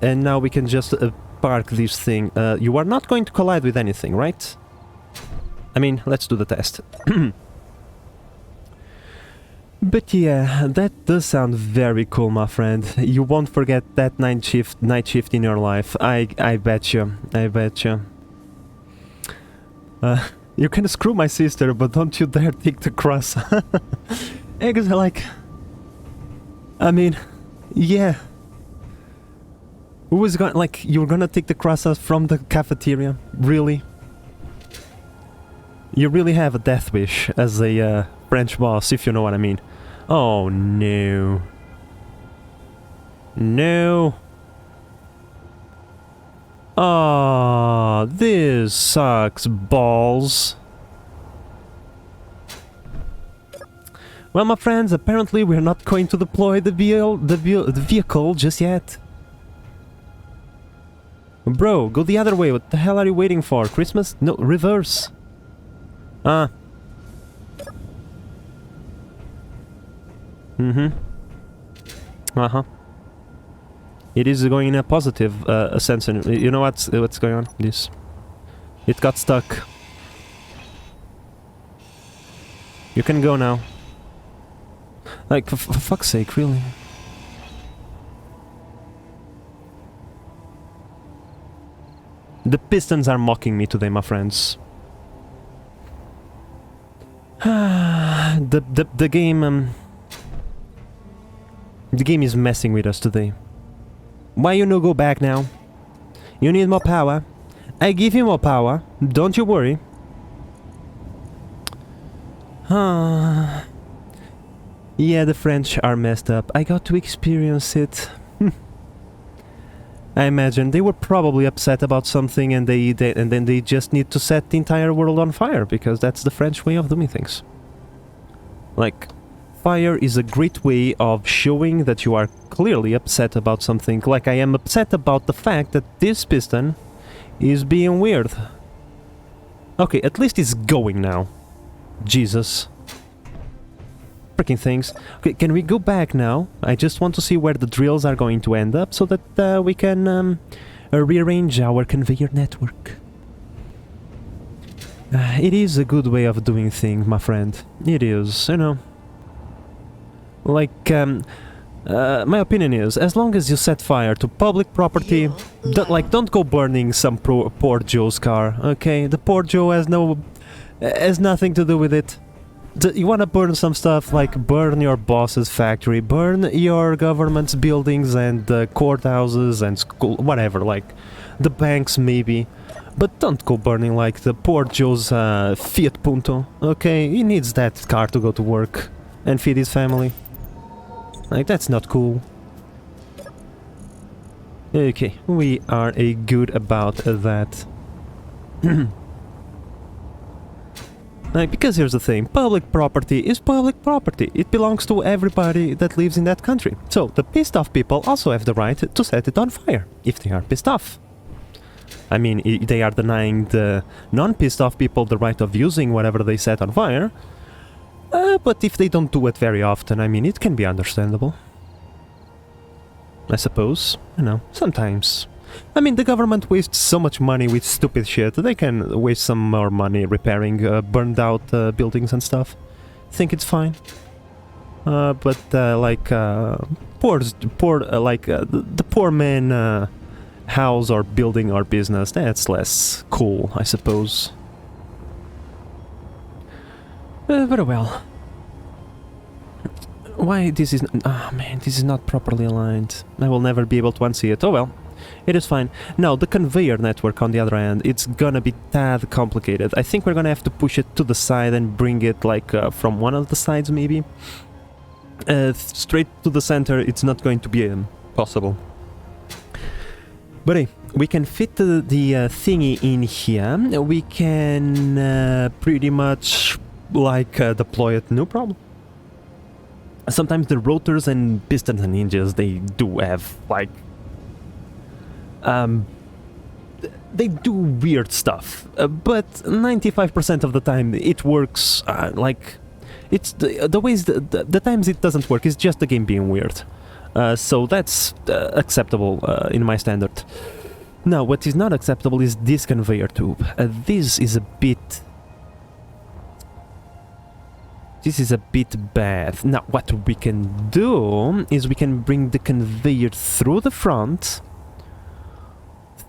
S1: And now we can just park this thing. You are not going to collide with anything, right? I mean, let's do the test. But yeah, that does sound very cool, my friend. You won't forget that night shift in your life. I bet you. I bet you. You can screw my sister, but don't you dare take the cross. Eggs are like... I mean, yeah. Who is gonna... Like, you're gonna take the crosses from the cafeteria? Really? You really have a death wish as a French boss, if you know what I mean. Oh, no. No. Oh, this sucks balls. Well, my friends, apparently we're not going to deploy the vehicle just yet. Bro, go the other way. What the hell are you waiting for? Christmas? No, reverse. Ah. Uh-huh. It is going in a positive sense. And you know what's going on? This. It got stuck. You can go now. Like, for fuck's sake, really? The Pistons are mocking me today, my friends. the game, the game is messing with us today. Why you no go back now? You need more power. I give you more power. Don't you worry. Yeah, the French are messed up. I got to experience it. I imagine they were probably upset about something, and then they just need to set the entire world on fire, because that's the French way of doing things. Like, fire is a great way of showing that you are clearly upset about something. Like, I am upset about the fact that this piston is being weird. Okay, at least it's going now. Jesus. Freaking things. Okay, can we go back now? I just want to see where the drills are going to end up so that we can rearrange our conveyor network. It is a good way of doing things, my friend. It is, you know. Like, my opinion is, as long as you set fire to public property, don't go burning some poor Joe's car, okay? The poor Joe has nothing to do with it. You wanna burn some stuff, like burn your boss's factory, burn your government's buildings and courthouses and school, whatever, like the banks maybe. But don't go burning like the poor Joe's Fiat Punto, okay? He needs that car to go to work and feed his family. Like, that's not cool. Okay, we are good about that. Like, because here's the thing, public property is public property. It belongs to everybody that lives in that country. So, the pissed off people also have the right to set it on fire, if they are pissed off. I mean, they are denying the non-pissed off people the right of using whatever they set on fire. But if they don't do it very often, I mean, it can be understandable. I suppose, you know, sometimes. I mean, the government wastes so much money with stupid shit, they can waste some more money repairing burned out buildings and stuff. Think it's fine. But the poor man house or building or business, that's less cool, I suppose. Very well. Why this is... Ah, man, this is not properly aligned. I will never be able to unsee it. Oh well. It is fine. Now, the conveyor network, on the other hand, it's gonna be tad complicated. I think we're gonna have to push it to the side and bring it, like, from one of the sides, maybe. Straight to the center, it's not going to be possible. But hey, we can fit the thingy in here. We can pretty much, like, deploy it, no problem. Sometimes the rotors and pistons and hinges, they do have, like... they do weird stuff, but 95% of the time it works, like... It's the ways... The times it doesn't work, it's just the game being weird. So that's acceptable in my standard. Now, what is not acceptable is this conveyor tube. This is a bit... This is a bit bad. Now, what we can do is we can bring the conveyor through the front,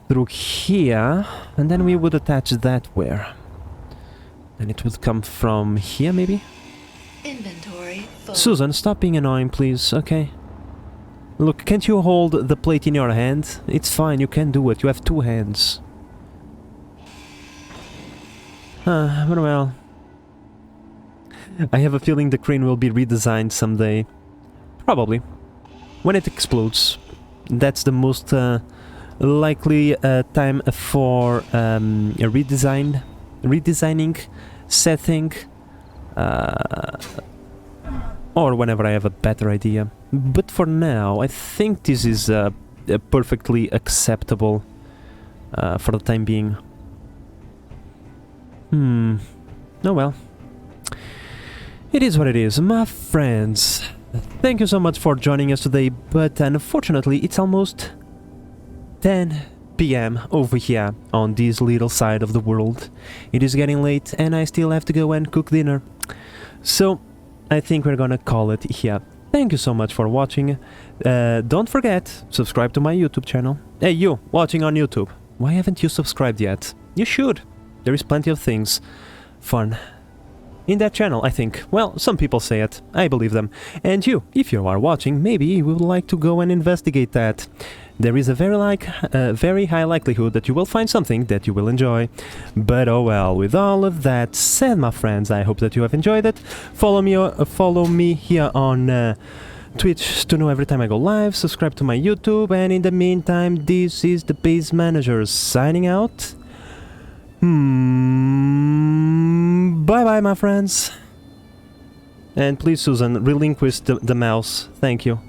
S1: through here, and then we would attach that where? And it would come from here, maybe?
S2: Inventory full.
S1: Susan, stop being annoying, please, okay? Look, can't you hold the plate in your hand? It's fine, you can do it, you have two hands. Very well. I have a feeling the crane will be redesigned someday. Probably. When it explodes. That's the most likely time for redesigning, setting, or whenever I have a better idea. But for now, I think this is perfectly acceptable. for the time being. Oh well. It is what it is, my friends. Thank you so much for joining us today, but unfortunately it's almost 10 p.m. over here on this little side of the world. It is getting late and I still have to go and cook dinner. So I think we're gonna call it here. Thank you so much for watching. Don't forget, subscribe to my YouTube channel. Hey, you watching on YouTube, why haven't you subscribed yet? You should. There is plenty of things fun in that channel, I think. Well, some people say it, I believe them. And you, if you are watching, maybe you would like to go and investigate that. There is a very high likelihood that you will find something that you will enjoy. But oh well, with all of that said, my friends, I hope that you have enjoyed it. Follow me here on Twitch to know every time I go live, subscribe to my YouTube, and in the meantime, this is the Base Manager signing out. Bye bye, my friends. And please, Susan, relinquish the mouse. Thank you.